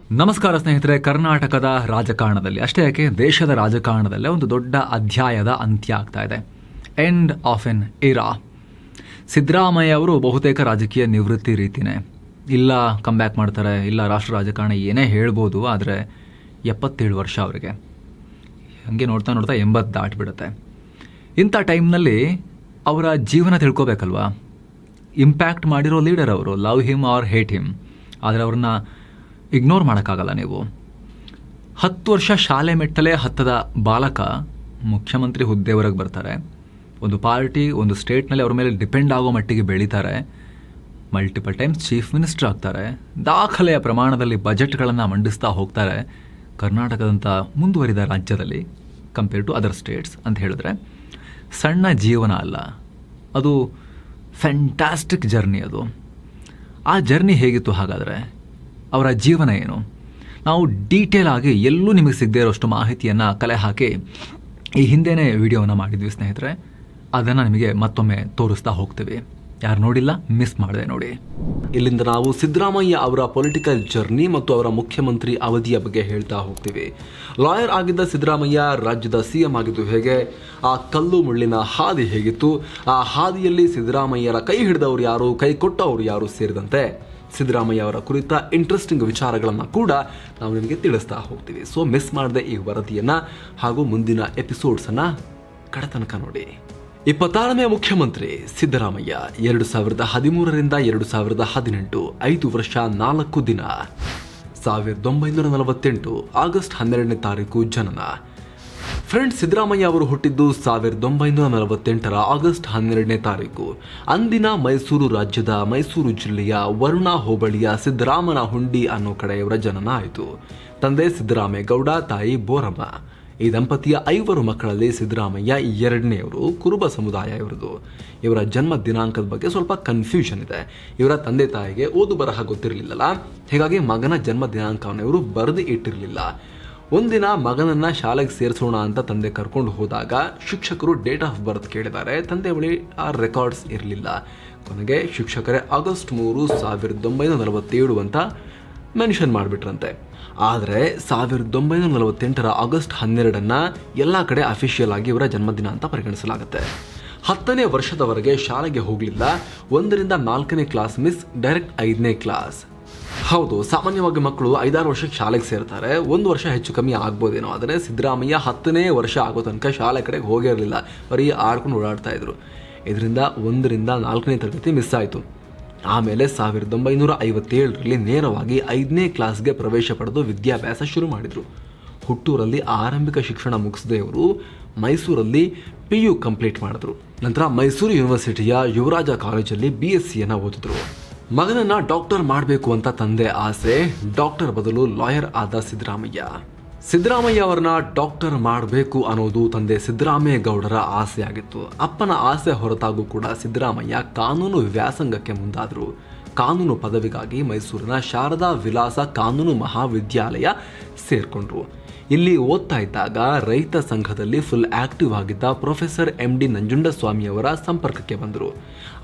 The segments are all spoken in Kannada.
ನಮಸ್ಕಾರ ಸ್ನೇಹಿತರೆ. ಕರ್ನಾಟಕದ ರಾಜಕಾರಣದಲ್ಲಿ ಅಷ್ಟೇ ಯಾಕೆ ದೇಶದ ರಾಜಕಾರಣದಲ್ಲೇ ಒಂದು ದೊಡ್ಡ ಅಧ್ಯಾಯದ ಅಂತ್ಯ ಆಗ್ತಾ ಇದೆ. ಎಂಡ್ ಆಫ್ ಎನ್ ಇರಾ. ಸಿದ್ದರಾಮಯ್ಯ ಅವರು ಬಹುತೇಕ ರಾಜಕೀಯ ನಿವೃತ್ತಿ ರೀತಿಯೇ. ಇಲ್ಲ ಕಮ್ಬ್ಯಾಕ್ ಮಾಡ್ತಾರೆ, ಇಲ್ಲ ರಾಷ್ಟ್ರ ರಾಜಕಾರಣ ಏನೇ ಹೇಳ್ಬೋದು, ಆದರೆ 77 ವರ್ಷ ಅವರಿಗೆ. ಹಾಗೆ ನೋಡ್ತಾ ನೋಡ್ತಾ 80 ದಾಟಿಬಿಡುತ್ತೆ. ಇಂಥ ಟೈಮ್ನಲ್ಲಿ ಅವರ ಜೀವನ ತಿಳ್ಕೊಬೇಕಲ್ವಾ. ಇಂಪ್ಯಾಕ್ಟ್ ಮಾಡಿರೋ ಲೀಡರ್ ಅವರು, love him or hate him. ಆದರೆ ಅವ್ರನ್ನ ಇಗ್ನೋರ್ ಮಾಡೋಕ್ಕಾಗಲ್ಲ ನೀವು. 10 ವರ್ಷ ಶಾಲೆ ಮೆಟ್ಟಲೆ ಹತ್ತದ ಬಾಲಕ ಮುಖ್ಯಮಂತ್ರಿ ಹುದ್ದೆವರೆಗೆ ಬರ್ತಾರೆ. ಒಂದು ಪಾರ್ಟಿ, ಒಂದು ಸ್ಟೇಟ್ನಲ್ಲಿ ಅವ್ರ ಮೇಲೆ ಡಿಪೆಂಡ್ ಆಗೋ ಮಟ್ಟಿಗೆ ಬೆಳೀತಾರೆ. ಮಲ್ಟಿಪಲ್ ಟೈಮ್ಸ್ ಚೀಫ್ ಮಿನಿಸ್ಟರ್ ಆಗ್ತಾರೆ. ದಾಖಲೆಯ ಪ್ರಮಾಣದಲ್ಲಿ ಬಜೆಟ್ಗಳನ್ನು ಮಂಡಿಸ್ತಾ ಹೋಗ್ತಾರೆ. ಕರ್ನಾಟಕದಂಥ ಮುಂದುವರಿದ ರಾಜ್ಯದಲ್ಲಿ ಕಂಪೇರ್ ಟು ಅದರ್ ಸ್ಟೇಟ್ಸ್ ಅಂತ ಹೇಳಿದ್ರೆ ಸಣ್ಣ ಜೀವನ ಅಲ್ಲ, ಅದು ಫ್ಯಾಂಟಾಸ್ಟಿಕ್ ಜರ್ನಿ. ಅದು ಆ ಜರ್ನಿ ಹೇಗಿತ್ತು ಹಾಗಾದರೆ, ಅವರ ಜೀವನ ಏನು, ನಾವು ಡೀಟೇಲ್ ಆಗಿ ಎಲ್ಲೂ ನಿಮಗೆ ಸಿಗದೇ ಇರೋಷ್ಟು ಮಾಹಿತಿಯನ್ನು ಕಲೆ ಹಾಕಿ ಈ ಹಿಂದೆಯೇ ವಿಡಿಯೋವನ್ನು ಮಾಡಿದ್ವಿ ಸ್ನೇಹಿತರೆ. ಅದನ್ನು ನಿಮಗೆ ಮತ್ತೊಮ್ಮೆ ತೋರಿಸ್ತಾ ಹೋಗ್ತೀವಿ. ಯಾರು ನೋಡಿಲ್ಲ ಮಿಸ್ ಮಾಡಿದೆ ನೋಡಿ. ಇಲ್ಲಿಂದ ನಾವು ಸಿದ್ದರಾಮಯ್ಯ ಅವರ ಪೊಲಿಟಿಕಲ್ ಜರ್ನಿ ಮತ್ತು ಅವರ ಮುಖ್ಯಮಂತ್ರಿ ಅವಧಿಯ ಬಗ್ಗೆ ಹೇಳ್ತಾ ಹೋಗ್ತೀವಿ. ಲಾಯರ್ ಆಗಿದ್ದ ಸಿದ್ದರಾಮಯ್ಯ ರಾಜ್ಯದ ಸಿಎಂ ಆಗಿದ್ದು ಹೇಗೆ, ಆ ಕಲ್ಲು ಮುಳ್ಳಿನ ಹಾದಿ ಹೇಗಿತ್ತು, ಆ ಹಾದಿಯಲ್ಲಿ ಸಿದ್ದರಾಮಯ್ಯರ ಕೈ ಹಿಡಿದವರು ಯಾರು, ಕೈ ಕೊಟ್ಟವರು ಯಾರು ಸೇರಿದಂತೆ ಸಿದ್ದರಾಮಯ್ಯ ಅವರ ಕುರಿತ ಇಂಟ್ರೆಸ್ಟಿಂಗ್ ವಿಚಾರಗಳನ್ನು ಕೂಡ ನಾವು ನಿಮಗೆ ತಿಳಿಸ್ತಾ ಹೋಗ್ತೀವಿ. ಸೊ ಮಿಸ್ ಮಾಡದೆ ಈ ವರದಿಯನ್ನು ಹಾಗೂ ಮುಂದಿನ ಎಪಿಸೋಡ್ಸನ್ನು ಕಡತನಕ ನೋಡಿ. 26ನೇ ಮುಖ್ಯಮಂತ್ರಿ ಸಿದ್ದರಾಮಯ್ಯ 2013ರಿಂದ 2018 5 ವರ್ಷ 4 ದಿನ. 1948 ಆಗಸ್ಟ್ 12ನೇ ತಾರೀಕು ಜನನ. ಫ್ರೆಂಡ್ಸ್, ಸಿದ್ದರಾಮಯ್ಯ ಅವರು ಹುಟ್ಟಿದ್ದು 1948ರ ಆಗಸ್ಟ್ 12ನೇ ತಾರೀಕು. ಅಂದಿನ ಮೈಸೂರು ರಾಜ್ಯದ ಮೈಸೂರು ಜಿಲ್ಲೆಯ ವರುಣಾ ಹೋಬಳಿಯ ಸಿದ್ದರಾಮನ ಹುಂಡಿ ಅನ್ನೋ ಕಡೆ ಇವರ ಜನನ ಆಯಿತು. ತಂದೆ ಸಿದ್ದರಾಮೇಗೌಡ, ತಾಯಿ ಬೋರಮ್ಮ. ಈ ದಂಪತಿಯ 5 ಮಕ್ಕಳಲ್ಲಿ ಸಿದ್ದರಾಮಯ್ಯ 2ನೇವರು. ಕುರುಬ ಸಮುದಾಯ ಇವರದು. ಇವರ ಜನ್ಮ ದಿನಾಂಕದ ಬಗ್ಗೆ ಸ್ವಲ್ಪ ಕನ್ಫ್ಯೂಷನ್ ಇದೆ. ಇವರ ತಂದೆ ತಾಯಿಗೆ ಓದು ಬರಹ ಗೊತ್ತಿರಲಿಲ್ಲಲ್ಲ, ಹೀಗಾಗಿ ಮಗನ ಜನ್ಮ ದಿನಾಂಕವನ್ನು ಇವರು ಬರೆದು ಇಟ್ಟಿರಲಿಲ್ಲ. ಒಂದಿನ ಮಗನನ್ನ ಶಾಲೆಗೆ ಸೇರಿಸೋಣ ಅಂತ ತಂದೆ ಕರ್ಕೊಂಡು ಹೋದಾಗ ಶಿಕ್ಷಕರು ಡೇಟ್ ಆಫ್ ಬರ್ತ್ ಕೇಳಿದ್ದಾರೆ. ತಂದೆ ಬಳಿ ಆ ರೆಕಾರ್ಡ್ಸ್ ಇರಲಿಲ್ಲ. ಕೊನೆಗೆ ಶಿಕ್ಷಕರೇ ಆಗಸ್ಟ್ 3, 1947 ಅಂತ ಮೆನ್ಷನ್ ಮಾಡಿಬಿಟ್ರಂತೆ. ಆದರೆ 1948ರ ಆಗಸ್ಟ್ 12 ಎಲ್ಲ ಕಡೆ ಅಫಿಷಿಯಲ್ ಆಗಿ ಇವರ ಜನ್ಮದಿನ ಅಂತ ಪರಿಗಣಿಸಲಾಗುತ್ತೆ. 10ನೇ ವರ್ಷದವರೆಗೆ ಶಾಲೆಗೆ ಹೋಗಲಿಲ್ಲ. 1ರಿಂದ 4ನೇ ಕ್ಲಾಸ್ ಮಿಸ್, ಡೈರೆಕ್ಟ್ 5ನೇ ಕ್ಲಾಸ್. ಹೌದು, ಸಾಮಾನ್ಯವಾಗಿ ಮಕ್ಕಳು 5-6 ವರ್ಷಕ್ಕೆ ಶಾಲೆಗೆ ಸೇರ್ತಾರೆ. 1 ವರ್ಷ ಹೆಚ್ಚು ಕಮ್ಮಿ ಆಗ್ಬೋದೇನೋ. ಆದರೆ ಸಿದ್ದರಾಮಯ್ಯ 10ನೇ ವರ್ಷ ಆಗೋ ತನಕ ಶಾಲೆ ಕಡೆಗೆ ಹೋಗಿರಲಿಲ್ಲ. ಬರೀ ಆಡ್ಕೊಂಡು ಓಡಾಡ್ತಾ ಇದ್ರು. ಇದರಿಂದ 1ರಿಂದ 4ನೇ ತರಗತಿ ಮಿಸ್ ಆಯಿತು. ಆಮೇಲೆ 1957ರಲ್ಲಿ ನೇರವಾಗಿ 5ನೇ ಕ್ಲಾಸ್ಗೆ ಪ್ರವೇಶ ಪಡೆದು ವಿದ್ಯಾಭ್ಯಾಸ ಶುರು ಮಾಡಿದರು. ಹುಟ್ಟೂರಲ್ಲಿ ಆರಂಭಿಕ ಶಿಕ್ಷಣ ಮುಗಿಸದೆ ಇವರು ಮೈಸೂರಲ್ಲಿ PU ಕಂಪ್ಲೀಟ್ ಮಾಡಿದ್ರು. ನಂತರ ಮೈಸೂರು ಯೂನಿವರ್ಸಿಟಿಯ ಯುವರಾಜ ಕಾಲೇಜಲ್ಲಿ BScಯನ್ನು ಓದಿದ್ರು. ಮಗನನ್ನ ಡಾಕ್ಟರ್ ಮಾಡಬೇಕು ಅಂತ ತಂದೆ ಆಸೆ. ಡಾಕ್ಟರ್ ಬದಲು ಲಾಯರ್ ಆದ ಸಿದ್ದರಾಮಯ್ಯ ಅವರನ್ನ ಡಾಕ್ಟರ್ ಮಾಡಬೇಕು ಅನ್ನೋದು ತಂದೆ ಸಿದ್ದರಾಮೇಗೌಡರ ಆಸೆಯಾಗಿತ್ತು. ಅಪ್ಪನ ಆಸೆ ಹೊರತಾಗೂ ಕೂಡ ಸಿದ್ದರಾಮಯ್ಯ ಕಾನೂನು ವ್ಯಾಸಂಗಕ್ಕೆ ಮುಂದಾದರು. ಕಾನೂನು ಪದವಿಗಾಗಿ ಮೈಸೂರಿನ ಶಾರದಾ ವಿಲಾಸ ಕಾನೂನು ಮಹಾವಿದ್ಯಾಲಯ ಸೇರ್ಕೊಂಡ್ರು. ಇಲ್ಲಿ ಓದ್ತಾ ಇದ್ದಾಗ ರೈತ ಸಂಘದಲ್ಲಿ ಫುಲ್ ಆಕ್ಟಿವ್ ಆಗಿದ್ದ ಪ್ರೊಫೆಸರ್ MD ನಂಜುಂಡಸ್ವಾಮಿ ಅವರ ಸಂಪರ್ಕಕ್ಕೆ ಬಂದರು.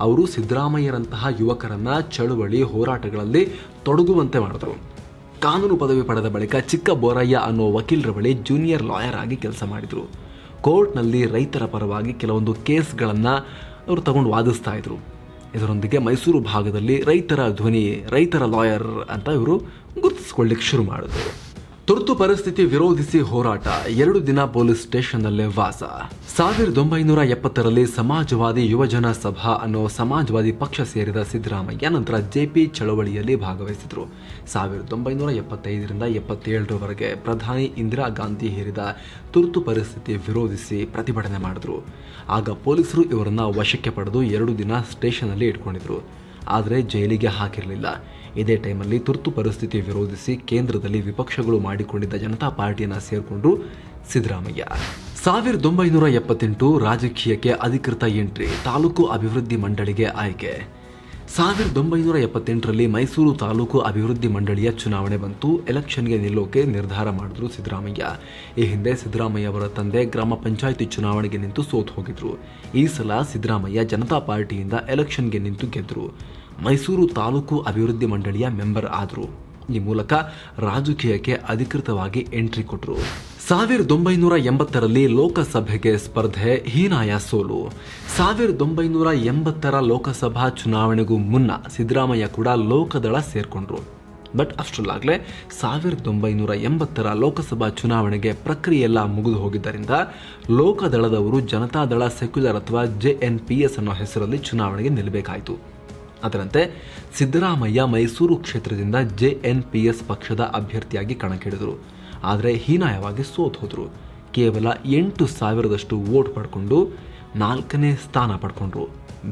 ಅವರು ಸಿದ್ದರಾಮಯ್ಯರಂತಹ ಯುವಕರನ್ನ ಚಳುವಳಿ ಹೋರಾಟಗಳಲ್ಲಿ ತೊಡಗುವಂತೆ ಮಾಡಿದ್ರು. ಕಾನೂನು ಪದವಿ ಪಡೆದ ಬಳಿಕ ಚಿಕ್ಕ ಬೋರಯ್ಯ ಅನ್ನೋ ವಕೀಲರ ಬಳಿ ಜೂನಿಯರ್ ಲಾಯರ್ ಆಗಿ ಕೆಲಸ ಮಾಡಿದರು. ಕೋರ್ಟ್ನಲ್ಲಿ ರೈತರ ಪರವಾಗಿ ಕೆಲವೊಂದು ಕೇಸ್ಗಳನ್ನು ಅವರು ತಗೊಂಡು ವಾದಿಸ್ತಾ ಇದ್ರು. ಇದರೊಂದಿಗೆ ಮೈಸೂರು ಭಾಗದಲ್ಲಿ ರೈತರ ಧ್ವನಿ, ರೈತರ ಲಾಯರ್ ಅಂತ ಇವರು ಗುರುತಿಸ್ಕೊಳ್ಳಿಕ್ಕೆ ಶುರು ಮಾಡಿದ್ರು. ತುರ್ತು ಪರಿಸ್ಥಿತಿ ವಿರೋಧಿಸಿ ಹೋರಾಟ, 2 ದಿನ ಪೊಲೀಸ್ ಸ್ಟೇಷನ್ನಲ್ಲೇ ವಾಸ. 1970ರಲ್ಲಿ ಸಮಾಜವಾದಿ ಯುವಜನ ಸಭಾ ಅನ್ನೋ ಸಮಾಜವಾದಿ ಪಕ್ಷ ಸೇರಿದ ಸಿದ್ದರಾಮಯ್ಯ ನಂತರ JP ಚಳವಳಿಯಲ್ಲಿ ಭಾಗವಹಿಸಿದರು. 1975ರಿಂದ 77ರವರೆಗೆ ಪ್ರಧಾನಿ ಇಂದಿರಾ ಗಾಂಧಿ ಹೇರಿದ ತುರ್ತು ಪರಿಸ್ಥಿತಿ ವಿರೋಧಿಸಿ ಪ್ರತಿಭಟನೆ ಮಾಡಿದ್ರು. ಆಗ ಪೊಲೀಸರು ಇವರನ್ನ ವಶಕ್ಕೆ ಪಡೆದು 2 ದಿನ ಸ್ಟೇಷನ್ನಲ್ಲಿ ಇಟ್ಕೊಂಡಿದ್ರು. ಆದರೆ ಜೈಲಿಗೆ ಹಾಕಿರಲಿಲ್ಲ. ಇದೇ ಟೈಮಲ್ಲಿ ತುರ್ತು ಪರಿಸ್ಥಿತಿ ವಿರೋಧಿಸಿ ಕೇಂದ್ರದಲ್ಲಿ ವಿಪಕ್ಷಗಳು ಮಾಡಿಕೊಂಡಿದ್ದ ಜನತಾ ಪಾರ್ಟಿಯನ್ನು ಸೇರಿಕೊಂಡ್ರು ಸಿದ್ದರಾಮಯ್ಯ. 1978 ರಾಜಕೀಯಕ್ಕೆ ಅಧಿಕೃತ ಎಂಟ್ರಿ, ತಾಲೂಕು ಅಭಿವೃದ್ಧಿ ಮಂಡಳಿಗೆ ಆಯ್ಕೆ. 1978ರಲ್ಲಿ ಮೈಸೂರು ತಾಲೂಕು ಅಭಿವೃದ್ಧಿ ಮಂಡಳಿಯ ಚುನಾವಣೆ ಬಂತು. ಎಲೆಕ್ಷನ್ಗೆ ನಿಲ್ಲೋಕೆ ನಿರ್ಧಾರ ಮಾಡಿದ್ರು ಸಿದ್ದರಾಮಯ್ಯ. ಈ ಹಿಂದೆ ಸಿದ್ದರಾಮಯ್ಯ ಅವರ ತಂದೆ ಗ್ರಾಮ ಪಂಚಾಯಿತಿ ಚುನಾವಣೆಗೆ ನಿಂತು ಸೋತು ಹೋಗಿದ್ರು. ಈ ಸಲ ಸಿದ್ದರಾಮಯ್ಯ ಜನತಾ ಪಾರ್ಟಿಯಿಂದ ಎಲೆಕ್ಷನ್ಗೆ ನಿಂತು ಗೆದ್ದರು. ಮೈಸೂರು ತಾಲೂಕು ಅಭಿವೃದ್ಧಿ ಮಂಡಳಿಯ ಮೆಂಬರ್ ಆದರು. ಈ ಮೂಲಕ ರಾಜಕೀಯಕ್ಕೆ ಅಧಿಕೃತವಾಗಿ ಎಂಟ್ರಿ ಕೊಟ್ಟರು. 1980ರಲ್ಲಿ ಲೋಕಸಭೆಗೆ ಸ್ಪರ್ಧೆ, ಹೀನಾಯ ಸೋಲು. 1980ರ ಲೋಕಸಭಾ ಚುನಾವಣೆಗೂ ಮುನ್ನ ಸಿದ್ದರಾಮಯ್ಯ ಕೂಡ ಲೋಕದಳ ಸೇರ್ಕೊಂಡ್ರು. ಬಟ್ ಅಷ್ಟರಲ್ಲಾಗಲೇ 1980ರ ಲೋಕಸಭಾ ಚುನಾವಣೆಗೆ ಪ್ರಕ್ರಿಯೆ ಎಲ್ಲ ಮುಗಿದು ಹೋಗಿದ್ದರಿಂದ ಲೋಕದಳದವರು ಜನತಾದಳ ಸೆಕ್ಯುಲರ್ ಅಥವಾ JNPS ಅನ್ನೋ ಹೆಸರಲ್ಲಿ ಚುನಾವಣೆಗೆ ನಿಲ್ಲಬೇಕಾಯಿತು. ಅದರಂತೆ ಸಿದ್ದರಾಮಯ್ಯ ಮೈಸೂರು ಕ್ಷೇತ್ರದಿಂದ JNPS ಪಕ್ಷದ ಅಭ್ಯರ್ಥಿಯಾಗಿ ಕಣಕ್ಕಿಳಿದರು. ಆದರೆ ಹೀನಾಯವಾಗಿ ಸೋತು ಹೋದರು. ಕೇವಲ 8,000ದಷ್ಟು ವೋಟ್ ಪಡ್ಕೊಂಡು 4ನೇ ಸ್ಥಾನ ಪಡ್ಕೊಂಡ್ರು.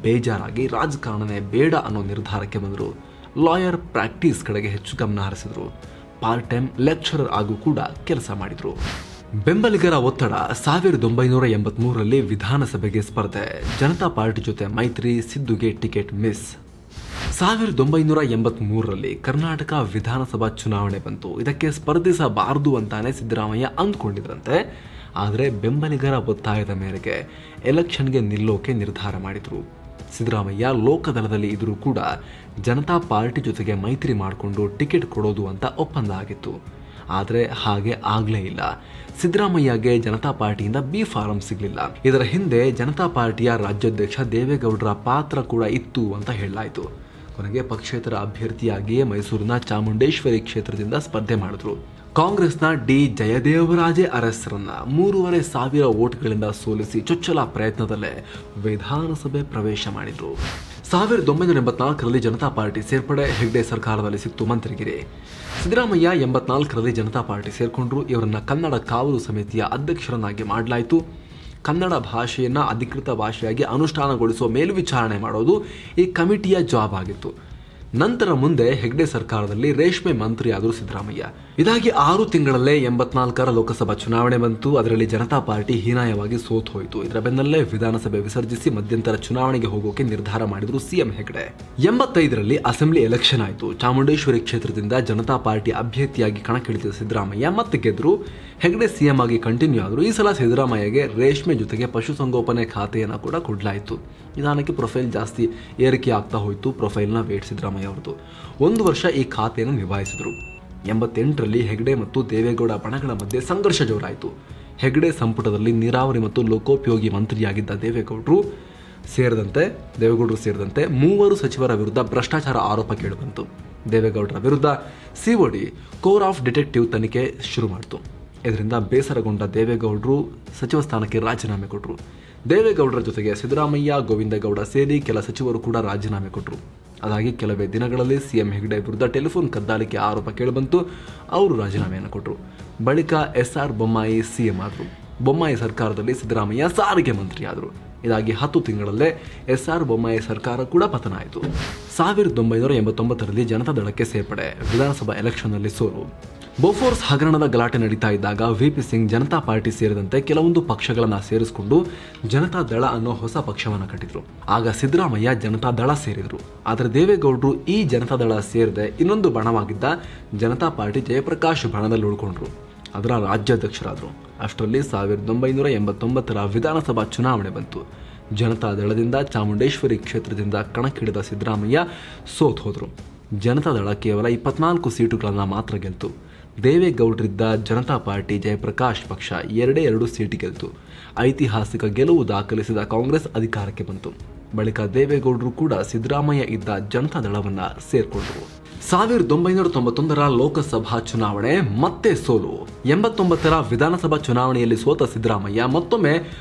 ಬೇಜಾರಾಗಿ ರಾಜಕಾರಣನೇ ಬೇಡ ಅನ್ನೋ ನಿರ್ಧಾರಕ್ಕೆ ಬಂದರು. ಲಾಯರ್ ಪ್ರಾಕ್ಟೀಸ್ ಕಡೆಗೆ ಹೆಚ್ಚು ಗಮನ ಹರಿಸಿದ್ರು. ಪಾರ್ಟ್ ಟೈಮ್ ಲೆಕ್ಚರರ್ ಆಗೂ ಕೂಡ ಕೆಲಸ ಮಾಡಿದ್ರು. ಬೆಂಬಲಿಗರ ಒತ್ತಡ. 1983ರಲ್ಲಿ ವಿಧಾನಸಭೆಗೆ ಸ್ಪರ್ಧೆ, ಜನತಾ ಪಾರ್ಟಿ ಜೊತೆ ಮೈತ್ರಿ, ಸಿದ್ದುಗೆ ಟಿಕೆಟ್ ಮಿಸ್. 1983ರಲ್ಲಿ ಕರ್ನಾಟಕ ವಿಧಾನಸಭಾ ಚುನಾವಣೆ ಬಂತು. ಇದಕ್ಕೆ ಸ್ಪರ್ಧಿಸಬಾರದು ಅಂತಾನೆ ಸಿದ್ದರಾಮಯ್ಯ ಅಂದ್ಕೊಂಡಿದ್ರಂತೆ. ಆದರೆ ಬೆಂಬಲಿಗರ ಒತ್ತಾಯದ ಮೇರೆಗೆ ಎಲೆಕ್ಷನ್ಗೆ ನಿಲ್ಲೋಕೆ ನಿರ್ಧಾರ ಮಾಡಿದ್ರು. ಸಿದ್ದರಾಮಯ್ಯ ಲೋಕದಳದಲ್ಲಿ ಇದ್ರೂ ಕೂಡ ಜನತಾ ಪಾರ್ಟಿ ಜೊತೆಗೆ ಮೈತ್ರಿ ಮಾಡಿಕೊಂಡು ಟಿಕೆಟ್ ಕೊಡೋದು ಅಂತ ಒಪ್ಪಂದ ಆಗಿತ್ತು. ಆದರೆ ಹಾಗೆ ಆಗಲೇ ಇಲ್ಲ. ಸಿದ್ದರಾಮಯ್ಯಗೆ ಜನತಾ ಪಾರ್ಟಿಯಿಂದ ಬಿ ಫಾರಂ ಸಿಗಲಿಲ್ಲ. ಇದರ ಹಿಂದೆ ಜನತಾ ಪಾರ್ಟಿಯ ರಾಜ್ಯಾಧ್ಯಕ್ಷ ದೇವೇಗೌಡರ ಪಾತ್ರ ಕೂಡ ಇತ್ತು ಅಂತ ಹೇಳಲಾಯಿತು. ಕೊನೆಗೆ ಪಕ್ಷೇತರ ಅಭ್ಯರ್ಥಿಯಾಗಿಯೇ ಮೈಸೂರಿನ ಚಾಮುಂಡೇಶ್ವರಿ ಕ್ಷೇತ್ರದಿಂದ ಸ್ಪರ್ಧೆ ಮಾಡಿದ್ರು. ಕಾಂಗ್ರೆಸ್ನ ಡಿ ಜಯದೇವರಾಜೇ ಅರಸರನ್ನ 3,500 ವೋಟ್ಗಳಿಂದ ಸೋಲಿಸಿ ಚೊಚ್ಚಲ ಪ್ರಯತ್ನದಲ್ಲೇ ವಿಧಾನಸಭೆ ಪ್ರವೇಶ ಮಾಡಿದ್ರು. 1984ರಲ್ಲಿ ಜನತಾ ಪಾರ್ಟಿ ಸೇರ್ಪಡೆ, ಹೆಗ್ಡೆ ಸರ್ಕಾರದಲ್ಲಿ ಸಿಕ್ತು ಮಂತ್ರಿಗಿರಿ. ಸಿದ್ದರಾಮಯ್ಯ 84ರಲ್ಲಿ ಜನತಾ ಪಾರ್ಟಿ ಸೇರ್ಕೊಂಡ್ರು. ಇವರನ್ನ ಕನ್ನಡ ಕಾವಲು ಸಮಿತಿಯ ಅಧ್ಯಕ್ಷರನ್ನಾಗಿ ಮಾಡಲಾಯಿತು. ಕನ್ನಡ ಭಾಷೆಯನ್ನು ಅಧಿಕೃತ ಭಾಷೆಯಾಗಿ ಅನುಷ್ಠಾನಗೊಳಿಸುವ ಮೇಲ್ವಿಚಾರಣೆ ಮಾಡೋದು ಈ ಕಮಿಟಿಯ ಜಾಬ್ ಆಗಿತ್ತು. ನಂತರ ಮುಂದೆ ಹೆಗ್ಡೆ ಸರ್ಕಾರದಲ್ಲಿ ರೇಷ್ಮೆ ಮಂತ್ರಿ ಆದರು ಸಿದ್ದರಾಮಯ್ಯ. ಇದಾಗಿ 6 ತಿಂಗಳಲ್ಲೇ 84ರ ಲೋಕಸಭಾ ಚುನಾವಣೆ ಬಂತು. ಅದರಲ್ಲಿ ಜನತಾ ಪಾರ್ಟಿ ಹೀನಾಯವಾಗಿ ಸೋತು ಹೋಯಿತು. ಇದರ ಬೆನ್ನಲ್ಲೇ ವಿಧಾನಸಭೆ ವಿಸರ್ಜಿಸಿ ಮಧ್ಯಂತರ ಚುನಾವಣೆಗೆ ಹೋಗೋಕೆ ನಿರ್ಧಾರ ಮಾಡಿದ್ರು ಸಿಎಂ ಹೆಗ್ಡೆ. 85ರಲ್ಲಿ ಅಸೆಂಬ್ಲಿ ಎಲೆಕ್ಷನ್ ಆಯಿತು. ಚಾಮುಂಡೇಶ್ವರಿ ಕ್ಷೇತ್ರದಿಂದ ಜನತಾ ಪಾರ್ಟಿ ಅಭ್ಯರ್ಥಿಯಾಗಿ ಕಣಕ್ಕಿಳಿದ ಸಿದ್ದರಾಮಯ್ಯ ಮತ್ತೆ ಗೆದ್ರು. ಹೆಗ್ಡೆ ಸಿಎಂ ಆಗಿ ಕಂಟಿನ್ಯೂ ಆದರು. ಈ ಸಲ ಸಿದ್ದರಾಮಯ್ಯಗೆ ರೇಷ್ಮೆ ಜೊತೆಗೆ ಪಶುಸಂಗೋಪನೆ ಖಾತೆಯನ್ನು ಕೂಡ ಕೊಡಲಾಯಿತು. ನಿಧಾನಕ್ಕೆ ಪ್ರೊಫೈಲ್ ಜಾಸ್ತಿ ಏರಿಕೆ ಆಗ್ತಾ ಹೋಯಿತು. ಪ್ರೊಫೈಲ್ನ ವೇಟ್ ಸಿದ್ದರಾಮಯ್ಯ ಅವರದು. 1 ವರ್ಷ ಈ ಖಾತೆಯನ್ನು ನಿಭಾಯಿಸಿದರು. 88ರಲ್ಲಿ ಹೆಗ್ಡೆ ಮತ್ತು ದೇವೇಗೌಡ ಬಣಗಳ ಮಧ್ಯೆ ಸಂಘರ್ಷ ಜೋರಾಯಿತು. ಹೆಗ್ಡೆ ಸಂಪುಟದಲ್ಲಿ ನೀರಾವರಿ ಮತ್ತು ಲೋಕೋಪಯೋಗಿ ಮಂತ್ರಿಯಾಗಿದ್ದ ದೇವೇಗೌಡರು ಸೇರಿದಂತೆ 3 ಸಚಿವರ ವಿರುದ್ಧ ಭ್ರಷ್ಟಾಚಾರ ಆರೋಪ ಕೇಳಿಬಂತು. ದೇವೇಗೌಡರ ವಿರುದ್ಧ COD ಕೋರ್ ಆಫ್ ಡಿಟೆಕ್ಟಿವ್ ತನಿಖೆ ಶುರು ಮಾಡಿತು. ಇದರಿಂದ ಬೇಸರಗೊಂಡ ದೇವೇಗೌಡರು ಸಚಿವ ಸ್ಥಾನಕ್ಕೆ ರಾಜೀನಾಮೆ ಕೊಟ್ಟರು. ದೇವೇಗೌಡರ ಜೊತೆಗೆ ಸಿದ್ದರಾಮಯ್ಯ, ಗೋವಿಂದಗೌಡ ಸೇರಿ ಕೆಲ ಸಚಿವರು ಕೂಡ ರಾಜೀನಾಮೆ ಕೊಟ್ಟರು. ಅದಾಗಿ ಕೆಲವೇ ದಿನಗಳಲ್ಲಿ ಸಿಎಂ ಹೆಗ್ಡೆ ವಿರುದ್ಧ ಟೆಲಿಫೋನ್ ಕದ್ದಾಲಿಕೆ ಆರೋಪ ಕೇಳಿಬಂತು. ಅವರು ರಾಜೀನಾಮೆಯನ್ನು ಕೊಟ್ಟರು. ಬಳಿಕ SR ಬೊಮ್ಮಾಯಿ ಸಿಎಂ ಆದರು. ಬೊಮ್ಮಾಯಿ ಸರ್ಕಾರದಲ್ಲಿ ಸಿದ್ದರಾಮಯ್ಯ ಸಾರಿಗೆ ಮಂತ್ರಿ ಆದರು. ಇದಾಗಿ 10 ತಿಂಗಳಲ್ಲೇ SR ಬೊಮ್ಮಾಯಿ ಸರ್ಕಾರ ಕೂಡ ಪತನ ಆಯಿತು. 1989ರಲ್ಲಿ ಜನತಾದಳಕ್ಕೆ ಸೇರ್ಪಡೆ, ವಿಧಾನಸಭಾ ಎಲೆಕ್ಷನ್ನಲ್ಲಿ ಸೋಲು. ಬೋಫೋರ್ಸ್ ಹಗರಣದ ಗಲಾಟೆ ನಡೀತಾ ಇದ್ದಾಗ VP ಸಿಂಗ್ ಜನತಾ ಪಾರ್ಟಿ ಸೇರಿದಂತೆ ಕೆಲವೊಂದು ಪಕ್ಷಗಳನ್ನ ಸೇರಿಸಿಕೊಂಡು ಜನತಾ ದಳ ಅನ್ನೋ ಹೊಸ ಪಕ್ಷವನ್ನು ಕಟ್ಟಿದ್ರು. ಆಗ ಸಿದ್ದರಾಮಯ್ಯ ಜನತಾ ದಳ ಸೇರಿದ್ರು. ಆದರೆ ದೇವೇಗೌಡರು ಈ ಜನತಾ ದಳ ಸೇರದೆ ಇನ್ನೊಂದು ಬಣವಾಗಿದ್ದ ಜನತಾ ಪಾರ್ಟಿ ಜಯಪ್ರಕಾಶ್ ಬಣದಲ್ಲಿ ಉಳ್ಕೊಂಡ್ರು. ಅದರ ರಾಜ್ಯಾಧ್ಯಕ್ಷರಾದರು. ಅಷ್ಟರಲ್ಲಿ 1989ರ ವಿಧಾನಸಭಾ ಚುನಾವಣೆ ಬಂತು. ಜನತಾ ದಳದಿಂದ ಚಾಮುಂಡೇಶ್ವರಿ ಕ್ಷೇತ್ರದಿಂದ ಕಣಕ್ಕಿಳಿದ ಸಿದ್ದರಾಮಯ್ಯ ಸೋತು ಹೋದರು. ಜನತಾ ದಳ ಕೇವಲ 24 ಸೀಟುಗಳನ್ನು ಮಾತ್ರ ಗೆಲ್ತು. ದೇವೇಗೌಡರಿದ್ದ ಜನತಾ ಪಾರ್ಟಿ ಜಯಪ್ರಕಾಶ್ ಪಕ್ಷ 2 ಸೀಟು ಗೆಲ್ತು. ಐತಿಹಾಸಿಕ ಗೆಲುವು ದಾಖಲಿಸಿದ ಕಾಂಗ್ರೆಸ್ ಅಧಿಕಾರಕ್ಕೆ ಬಂತು. ಬಳಿಕ ದೇವೇಗೌಡರು ಕೂಡ ಸಿದ್ದರಾಮಯ್ಯ ಇದ್ದ ಜನತಾ ದಳವನ್ನ ಸೇರ್ಕೊಂಡರು. 1991ರ ಲೋಕಸಭಾ ಚುನಾವಣೆ ಮತ್ತೆ ಸೋಲು. 89ರ ವಿಧಾನಸಭಾ ಚುನಾವಣೆಯಲ್ಲಿ ಸೋತ ಸಿದ್ದರಾಮಯ್ಯ ಮತ್ತೊಮ್ಮೆ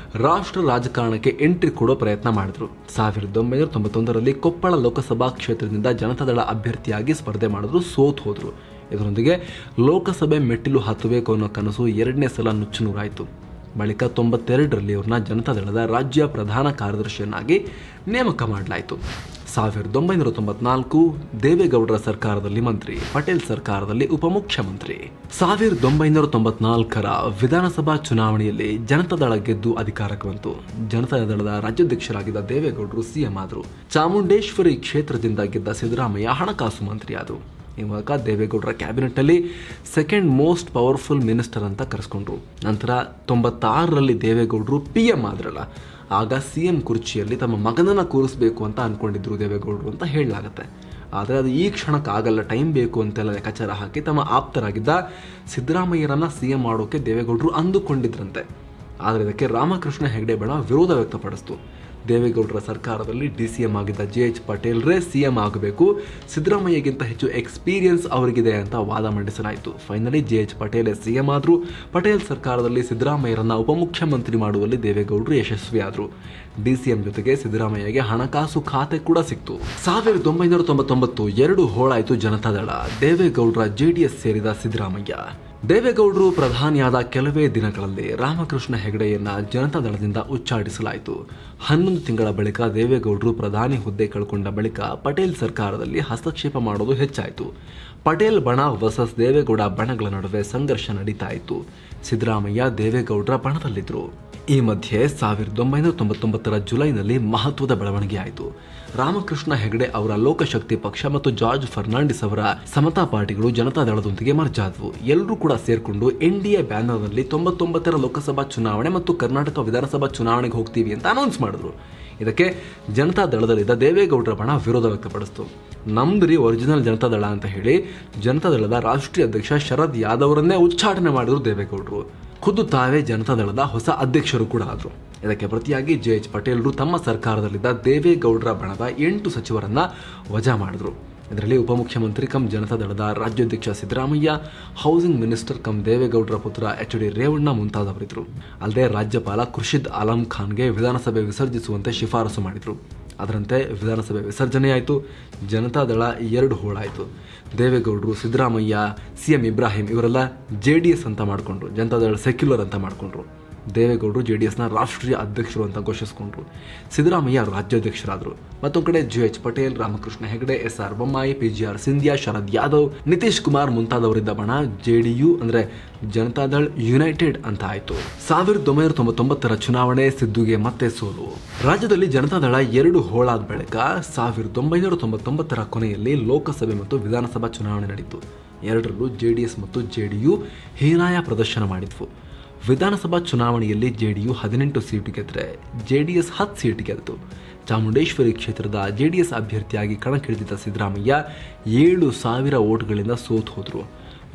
ರಾಷ್ಟ್ರ ರಾಜಕಾರಣಕ್ಕೆ ಎಂಟ್ರಿ ಕೊಡೋ ಪ್ರಯತ್ನ ಮಾಡಿದ್ರು. 1991ರಲ್ಲಿ ಕೊಪ್ಪಳ ಲೋಕಸಭಾ ಕ್ಷೇತ್ರದಿಂದ ಜನತಾದಳ ಅಭ್ಯರ್ಥಿಯಾಗಿ ಸ್ಪರ್ಧೆ ಮಾಡಿದ್ರು, ಸೋತು ಹೋದ್ರು. ಇದರೊಂದಿಗೆ ಲೋಕಸಭೆ ಮೆಟ್ಟಿಲು ಹತ್ತಬೇಕು ಅನ್ನೋ ಕನಸು 2ನೇ ಸಲ ನುಚ್ಚುನೂರಾಯಿತು. ಬಳಿಕ 92ರಲ್ಲಿ ಅವ್ರನ್ನ ಜನತಾದಳದ ರಾಜ್ಯ ಪ್ರಧಾನ ಕಾರ್ಯದರ್ಶಿಯನ್ನಾಗಿ ನೇಮಕ ಮಾಡಲಾಯಿತು. 1994 ದೇವೇಗೌಡರ ಸರ್ಕಾರದಲ್ಲಿ ಮಂತ್ರಿ, ಪಟೇಲ್ ಸರ್ಕಾರದಲ್ಲಿ ಉಪಮುಖ್ಯಮಂತ್ರಿ. 1994ರ ವಿಧಾನಸಭಾ ಚುನಾವಣೆಯಲ್ಲಿ ಜನತಾದಳ ಗೆದ್ದು ಅಧಿಕಾರಕ್ಕೆ ಬಂತು. ಜನತಾದಳದ ರಾಜ್ಯಾಧ್ಯಕ್ಷರಾಗಿದ್ದ ದೇವೇಗೌಡರು ಸಿಎಂ ಆದರು. ಚಾಮುಂಡೇಶ್ವರಿ ಕ್ಷೇತ್ರದಿಂದ ಗೆದ್ದ ಸಿದ್ದರಾಮಯ್ಯ ಹಣಕಾಸು ಮಂತ್ರಿ ಆದರು. ಈ ಮೂಲಕ ದೇವೇಗೌಡರ ಕ್ಯಾಬಿನೆಟ್ನಲ್ಲಿ ಸೆಕೆಂಡ್ ಮೋಸ್ಟ್ ಪವರ್ಫುಲ್ ಮಿನಿಸ್ಟರ್ ಅಂತ ಕರೆಸ್ಕೊಂಡ್ರು. ನಂತರ 96ರಲ್ಲಿ ದೇವೇಗೌಡರು PM ಆದ್ರಲ್ಲ, ಆಗ CM ಕುರ್ಚಿಯಲ್ಲಿ ತಮ್ಮ ಮಗನನ್ನ ಕೂರಿಸಬೇಕು ಅಂತ ಅನ್ಕೊಂಡಿದ್ರು ದೇವೇಗೌಡರು ಅಂತ ಹೇಳಲಾಗತ್ತೆ. ಆದರೆ ಅದು ಈ ಕ್ಷಣಕ್ಕೆ ಆಗಲ್ಲ, ಟೈಮ್ ಬೇಕು ಅಂತೆಲ್ಲ ಲೆಕ್ಕಾಚಾರ ಹಾಕಿ ತಮ್ಮ ಆಪ್ತರಾಗಿದ್ದ ಸಿದ್ದರಾಮಯ್ಯರನ್ನ CM ಮಾಡೋಕೆ ದೇವೇಗೌಡರು ಅಂದುಕೊಂಡಿದ್ರಂತೆ. ಆದರೆ ಇದಕ್ಕೆ ರಾಮಕೃಷ್ಣ ಹೆಗಡೆ ಬಣ ವಿರೋಧ ವ್ಯಕ್ತಪಡಿಸಿತು. ದೇವೇಗೌಡರ ಸರ್ಕಾರದಲ್ಲಿ DCM ಆಗಿದ್ದ JH ಪಟೇಲ್ರೇ CM ಆಗಬೇಕು, ಸಿದ್ದರಾಮಯ್ಯಗಿಂತ ಹೆಚ್ಚು ಎಕ್ಸ್ಪೀರಿಯನ್ಸ್ ಅವರಿಗಿದೆ ಅಂತ ವಾದ ಮಂಡಿಸಲಾಯಿತು. ಫೈನಲಿ JH ಪಟೇಲ್ CM ಆದ್ರು. ಪಟೇಲ್ ಸರ್ಕಾರದಲ್ಲಿ ಸಿದ್ದರಾಮಯ್ಯರನ್ನ ಉಪಮುಖ್ಯಮಂತ್ರಿ ಮಾಡುವಲ್ಲಿ ದೇವೇಗೌಡರು ಯಶಸ್ವಿಯಾದರು. DCM ಜೊತೆಗೆ ಸಿದ್ದರಾಮಯ್ಯಗೆ ಹಣಕಾಸು ಖಾತೆ ಕೂಡ ಸಿಕ್ತು. 1999 2 ಹೋಳಾಯಿತು ಜನತಾದಳ. ದೇವೇಗೌಡರ JDS ಸೇರಿದ ಸಿದ್ದರಾಮಯ್ಯ. ದೇವೇಗೌಡರು ಪ್ರಧಾನಿಯಾದ ಕೆಲವೇ ದಿನಗಳಲ್ಲಿ ರಾಮಕೃಷ್ಣ ಹೆಗಡೆಯನ್ನ ಜನತಾದಳದಿಂದ ಉಚ್ಚಾಟಿಸಲಾಯಿತು. 11 ತಿಂಗಳ ಬಳಿಕ ದೇವೇಗೌಡರು ಪ್ರಧಾನಿ ಹುದ್ದೆ ಕಳ್ಕೊಂಡ ಬಳಿಕ ಪಟೇಲ್ ಸರ್ಕಾರದಲ್ಲಿ ಹಸ್ತಕ್ಷೇಪ ಮಾಡೋದು ಹೆಚ್ಚಾಯಿತು. ಪಟೇಲ್ ಬಣ ವರ್ಸಸ್ ದೇವೇಗೌಡ ಬಣಗಳ ನಡುವೆ ಸಂಘರ್ಷ ನಡೀತಾ ಇತ್ತು. ಸಿದ್ದರಾಮಯ್ಯ ದೇವೇಗೌಡರ ಬಣದಲ್ಲಿದ್ದರು. ಈ ಮಧ್ಯೆ 1999 ಜುಲೈನಲ್ಲಿ ಮಹತ್ವದ ಬೆಳವಣಿಗೆ ಆಯಿತು. ರಾಮಕೃಷ್ಣ ಹೆಗಡೆ ಅವರ ಲೋಕಶಕ್ತಿ ಪಕ್ಷ ಮತ್ತು ಜಾರ್ಜ್ ಫರ್ನಾಂಡಿಸ್ ಅವರ ಸಮತಾ ಪಾರ್ಟಿಗಳು ಜನತಾದಳದೊಂದಿಗೆ ಮರ್ಜ್ ಆದವು. ಎಲ್ಲರೂ ಕೂಡ ಸೇರ್ಕೊಂಡು NDA ಬ್ಯಾನರ್ನಲ್ಲಿ 99 ಲೋಕಸಭಾ ಚುನಾವಣೆ ಮತ್ತು ಕರ್ನಾಟಕ ವಿಧಾನಸಭಾ ಚುನಾವಣೆಗೆ ಹೋಗ್ತೀವಿ ಅಂತ ಅನೌನ್ಸ್ ಮಾಡಿದ್ರು. ಇದಕ್ಕೆ ಜನತಾದಳದಲ್ಲಿದ್ದ ದೇವೇಗೌಡರ ಬಣ ವಿರೋಧ ವ್ಯಕ್ತಪಡಿಸಿತು. ನಮ್ದ್ರಿ ಒರಿಜಿನಲ್ ಜನತಾದಳ ಅಂತ ಹೇಳಿ ಜನತಾದಳದ ರಾಷ್ಟ್ರೀಯ ಅಧ್ಯಕ್ಷ ಶರದ್ ಯಾದವ್ರನ್ನೇ ಉಚ್ಚಾಟನೆ ಮಾಡಿದ್ರು ದೇವೇಗೌಡರು. ಖುದ್ದು ತಾವೇ ಜನತಾದಳದ ಹೊಸ ಅಧ್ಯಕ್ಷರು ಕೂಡ ಆದರು. ಇದಕ್ಕೆ ಪ್ರತಿಯಾಗಿ JH ಪಟೇಲ್ರು ತಮ್ಮ ಸರ್ಕಾರದಲ್ಲಿದ್ದ ದೇವೇಗೌಡರ ಬಣದ 8 ಸಚಿವರನ್ನ ವಜಾ ಮಾಡಿದ್ರು. ಇದರಲ್ಲಿ ಉಪಮುಖ್ಯಮಂತ್ರಿ ಕಮ್ ಜನತಾದಳದ ರಾಜ್ಯಾಧ್ಯಕ್ಷ ಸಿದ್ದರಾಮಯ್ಯ, ಹೌಸಿಂಗ್ ಮಿನಿಸ್ಟರ್ ಕಮ್ ದೇವೇಗೌಡರ ಪುತ್ರ HD ರೇವಣ್ಣ ಮುಂತಾದವರಿದ್ದರು. ಅಲ್ಲದೆ ರಾಜ್ಯಪಾಲ ಖುರ್ಷಿದ್ ಆಲಂ ಖಾನ್ಗೆ ವಿಧಾನಸಭೆ ವಿಸರ್ಜಿಸುವಂತೆ ಶಿಫಾರಸು ಮಾಡಿದರು. ಅದರಂತೆ ವಿಧಾನಸಭೆ ವಿಸರ್ಜನೆಯಾಯಿತು. ಜನತಾದಳ 2 ಹೋಳಾಯಿತು. ದೇವೇಗೌಡರು, ಸಿದ್ದರಾಮಯ್ಯ, CM ಇಬ್ರಾಹಿಂ ಇವರೆಲ್ಲ JDS ಅಂತ ಮಾಡಿಕೊಂಡ್ರು. ಜನತಾದಳ ಸೆಕ್ಯುಲರ್ ಅಂತ ಮಾಡಿಕೊಂಡ್ರು. ದೇವೇಗೌಡರು JDSನ ರಾಷ್ಟ್ರೀಯ ಅಧ್ಯಕ್ಷರು ಅಂತ ಘೋಷಿಸಿಕೊಂಡ್ರು. ಸಿದ್ದರಾಮಯ್ಯ ರಾಜ್ಯಾಧ್ಯಕ್ಷರಾದರು. ಮತ್ತೊಂದು ಕಡೆ JH Patel, Ramakrishna Hegde, SR Bommai, PGR Scindia, Sharad Yadav, Nitish Kumar ಮುಂತಾದವರಿದ್ದ ಬಣ JDU ಅಂದ್ರೆ ಜನತಾದಳ್ ಯುನೈಟೆಡ್ ಅಂತ ಆಯಿತು. 1999 ಚುನಾವಣೆ ಸಿದ್ದುಗೆ ಮತ್ತೆ ಸೋಲು. ರಾಜ್ಯದಲ್ಲಿ ಜನತಾದಳ 2 ಹೋಳಾದ ಬಳಿಕ 1999 ಕೊನೆಯಲ್ಲಿ ಲೋಕಸಭೆ ಮತ್ತು ವಿಧಾನಸಭಾ ಚುನಾವಣೆ ನಡೆಯಿತು. ಎರಡರಲ್ಲೂ JDS ಮತ್ತು JDU ಹೀನಾಯ ಪ್ರದರ್ಶನ ಮಾಡಿದ್ವು. ವಿಧಾನಸಭಾ ಚುನಾವಣೆಯಲ್ಲಿ JDU 18 ಸೀಟು ಗೆದ್ದರೆ JDS 10 ಸೀಟು ಗೆದ್ದಿತು. ಚಾಮುಂಡೇಶ್ವರಿ ಕ್ಷೇತ್ರದ JDS ಅಭ್ಯರ್ಥಿಯಾಗಿ ಕಣಕ್ಕಿಳಿದಿದ್ದ ಸಿದ್ದರಾಮಯ್ಯ 7,000 ಓಟ್ಗಳಿಂದ ಸೋತು ಹೋದರು.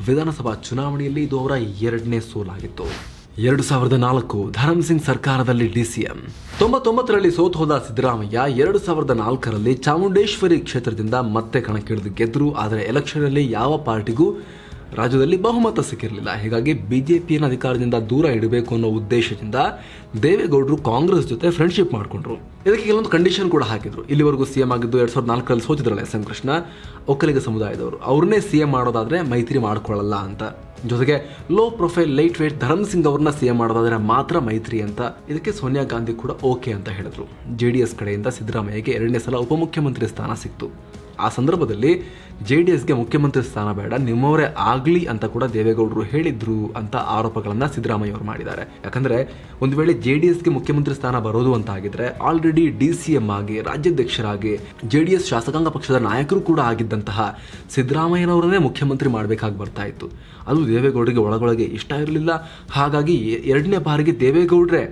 ವಿಧಾನಸಭಾ ಚುನಾವಣೆಯಲ್ಲಿ ಇದು ಅವರ 2ನೇ ಸೋಲಾಗಿತ್ತು. 2004 ಧರಮ್ ಸಿಂಗ್ ಸರ್ಕಾರದಲ್ಲಿ DCM. 99ರಲ್ಲಿ ಸೋತು ಹೋದ ಸಿದ್ದರಾಮಯ್ಯ 2004ರಲ್ಲಿ ಚಾಮುಂಡೇಶ್ವರಿ ಕ್ಷೇತ್ರದಿಂದ ಮತ್ತೆ ಕಣಕ್ಕಿಳಿದು ಗೆದ್ದರು. ಆದರೆ ಎಲೆಕ್ಷನ್ನಲ್ಲಿ ಯಾವ ಪಾರ್ಟಿಗೂ ರಾಜ್ಯದಲ್ಲಿ ಬಹುಮತ ಸಿಕ್ಕಿರಲಿಲ್ಲ. ಹೀಗಾಗಿ BJPಯನ್ನು ಅಧಿಕಾರದಿಂದ ದೂರ ಇಡಬೇಕು ಅನ್ನೋ ಉದ್ದೇಶದಿಂದ ದೇವೇಗೌಡರು ಕಾಂಗ್ರೆಸ್ ಜೊತೆ ಫ್ರೆಂಡ್ಶಿಪ್ ಮಾಡಿಕೊಂಡ್ರು. ಇದಕ್ಕೆ ಕೆಲವೊಂದು ಕಂಡೀಷನ್ ಕೂಡ ಹಾಕಿದ್ರು. ಇಲ್ಲಿವರೆಗೂ CM ಆಗಿದ್ದು 2004ರಲ್ಲಿ ಸೋತಿದ್ರಲ್ಲ SM ಕೃಷ್ಣ, ಒಕ್ಕಲಿಗ ಸಮುದಾಯದವರು, ಅವ್ರನ್ನೇ CM ಮಾಡೋದಾದ್ರೆ ಮೈತ್ರಿ ಮಾಡ್ಕೊಳ್ಳಲ್ಲ ಅಂತ. ಜೊತೆಗೆ low profile light weight Dharam Singh ಅವ್ರನ್ನ CM ಮಾಡೋದಾದ್ರೆ ಮಾತ್ರ ಮೈತ್ರಿ ಅಂತ. ಇದಕ್ಕೆ ಸೋನಿಯಾ ಗಾಂಧಿ ಕೂಡ ಓಕೆ ಅಂತ ಹೇಳಿದ್ರು. JDS ಕಡೆಯಿಂದ ಸಿದ್ದರಾಮಯ್ಯಗೆ 2ನೇ ಸಲ ಉಪಮುಖ್ಯಮಂತ್ರಿ ಸ್ಥಾನ ಸಿಕ್ತು. ಆ ಸಂದರ್ಭದಲ್ಲಿ JDSಗೆ ಮುಖ್ಯಮಂತ್ರಿ ಸ್ಥಾನ ಬೇಡ, ನಿಮ್ಮವರೇ ಆಗಲಿ ಅಂತ ಕೂಡ ದೇವೇಗೌಡರು ಹೇಳಿದ್ರು ಅಂತ ಆರೋಪಗಳನ್ನು ಸಿದ್ದರಾಮಯ್ಯ ಅವರು ಮಾಡಿದ್ದಾರೆ. ಯಾಕಂದರೆ ಒಂದು ವೇಳೆ JDSಗೆ ಮುಖ್ಯಮಂತ್ರಿ ಸ್ಥಾನ ಬರೋದು ಅಂತ ಆಗಿದ್ರೆ ಆಲ್ರೆಡಿ DCM ಆಗಿ ರಾಜ್ಯಾಧ್ಯಕ್ಷರಾಗಿ JDS ಶಾಸಕಾಂಗ ಪಕ್ಷದ ನಾಯಕರು ಕೂಡ ಆಗಿದ್ದಂತಹ ಸಿದ್ದರಾಮಯ್ಯನವರನ್ನೇ ಮುಖ್ಯಮಂತ್ರಿ ಮಾಡಬೇಕಾಗಿ ಬರ್ತಾ ಇತ್ತು. ಅದು ದೇವೇಗೌಡರಿಗೆ ಒಳಗೊಳಗೆ ಇಷ್ಟ ಇರಲಿಲ್ಲ. ಹಾಗಾಗಿ 2ನೇ ಬಾರಿಗೆ ದೇವೇಗೌಡರೇ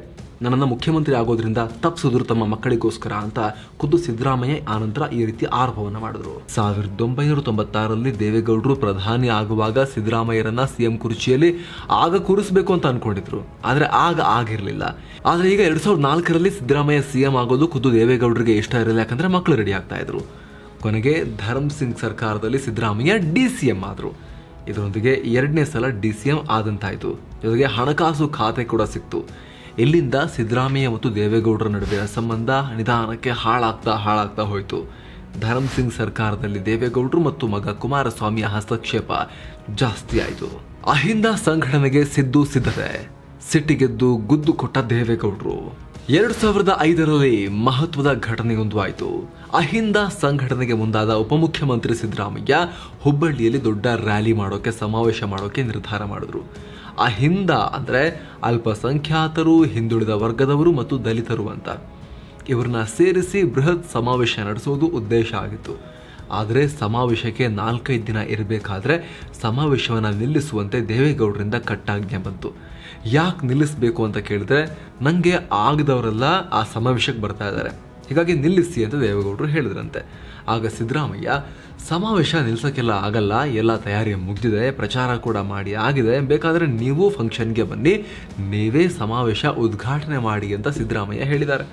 ನನ್ನನ್ನು ಮುಖ್ಯಮಂತ್ರಿ ಆಗೋದ್ರಿಂದ ತಪ್ಪಿಸಿದ್ರು ತಮ್ಮ ಮಕ್ಕಳಿಗೋಸ್ಕರ ಅಂತ ಖುದ್ದು ಸಿದ್ದರಾಮಯ್ಯ ಆನಂತರ ಈ ರೀತಿ ಆರೋಪವನ್ನು ಮಾಡಿದ್ರು. 1996ರಲ್ಲಿ ದೇವೇಗೌಡರು ಪ್ರಧಾನಿ ಆಗುವಾಗ ಸಿದ್ದರಾಮಯ್ಯರನ್ನ CM ಕುರ್ಚಿಯಲ್ಲಿ ಆಗ ಕೂರಿಸಬೇಕು ಅಂತ ಅನ್ಕೊಂಡಿದ್ರು. ಆದರೆ ಆಗ ಆಗಿರಲಿಲ್ಲ. ಆದರೆ ಈಗ 2004ರಲ್ಲಿ ಸಿದ್ದರಾಮಯ್ಯ CM ಆಗೋದು ಖುದ್ದು ದೇವೇಗೌಡರಿಗೆ ಇಷ್ಟ ಇರಲಿಲ್ಲ. ಯಾಕಂದ್ರೆ ಮಕ್ಕಳು ರೆಡಿ ಆಗ್ತಾ ಇದ್ರು. ಕೊನೆಗೆ ಧರಮ್ ಸಿಂಗ್ ಸರ್ಕಾರದಲ್ಲಿ ಸಿದ್ದರಾಮಯ್ಯ DCM ಆದರು. ಇದರೊಂದಿಗೆ 2ನೇ ಸಲ DCM ಆದಂತಾಯಿತು. ಜೊತೆಗೆ ಹಣಕಾಸು ಖಾತೆ ಕೂಡ ಸಿಕ್ತು. ಇಲ್ಲಿಂದ ಸಿದ್ದರಾಮಯ್ಯ ಮತ್ತು ದೇವೇಗೌಡರ ನಡುವೆ ಸಂಬಂಧ ನಿಧಾನಕ್ಕೆ ಹಾಳಾಗ್ತಾ ಹೋಯಿತು. ಧರಮ್ ಸಿಂಗ್ ಸರ್ಕಾರದಲ್ಲಿ ದೇವೇಗೌಡರು ಮತ್ತು ಮಗ ಕುಮಾರಸ್ವಾಮಿಯ ಹಸ್ತಕ್ಷೇಪ ಜಾಸ್ತಿ ಆಯಿತು. ಅಹಿಂದ ಸಂಘಟನೆಗೆ ಸಿದ್ದು ಸಿದ್ಧತೆ. ಸಿಟ್ಟಿಗೆದ್ದು ಗುದ್ದು ಕೊಟ್ಟ ದೇವೇಗೌಡರು. 2005ರಲ್ಲಿ ಮಹತ್ವದ ಘಟನೆಯೊಂದು ಆಯಿತು. ಅಹಿಂದ ಸಂಘಟನೆಗೆ ಮುಂದಾದ ಉಪಮುಖ್ಯಮಂತ್ರಿ ಸಿದ್ದರಾಮಯ್ಯ ಹುಬ್ಬಳ್ಳಿಯಲ್ಲಿ ದೊಡ್ಡ ರ್ಯಾಲಿ ಮಾಡೋಕೆ, ಸಮಾವೇಶ ಮಾಡೋಕೆ ನಿರ್ಧಾರ ಮಾಡಿದ್ರು. ಅಹಿಂದ ಅಂದರೆ ಅಲ್ಪಸಂಖ್ಯಾತರು, ಹಿಂದುಳಿದ ವರ್ಗದವರು ಮತ್ತು ದಲಿತರು ಅಂತ. ಇವ್ರನ್ನ ಸೇರಿಸಿ ಬೃಹತ್ ಸಮಾವೇಶ ನಡೆಸೋದು ಉದ್ದೇಶ ಆಗಿತ್ತು. ಆದರೆ ಸಮಾವೇಶಕ್ಕೆ 4-5 ದಿನ ಇರಬೇಕಾದ್ರೆ ಸಮಾವೇಶವನ್ನು ನಿಲ್ಲಿಸುವಂತೆ ದೇವೇಗೌಡರಿಂದ ಕಟ್ಟಾಜ್ಞೆ ಬಂತು. ಯಾಕೆ ನಿಲ್ಲಿಸಬೇಕು ಅಂತ ಕೇಳಿದ್ರೆ, ನನಗೆ ಆಗದವರೆಲ್ಲ ಆ ಸಮಾವೇಶಕ್ಕೆ ಬರ್ತಾ ಇದ್ದಾರೆ, ಹೀಗಾಗಿ ನಿಲ್ಲಿಸಿ ಅಂತ ದೇವೇಗೌಡರು ಹೇಳಿದ್ರಂತೆ. ಆಗ ಸಿದ್ದರಾಮಯ್ಯ, ಸಮಾವೇಶ ನಿಲ್ಸಕ್ಕೆಲ್ಲ ಆಗಲ್ಲ, ಎಲ್ಲ ತಯಾರಿ ಮುಗ್ದಿದೆ, ಪ್ರಚಾರ ಕೂಡ ಮಾಡಿ ಆಗಿದೆ, ಬೇಕಾದರೆ ನೀವು ಫಂಕ್ಷನ್ಗೆ ಬನ್ನಿ, ನೀವೇ ಸಮಾವೇಶ ಉದ್ಘಾಟನೆ ಮಾಡಿ ಅಂತ ಸಿದ್ದರಾಮಯ್ಯ ಹೇಳಿದ್ದಾರೆ.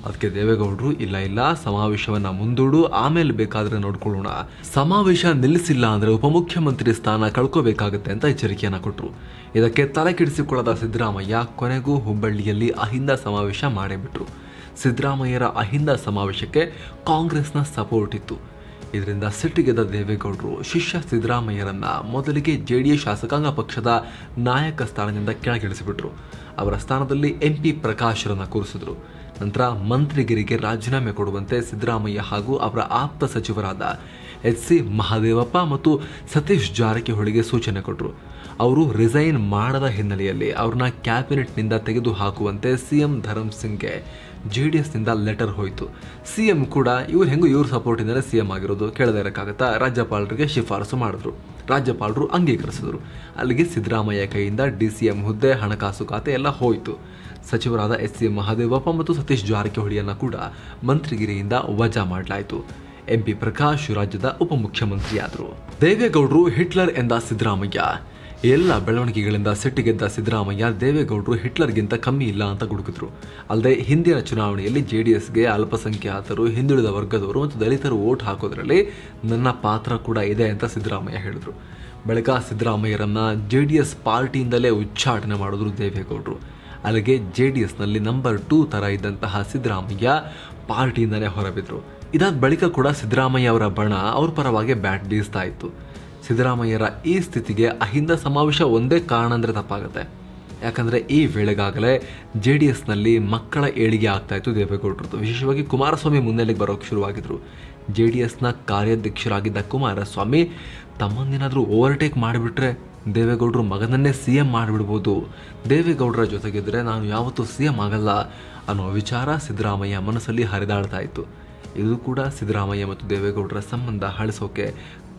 ಅದಕ್ಕೆ ದೇವೇಗೌಡರು, ಇಲ್ಲ ಸಮಾವೇಶವನ್ನ ಮುಂದೂಡು, ಆಮೇಲೆ ಬೇಕಾದ್ರೆ ನೋಡ್ಕೊಳ್ಳೋಣ, ಸಮಾವೇಶ ನಿಲ್ಲಿಸಿಲ್ಲ ಅಂದ್ರೆ ಉಪಮುಖ್ಯಮಂತ್ರಿ ಸ್ಥಾನ ಕಳ್ಕೋಬೇಕಾಗತ್ತೆ ಅಂತ ಎಚ್ಚರಿಕೆಯನ್ನ ಕೊಟ್ಟರು. ಇದಕ್ಕೆ ತಲೆ ಕೆಡಿಸಿಕೊಳ್ಳದ ಸಿದ್ದರಾಮಯ್ಯ ಕೊನೆಗೂ ಹುಬ್ಬಳ್ಳಿಯಲ್ಲಿ ಅಹಿಂದ ಸಮಾವೇಶ ಮಾಡೇ ಬಿಟ್ರು. ಸಿದ್ದರಾಮಯ್ಯರ ಅಹಿಂದ ಸಮಾವೇಶಕ್ಕೆ ಕಾಂಗ್ರೆಸ್ನ ಸಪೋರ್ಟ್ ಇತ್ತು. ಇದರಿಂದ ಸಿಟ್ಟಿಗೆದ್ದ ದೇವೇಗೌಡರು ಶಿಷ್ಯ ಸಿದ್ದರಾಮಯ್ಯರನ್ನ ಮೊದಲಿಗೆ ಜೆಡಿಎಸ್ ಶಾಸಕಾಂಗ ಪಕ್ಷದ ನಾಯಕ ಸ್ಥಾನದಿಂದ ಕೆಳಗಿಳಿಸಿಬಿಟ್ರು. ಅವರ ಸ್ಥಾನದಲ್ಲಿ MP ಪ್ರಕಾಶ್ರನ್ನ ಕೂರಿಸಿದ್ರು. ನಂತರ ಮಂತ್ರಿಗಿರಿಗೆ ರಾಜೀನಾಮೆ ಕೊಡುವಂತೆ ಸಿದ್ದರಾಮಯ್ಯ ಹಾಗೂ ಅವರ ಆಪ್ತ ಸಚಿವರಾದ HC ಮಹದೇವಪ್ಪ ಮತ್ತು ಸತೀಶ್ ಜಾರಕಿಹೊಳಿಗೆ ಸೂಚನೆ ಕೊಟ್ಟರು. ಅವರು ರಿಸೈನ್ ಮಾಡದ ಹಿನ್ನೆಲೆಯಲ್ಲಿ ಅವ್ರನ್ನ ಕ್ಯಾಬಿನೆಟ್ನಿಂದ ತೆಗೆದು ಹಾಕುವಂತೆ CM ಧರಮ್ ಸಿಂಗ್ಗೆ JDSನಿಂದ ಲೆಟರ್ ಹೋಯಿತು. CM ಕೂಡ ಇವ್ರ ಸಪೋರ್ಟಿಂದಲೇ CM ಆಗಿರೋದು, ಕೇಳದೇ ಇರೋಕ್ಕಾಗತ್ತಾ, ರಾಜ್ಯಪಾಲರಿಗೆ ಶಿಫಾರಸು ಮಾಡಿದ್ರು. ರಾಜ್ಯಪಾಲರು ಅಂಗೀಕರಿಸಿದ್ರು. ಅಲ್ಲಿಗೆ ಸಿದ್ದರಾಮಯ್ಯ ಕೈಯಿಂದ DCM ಹುದ್ದೆ, ಹಣಕಾಸು ಖಾತೆ ಎಲ್ಲ ಹೋಯಿತು. ಸಚಿವರಾದ HC ಮಹದೇವಪ್ಪ ಮತ್ತು ಸತೀಶ್ ಜಾರಕಿಹೊಳಿಯನ್ನ ಕೂಡ ಮಂತ್ರಿಗಿರಿಯಿಂದ ವಜಾ ಮಾಡಲಾಯಿತು. MP ಪ್ರಕಾಶ್ ರಾಜ್ಯದ ಉಪಮುಖ್ಯಮಂತ್ರಿಯಾದರು. ದೇವೇಗೌಡರು ಹಿಟ್ಲರ್ ಎಂದ ಸಿದ್ದರಾಮಯ್ಯ. ಎಲ್ಲ ಬೆಳವಣಿಗೆಗಳಿಂದ ಸಿಟ್ಟಿಗೆದ್ದ ಸಿದ್ದರಾಮಯ್ಯ ದೇವೇಗೌಡರು ಹಿಟ್ಲರ್ಗಿಂತ ಕಮ್ಮಿ ಇಲ್ಲ ಅಂತ ಗುಡುಕಿದ್ರು. ಅಲ್ಲದೆ ಹಿಂದಿನ ಚುನಾವಣೆಯಲ್ಲಿ JDSಗೆ ಅಲ್ಪಸಂಖ್ಯಾತರು, ಹಿಂದುಳಿದ ವರ್ಗದವರು ಮತ್ತು ದಲಿತರು ವೋಟ್ ಹಾಕೋದ್ರಲ್ಲಿ ನನ್ನ ಪಾತ್ರ ಕೂಡ ಇದೆ ಅಂತ ಸಿದ್ದರಾಮಯ್ಯ ಹೇಳಿದ್ರು. ಬಳಿಕ ಸಿದ್ದರಾಮಯ್ಯರನ್ನ JDS ಪಾರ್ಟಿಯಿಂದಲೇ ಉಚ್ಚಾಟನೆ ಮಾಡಿದ್ರು ದೇವೇಗೌಡರು. ಅಲ್ಲಿಗೆ JDSನಲ್ಲಿ ನಂಬರ್ 2 ತರ ಇದ್ದಂತಹ ಸಿದ್ದರಾಮಯ್ಯ ಪಾರ್ಟಿಯಿಂದಲೇ ಹೊರಬಿದ್ರು. ಇದಾದ ಬಳಿಕ ಕೂಡ ಸಿದ್ದರಾಮಯ್ಯ ಅವರ ಬಣ ಅವ್ರ ಪರವಾಗಿ ಬ್ಯಾಟ್ ಬೀಸ್ತಾ ಇತ್ತು. ಸಿದ್ದರಾಮಯ್ಯರ ಈ ಸ್ಥಿತಿಗೆ ಅಹಿಂದ ಸಮಾವೇಶ ಒಂದೇ ಕಾರಣ ಅಂದರೆ ತಪ್ಪಾಗುತ್ತೆ. ಯಾಕಂದರೆ ಈ ವೇಳೆಗಾಗಲೇ JDSನಲ್ಲಿ ಮಕ್ಕಳ ಏಳಿಗೆ ಆಗ್ತಾ ಇತ್ತು ದೇವೇಗೌಡರದ್ದು. ವಿಶೇಷವಾಗಿ ಕುಮಾರಸ್ವಾಮಿ ಮುನ್ನೆಲೆಗೆ ಬರೋಕ್ಕೆ ಶುರುವಾಗಿದ್ರು. JDSನ ಕಾರ್ಯಾಧ್ಯಕ್ಷರಾಗಿದ್ದ ಕುಮಾರಸ್ವಾಮಿ ತಮ್ಮನ್ನೇನಾದರೂ ಓವರ್ಟೇಕ್ ಮಾಡಿಬಿಟ್ರೆ ದೇವೇಗೌಡರು ಮಗನನ್ನೇ CM ಮಾಡಿಬಿಡ್ಬೋದು, ದೇವೇಗೌಡರ ಜೊತೆಗಿದ್ರೆ ನಾನು ಯಾವತ್ತೂ CM ಆಗಲ್ಲ ಅನ್ನೋ ವಿಚಾರ ಸಿದ್ದರಾಮಯ್ಯ ಮನಸ್ಸಲ್ಲಿ ಹರಿದಾಡ್ತಾ ಇತ್ತು. ಇದು ಕೂಡ ಸಿದ್ದರಾಮಯ್ಯ ಮತ್ತು ದೇವೇಗೌಡರ ಸಂಬಂಧ ಹಳಿಸೋಕೆ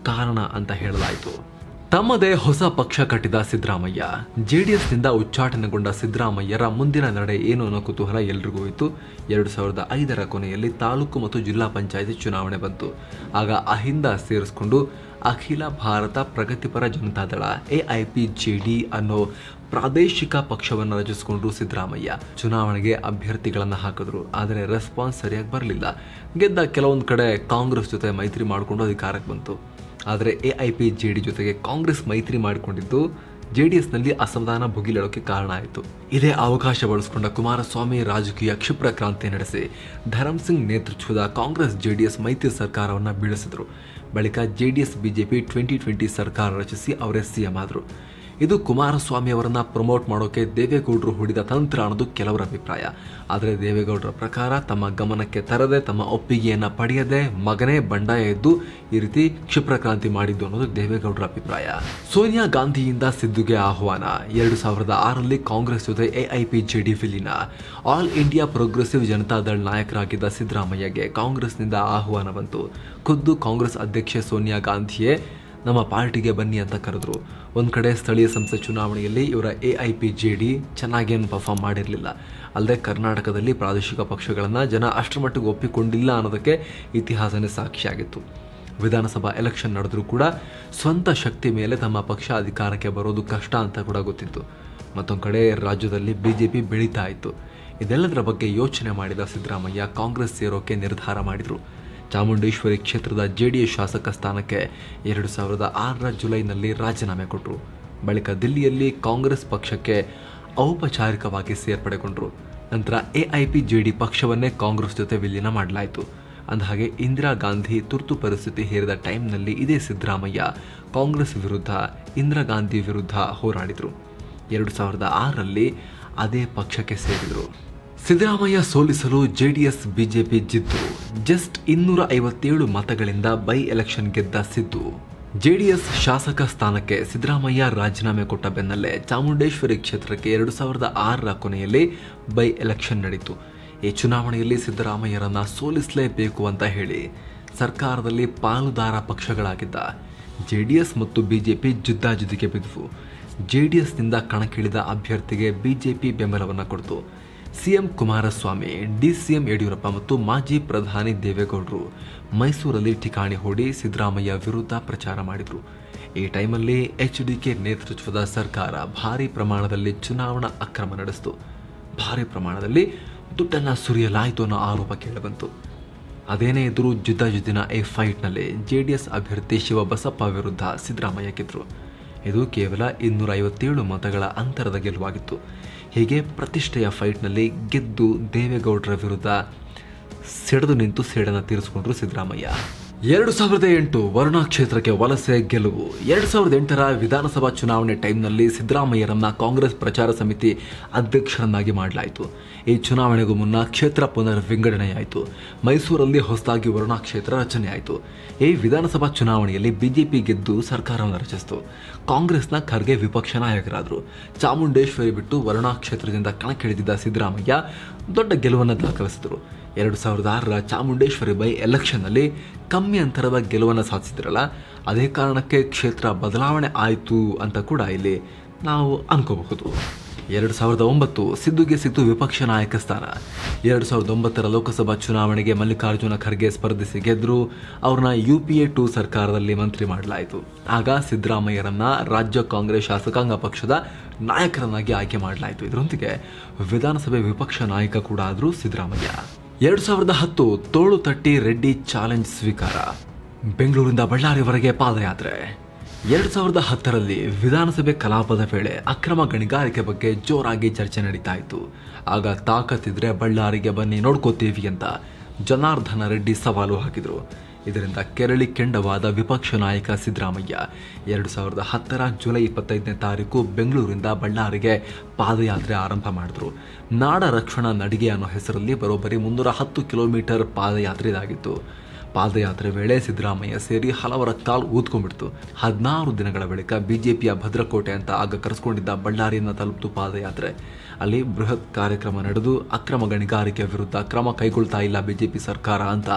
ಕಾರಣ ಅಂತ ಹೇಳಲಾಯಿತು. ತಮ್ಮದೇ ಹೊಸ ಪಕ್ಷ ಕಟ್ಟಿದ ಸಿದ್ದರಾಮಯ್ಯ. JDSನಿಂದ ಉಚ್ಚಾಟನೆಗೊಂಡ ಸಿದ್ದರಾಮಯ್ಯರ ಮುಂದಿನ ನಡೆ ಏನು ಅನ್ನೋ ಕುತೂಹಲ ಎಲ್ರಿಗೂ ಇತ್ತು. 2005ರ ಕೊನೆಯಲ್ಲಿ ತಾಲೂಕು ಮತ್ತು ಜಿಲ್ಲಾ ಪಂಚಾಯಿತಿ ಚುನಾವಣೆ ಬಂತು. ಆಗ ಅಹಿಂದ ಸೇರಿಸಿಕೊಂಡು ಅಖಿಲ ಭಾರತ ಪ್ರಗತಿಪರ ಜನತಾದಳ AIPJD ಅನ್ನೋ ಪ್ರಾದೇಶಿಕ ಪಕ್ಷವನ್ನು ರಚಿಸಿಕೊಂಡ್ರು ಸಿದ್ದರಾಮಯ್ಯ. ಚುನಾವಣೆಗೆ ಅಭ್ಯರ್ಥಿಗಳನ್ನು ಹಾಕಿದ್ರು. ಆದರೆ ರೆಸ್ಪಾನ್ಸ್ ಸರಿಯಾಗಿ ಬರಲಿಲ್ಲ. ಗೆದ್ದ ಕೆಲವೊಂದು ಕಡೆ ಕಾಂಗ್ರೆಸ್ ಜೊತೆ ಮೈತ್ರಿ ಮಾಡಿಕೊಂಡು ಅಧಿಕಾರಕ್ಕೆ ಬಂತು. ಆದರೆ AIPJD ಜೊತೆಗೆ ಕಾಂಗ್ರೆಸ್ ಮೈತ್ರಿ ಮಾಡಿಕೊಂಡಿದ್ದು JDSನಲ್ಲಿ ಅಸಮಾಧಾನ ಭುಗಿಲೇಳೋಕೆ ಕಾರಣ ಆಯಿತು. ಇದೇ ಅವಕಾಶ ಬಳಸಿಕೊಂಡ ಕುಮಾರಸ್ವಾಮಿ ರಾಜಕೀಯ ಕ್ಷಿಪ್ರ ಕ್ರಾಂತಿ ನಡೆಸಿ ಧರಮ್ ಸಿಂಗ್ ನೇತೃತ್ವದ ಕಾಂಗ್ರೆಸ್ JDS ಮೈತ್ರಿ ಸರ್ಕಾರವನ್ನು ಬೀಳಿಸಿದ್ರು. ಬಳಿಕ JDS BJP 2020 ಸರ್ಕಾರ ರಚಿಸಿ ಅವರೇ CM ಆದರು. ಇದು ಕುಮಾರಸ್ವಾಮಿ ಅವರನ್ನ ಪ್ರಮೋಟ್ ಮಾಡೋಕೆ ದೇವೇಗೌಡರು ಹೂಡಿದ ತಂತ್ರ ಅನ್ನೋದು ಕೆಲವರ ಅಭಿಪ್ರಾಯ. ಆದರೆ ದೇವೇಗೌಡರ ಪ್ರಕಾರ ತಮ್ಮ ಗಮನಕ್ಕೆ ತರದೆ, ತಮ್ಮ ಒಪ್ಪಿಗೆಯನ್ನ ಪಡೆಯದೆ ಮಗನೇ ಬಂಡಾಯ ಎದ್ದು ಈ ರೀತಿ ಕ್ಷಿಪ್ರ ಕ್ರಾಂತಿ ಮಾಡಿದ್ದು ಅನ್ನೋದು ದೇವೇಗೌಡರ ಅಭಿಪ್ರಾಯ. ಸೋನಿಯಾ ಗಾಂಧಿಯಿಂದ ಸಿದ್ದುಗೆ ಆಹ್ವಾನ. 2006ರಲ್ಲಿ ಕಾಂಗ್ರೆಸ್ ಜೊತೆ AIPJD ವಿಲೀನ. ಆಲ್ ಇಂಡಿಯಾ ಪ್ರೋಗ್ರೆಸಿವ್ ಜನತಾದಳ್ ನಾಯಕರಾಗಿದ್ದ ಸಿದ್ದರಾಮಯ್ಯಗೆ ಕಾಂಗ್ರೆಸ್ನಿಂದ ಆಹ್ವಾನ ಬಂತು. ಖುದ್ದು ಕಾಂಗ್ರೆಸ್ ಅಧ್ಯಕ್ಷೆ ಸೋನಿಯಾ ಗಾಂಧಿಯೇ ನಮ್ಮ ಪಾರ್ಟಿಗೆ ಬನ್ನಿ ಅಂತ ಕರೆದ್ರು. ಒಂದು ಕಡೆ ಸ್ಥಳೀಯ ಸಂಸ್ಥೆ ಚುನಾವಣೆಯಲ್ಲಿ ಇವರ AIPJD ಚೆನ್ನಾಗೇನು ಪರ್ಫಾರ್ಮ್ ಮಾಡಿರಲಿಲ್ಲ. ಅಲ್ಲದೆ ಕರ್ನಾಟಕದಲ್ಲಿ ಪ್ರಾದೇಶಿಕ ಪಕ್ಷಗಳನ್ನು ಜನ ಅಷ್ಟರ ಮಟ್ಟಿಗೆ ಒಪ್ಪಿಕೊಂಡಿಲ್ಲ ಅನ್ನೋದಕ್ಕೆ ಇತಿಹಾಸನೇ ಸಾಕ್ಷಿಯಾಗಿತ್ತು. ವಿಧಾನಸಭಾ ಎಲೆಕ್ಷನ್ ನಡೆದರೂ ಕೂಡ ಸ್ವಂತ ಶಕ್ತಿ ಮೇಲೆ ತಮ್ಮ ಪಕ್ಷ ಅಧಿಕಾರಕ್ಕೆ ಬರೋದು ಕಷ್ಟ ಅಂತ ಕೂಡ ಗೊತ್ತಿತ್ತು. ಮತ್ತೊಂದು ಕಡೆ ರಾಜ್ಯದಲ್ಲಿ BJP ಬೆಳೀತಾ ಇತ್ತು. ಇದೆಲ್ಲದರ ಬಗ್ಗೆ ಯೋಚನೆ ಮಾಡಿದ ಸಿದ್ದರಾಮಯ್ಯ ಕಾಂಗ್ರೆಸ್ ಸೇರೋಕೆ ನಿರ್ಧಾರ ಮಾಡಿದರು. ಚಾಮುಂಡೇಶ್ವರಿ ಕ್ಷೇತ್ರದ JDS ಶಾಸಕ ಸ್ಥಾನಕ್ಕೆ 2006ರ ಜುಲೈನಲ್ಲಿ ರಾಜೀನಾಮೆ ಕೊಟ್ಟರು. ಬಳಿಕ ದಿಲ್ಲಿಯಲ್ಲಿ ಕಾಂಗ್ರೆಸ್ ಪಕ್ಷಕ್ಕೆ ಔಪಚಾರಿಕವಾಗಿ ಸೇರ್ಪಡೆಗೊಂಡರು. ನಂತರ AIPJD ಪಕ್ಷವನ್ನೇ ಕಾಂಗ್ರೆಸ್ ಜೊತೆ ವಿಲೀನ ಮಾಡಲಾಯಿತು. ಅಂದಹಾಗೆ ಇಂದಿರಾ ಗಾಂಧಿ ತುರ್ತು ಪರಿಸ್ಥಿತಿ ಹೇರಿದ ಟೈಮ್ನಲ್ಲಿ ಇದೇ ಸಿದ್ದರಾಮಯ್ಯ ಕಾಂಗ್ರೆಸ್ ವಿರುದ್ಧ, ಇಂದಿರಾ ಗಾಂಧಿ ವಿರುದ್ಧ ಹೋರಾಡಿದರು. 2006ರಲ್ಲಿ ಅದೇ ಪಕ್ಷಕ್ಕೆ ಸೇರಿದರು. ಸಿದ್ದರಾಮಯ್ಯ ಸೋಲಿಸಲು JDS BJP ಜಿದ್ದು. ಜಸ್ಟ್ 257 ಮತಗಳಿಂದ ಬೈ ಎಲೆಕ್ಷನ್ ಗೆದ್ದ ಸಿದ್ದು. JDS ಶಾಸಕ ಸ್ಥಾನಕ್ಕೆ ಸಿದ್ದರಾಮಯ್ಯ ರಾಜೀನಾಮೆ ಕೊಟ್ಟ ಬೆನ್ನಲ್ಲೇ ಚಾಮುಂಡೇಶ್ವರಿ ಕ್ಷೇತ್ರಕ್ಕೆ 2006ರ ಕೊನೆಯಲ್ಲಿ ಬೈ ಎಲೆಕ್ಷನ್ ನಡೆಯಿತು. ಈ ಚುನಾವಣೆಯಲ್ಲಿ ಸಿದ್ದರಾಮಯ್ಯರನ್ನ ಸೋಲಿಸಲೇಬೇಕು ಅಂತ ಹೇಳಿ ಸರ್ಕಾರದಲ್ಲಿ ಪಾಲುದಾರ ಪಕ್ಷಗಳಾಗಿದ್ದ JDS ಮತ್ತು BJP ಜಿದ್ದಾಜಿದ್ದಿಗೆ ಬಿದ್ದವು. JDSನಿಂದ ಕಣಕ್ಕಿಳಿದ ಅಭ್ಯರ್ಥಿಗೆ BJP ಬೆಂಬಲವನ್ನು ಕೊಡ್ತು. ಸಿಎಂ ಕುಮಾರಸ್ವಾಮಿ, ಡಿಸಿಎಂ ಯಡಿಯೂರಪ್ಪ ಮತ್ತು ಮಾಜಿ ಪ್ರಧಾನಿ ದೇವೇಗೌಡರು ಮೈಸೂರಲ್ಲಿ ಠಿಕಾಣಿ ಹೂಡಿ ಸಿದ್ದರಾಮಯ್ಯ ವಿರುದ್ಧ ಪ್ರಚಾರ ಮಾಡಿದರು. ಈ ಟೈಮಲ್ಲಿ HDK ನೇತೃತ್ವದ ಸರ್ಕಾರ ಭಾರೀ ಪ್ರಮಾಣದಲ್ಲಿ ಚುನಾವಣಾ ಅಕ್ರಮ ನಡೆಸಿತು. ಭಾರೀ ಪ್ರಮಾಣದಲ್ಲಿ ದುಡ್ಡನ್ನು ಸುರಿಯಲಾಯಿತು ಅನ್ನೋ ಆರೋಪ ಕೇಳಿಬಂತು. ಅದೇನೇ ಇದ್ರೂ ಜಿದ್ದಿನ ಈ ಫೈಟ್ನಲ್ಲಿ JDS ಅಭ್ಯರ್ಥಿ ಶಿವಬಸಪ್ಪ ವಿರುದ್ಧ ಸಿದ್ದರಾಮಯ್ಯ ಗೆದ್ದರು. ಇದು ಕೇವಲ 257 ಮತಗಳ ಅಂತರದ ಗೆಲುವಾಗಿತ್ತು. ಹೀಗೆ ಪ್ರತಿಷ್ಠೆಯ ಫೈಟ್ನಲ್ಲಿ ಗೆದ್ದು ದೇವೇಗೌಡರ ವಿರುದ್ಧ ಸೆಳೆದು ನಿಂತು ಸೇಡನ್ನು ತೀರಿಸಿಕೊಂಡ್ರು ಸಿದ್ದರಾಮಯ್ಯ. 2008 ವರುಣಾ ಕ್ಷೇತ್ರಕ್ಕೆ ವಲಸೆ ಗೆಲುವು. 2008ರ ವಿಧಾನಸಭಾ ಚುನಾವಣೆ ಟೈಮ್ನಲ್ಲಿ ಸಿದ್ದರಾಮಯ್ಯರನ್ನ ಕಾಂಗ್ರೆಸ್ ಪ್ರಚಾರ ಸಮಿತಿ ಅಧ್ಯಕ್ಷರನ್ನಾಗಿ ಮಾಡಲಾಯಿತು. ಈ ಚುನಾವಣೆಗೂ ಮುನ್ನ ಕ್ಷೇತ್ರ ಪುನರ್ ವಿಂಗಡಣೆಯಾಯಿತು. ಮೈಸೂರಲ್ಲಿ ಹೊಸದಾಗಿ ವರುಣಾ ಕ್ಷೇತ್ರ ರಚನೆಯಾಯಿತು. ಈ ವಿಧಾನಸಭಾ ಚುನಾವಣೆಯಲ್ಲಿ ಬಿಜೆಪಿ ಗೆದ್ದು ಸರ್ಕಾರವನ್ನು ರಚಿಸಿತು. ಕಾಂಗ್ರೆಸ್ನ ಖರ್ಗೆ ವಿಪಕ್ಷ ನಾಯಕರಾದರು. ಚಾಮುಂಡೇಶ್ವರಿ ಬಿಟ್ಟು ವರುಣಾ ಕ್ಷೇತ್ರದಿಂದ ಕಣಕ್ಕಿಳಿದಿದ್ದ ಸಿದ್ದರಾಮಯ್ಯ ದೊಡ್ಡ ಗೆಲುವನ್ನು ದಾಖಲಿಸಿದರು. 2006ರ ಚಾಮುಂಡೇಶ್ವರಿ ಬೈ ಎಲೆಕ್ಷನ್ನಲ್ಲಿ ಕಮ್ಮಿ ಅಂತರದ ಗೆಲುವನ್ನು ಸಾಧಿಸಿದ್ರಲ್ಲ, ಅದೇ ಕಾರಣಕ್ಕೆ ಕ್ಷೇತ್ರ ಬದಲಾವಣೆ ಆಯಿತು ಅಂತ ಕೂಡ ಇಲ್ಲಿ ನಾವು ಅನ್ಕೋಬಹುದು. 2009 ಸಿದ್ದುಗೆ ಸಿಕ್ತು ವಿಪಕ್ಷ ನಾಯಕ ಸ್ಥಾನ. 2009ರ ಲೋಕಸಭಾ ಚುನಾವಣೆಗೆ ಮಲ್ಲಿಕಾರ್ಜುನ ಖರ್ಗೆ ಸ್ಪರ್ಧಿಸಿ ಗೆದ್ದರು. ಅವ್ರನ್ನ UPA 2 ಸರ್ಕಾರದಲ್ಲಿ ಮಂತ್ರಿ ಮಾಡಲಾಯಿತು. ಆಗ ಸಿದ್ದರಾಮಯ್ಯರನ್ನ ರಾಜ್ಯ ಕಾಂಗ್ರೆಸ್ ಶಾಸಕಾಂಗ ಪಕ್ಷದ ನಾಯಕರನ್ನಾಗಿ ಆಯ್ಕೆ ಮಾಡಲಾಯಿತು. ಇದರೊಂದಿಗೆ ವಿಧಾನಸಭೆ ವಿಪಕ್ಷ ನಾಯಕ ಕೂಡ ಆದರೂ ಸಿದ್ದರಾಮಯ್ಯ. 2010 ತೋಳು ತಟ್ಟಿ ರೆಡ್ಡಿ ಚಾಲೆಂಜ್ ಸ್ವೀಕಾರ. ಬೆಂಗಳೂರಿಂದ ಬಳ್ಳಾರಿವರೆಗೆ ಪಾದಯಾತ್ರೆ. 2010ರಲ್ಲಿ ವಿಧಾನಸಭೆ ಕಲಾಪದ ವೇಳೆ ಅಕ್ರಮ ಗಣಿಗಾರಿಕೆ ಬಗ್ಗೆ ಜೋರಾಗಿ ಚರ್ಚೆ ನಡೀತಾ ಇತ್ತು. ಆಗ ತಾಕತ್ತಿದ್ರೆ ಬಳ್ಳಾರಿಗೆ ಬನ್ನಿ ನೋಡ್ಕೋತೀವಿ ಅಂತ ಜನಾರ್ದನ ರೆಡ್ಡಿ ಸವಾಲು ಹಾಕಿದರು. ಇದರಿಂದ ಕೆರಳಿ ಕೆಂಡವಾದ ವಿಪಕ್ಷ ನಾಯಕ ಸಿದ್ದರಾಮಯ್ಯ 2010ರ ಜುಲೈ 25ನೇ ತಾರೀಕು ಬೆಂಗಳೂರಿಂದ ಬಳ್ಳಾರಿಗೆ ಪಾದಯಾತ್ರೆ ಆರಂಭ ಮಾಡಿದ್ರು. ನಾಡ ರಕ್ಷಣಾ ನಡಿಗೆ ಅನ್ನೋ ಹೆಸರಲ್ಲಿ ಬರೋಬ್ಬರಿ 310 ಕಿಲೋಮೀಟರ್ ಪಾದಯಾತ್ರೆ ಇದಾಗಿತ್ತು. ಪಾದಯಾತ್ರೆ ವೇಳೆ ಸಿದ್ದರಾಮಯ್ಯ ಸೇರಿ ಹಲವರ ಕಾಲು ಊದ್ಕೊಂಡ್ಬಿಡ್ತು. 16 ದಿನಗಳ ಬಳಿಕ ಬಿಜೆಪಿಯ ಭದ್ರಕೋಟೆ ಅಂತ ಆಗ ಕರೆಸ್ಕೊಂಡಿದ್ದ ಬಳ್ಳಾರಿಯನ್ನು ತಲುಪಿತು ಪಾದಯಾತ್ರೆ. ಅಲ್ಲಿ ಬೃಹತ್ ಕಾರ್ಯಕ್ರಮ ನಡೆದು ಅಕ್ರಮ ಗಣಿಗಾರಿಕೆ ವಿರುದ್ಧ ಕ್ರಮ ಕೈಗೊಳ್ತಾ ಇಲ್ಲ ಬಿಜೆಪಿ ಸರ್ಕಾರ ಅಂತ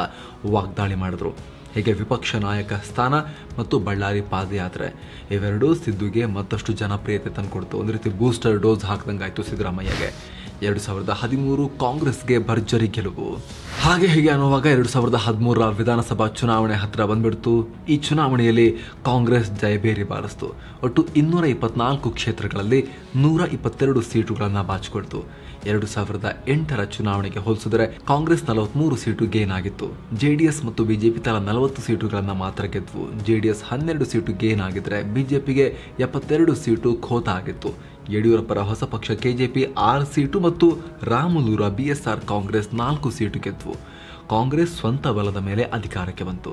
ವಾಗ್ದಾಳಿ ಮಾಡಿದ್ರು. ಹೀಗೆ ವಿಪಕ್ಷ ನಾಯಕ ಸ್ಥಾನ ಮತ್ತು ಬಳ್ಳಾರಿ ಪಾದಯಾತ್ರೆ ಇವೆರಡೂ ಸಿದ್ದುಗೆ ಮತ್ತಷ್ಟು ಜನಪ್ರಿಯತೆ ತಂದುಕೊಡ್ತು. ಒಂದು ರೀತಿ ಬೂಸ್ಟರ್ ಡೋಸ್ ಹಾಕ್ದಂಗಾಯ್ತು ಸಿದ್ದರಾಮಯ್ಯಗೆ. 2013 ಕಾಂಗ್ರೆಸ್ಗೆ ಭರ್ಜರಿ ಗೆಲುವು. ಹಾಗೆ ಹೀಗೆ ಅನ್ನುವಾಗ 2013ರ ವಿಧಾನಸಭಾ ಚುನಾವಣೆ ಹತ್ತಿರ ಬಂದ್ಬಿಡ್ತು. ಈ ಚುನಾವಣೆಯಲ್ಲಿ ಕಾಂಗ್ರೆಸ್ ಜಯಬೇರಿ ಬಾರಿಸಿತು. ಒಟ್ಟು 224 ಕ್ಷೇತ್ರಗಳಲ್ಲಿ 122 ಸೀಟುಗಳನ್ನು ಬಾಚಿಕೊಳ್ತು. 2008ರ ಚುನಾವಣೆಗೆ ಹೋಲಿಸಿದರೆ ಕಾಂಗ್ರೆಸ್ 43 ಸೀಟು ಗೇನ್ ಆಗಿತ್ತು. JDS ಮತ್ತು ಬಿಜೆಪಿ ತಲಾ 40 ಸೀಟುಗಳನ್ನು ಮಾತ್ರ ಗೆದ್ವು. JDS 12 ಸೀಟು ಗೇನ್ ಆಗಿದ್ರೆ ಬಿಜೆಪಿಗೆ 72 ಸೀಟು ಖೋತ ಆಗಿತ್ತು. ಯಡಿಯೂರಪ್ಪರ ಹೊಸ ಪಕ್ಷ KJP 6 ಸೀಟು ಮತ್ತು ರಾಮುಲೂರ BSR ಕಾಂಗ್ರೆಸ್ 4 ಸೀಟು ಗೆದ್ವು. ಕಾಂಗ್ರೆಸ್ ಸ್ವಂತ ಬಲದ ಮೇಲೆ ಅಧಿಕಾರಕ್ಕೆ ಬಂತು.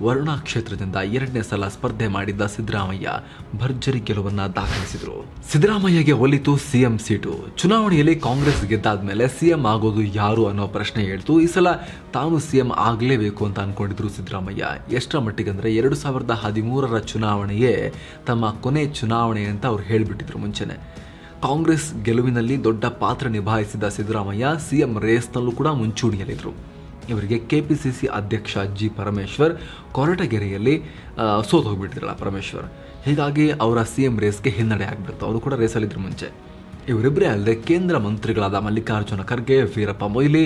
ವರುಣಾ ಕ್ಷೇತ್ರದಿಂದ 2ನೇ ಸಲ ಸ್ಪರ್ಧೆ ಮಾಡಿದ್ದ ಸಿದ್ದರಾಮಯ್ಯ ಭರ್ಜರಿ ಗೆಲುವನ್ನ ದಾಖಲಿಸಿದರು. ಸಿದ್ದರಾಮಯ್ಯಗೆ ಒಲಿತು CM ಸೀಟು. ಚುನಾವಣೆಯಲ್ಲಿ ಕಾಂಗ್ರೆಸ್ ಗೆದ್ದಾದ್ಮೇಲೆ CM ಆಗೋದು ಯಾರು ಅನ್ನೋ ಪ್ರಶ್ನೆ ಹೇಳ್ತು. ಈ ಸಲ ತಾನು CM ಆಗಲೇಬೇಕು ಅಂತ ಅನ್ಕೊಂಡಿದ್ರು ಸಿದ್ದರಾಮಯ್ಯ. ಎಷ್ಟರ ಮಟ್ಟಿಗಂದ್ರೆ 2013ರ ಚುನಾವಣೆಯೇ ತಮ್ಮ ಕೊನೆ ಚುನಾವಣೆ ಅಂತ ಅವ್ರು ಹೇಳಿಬಿಟ್ಟಿದ್ರು ಮುಂಚೆನೆ. ಕಾಂಗ್ರೆಸ್ ಗೆಲುವಿನಲ್ಲಿ ದೊಡ್ಡ ಪಾತ್ರ ನಿಭಾಯಿಸಿದ ಸಿದ್ದರಾಮಯ್ಯ CM ರೇಸ್ನಲ್ಲೂ ಕೂಡ ಮುಂಚೂಣಿಯಲ್ಲಿದ್ದರು. ಇವರಿಗೆ KPCC ಅಧ್ಯಕ್ಷ G. ಪರಮೇಶ್ವರ್ ಕೊರಟಗೆರೆಯಲ್ಲಿ ಸೋತು ಹೋಗ್ಬಿಟ್ಟಿದ್ರಲ್ಲ ಪರಮೇಶ್ವರ್. ಹೀಗಾಗಿ ಅವರ CM ರೇಸ್ಗೆ ಹಿನ್ನಡೆ ಆಗಿಬಿಡ್ತು. ಅವರು ಕೂಡ ರೇಸಲ್ಲಿದ್ರು ಮುಂಚೆ. ಇವರಿಬ್ಬರೇ ಅಲ್ಲದೆ ಕೇಂದ್ರ ಮಂತ್ರಿಗಳಾದ ಮಲ್ಲಿಕಾರ್ಜುನ ಖರ್ಗೆ, ವೀರಪ್ಪ ಮೊಯ್ಲಿ,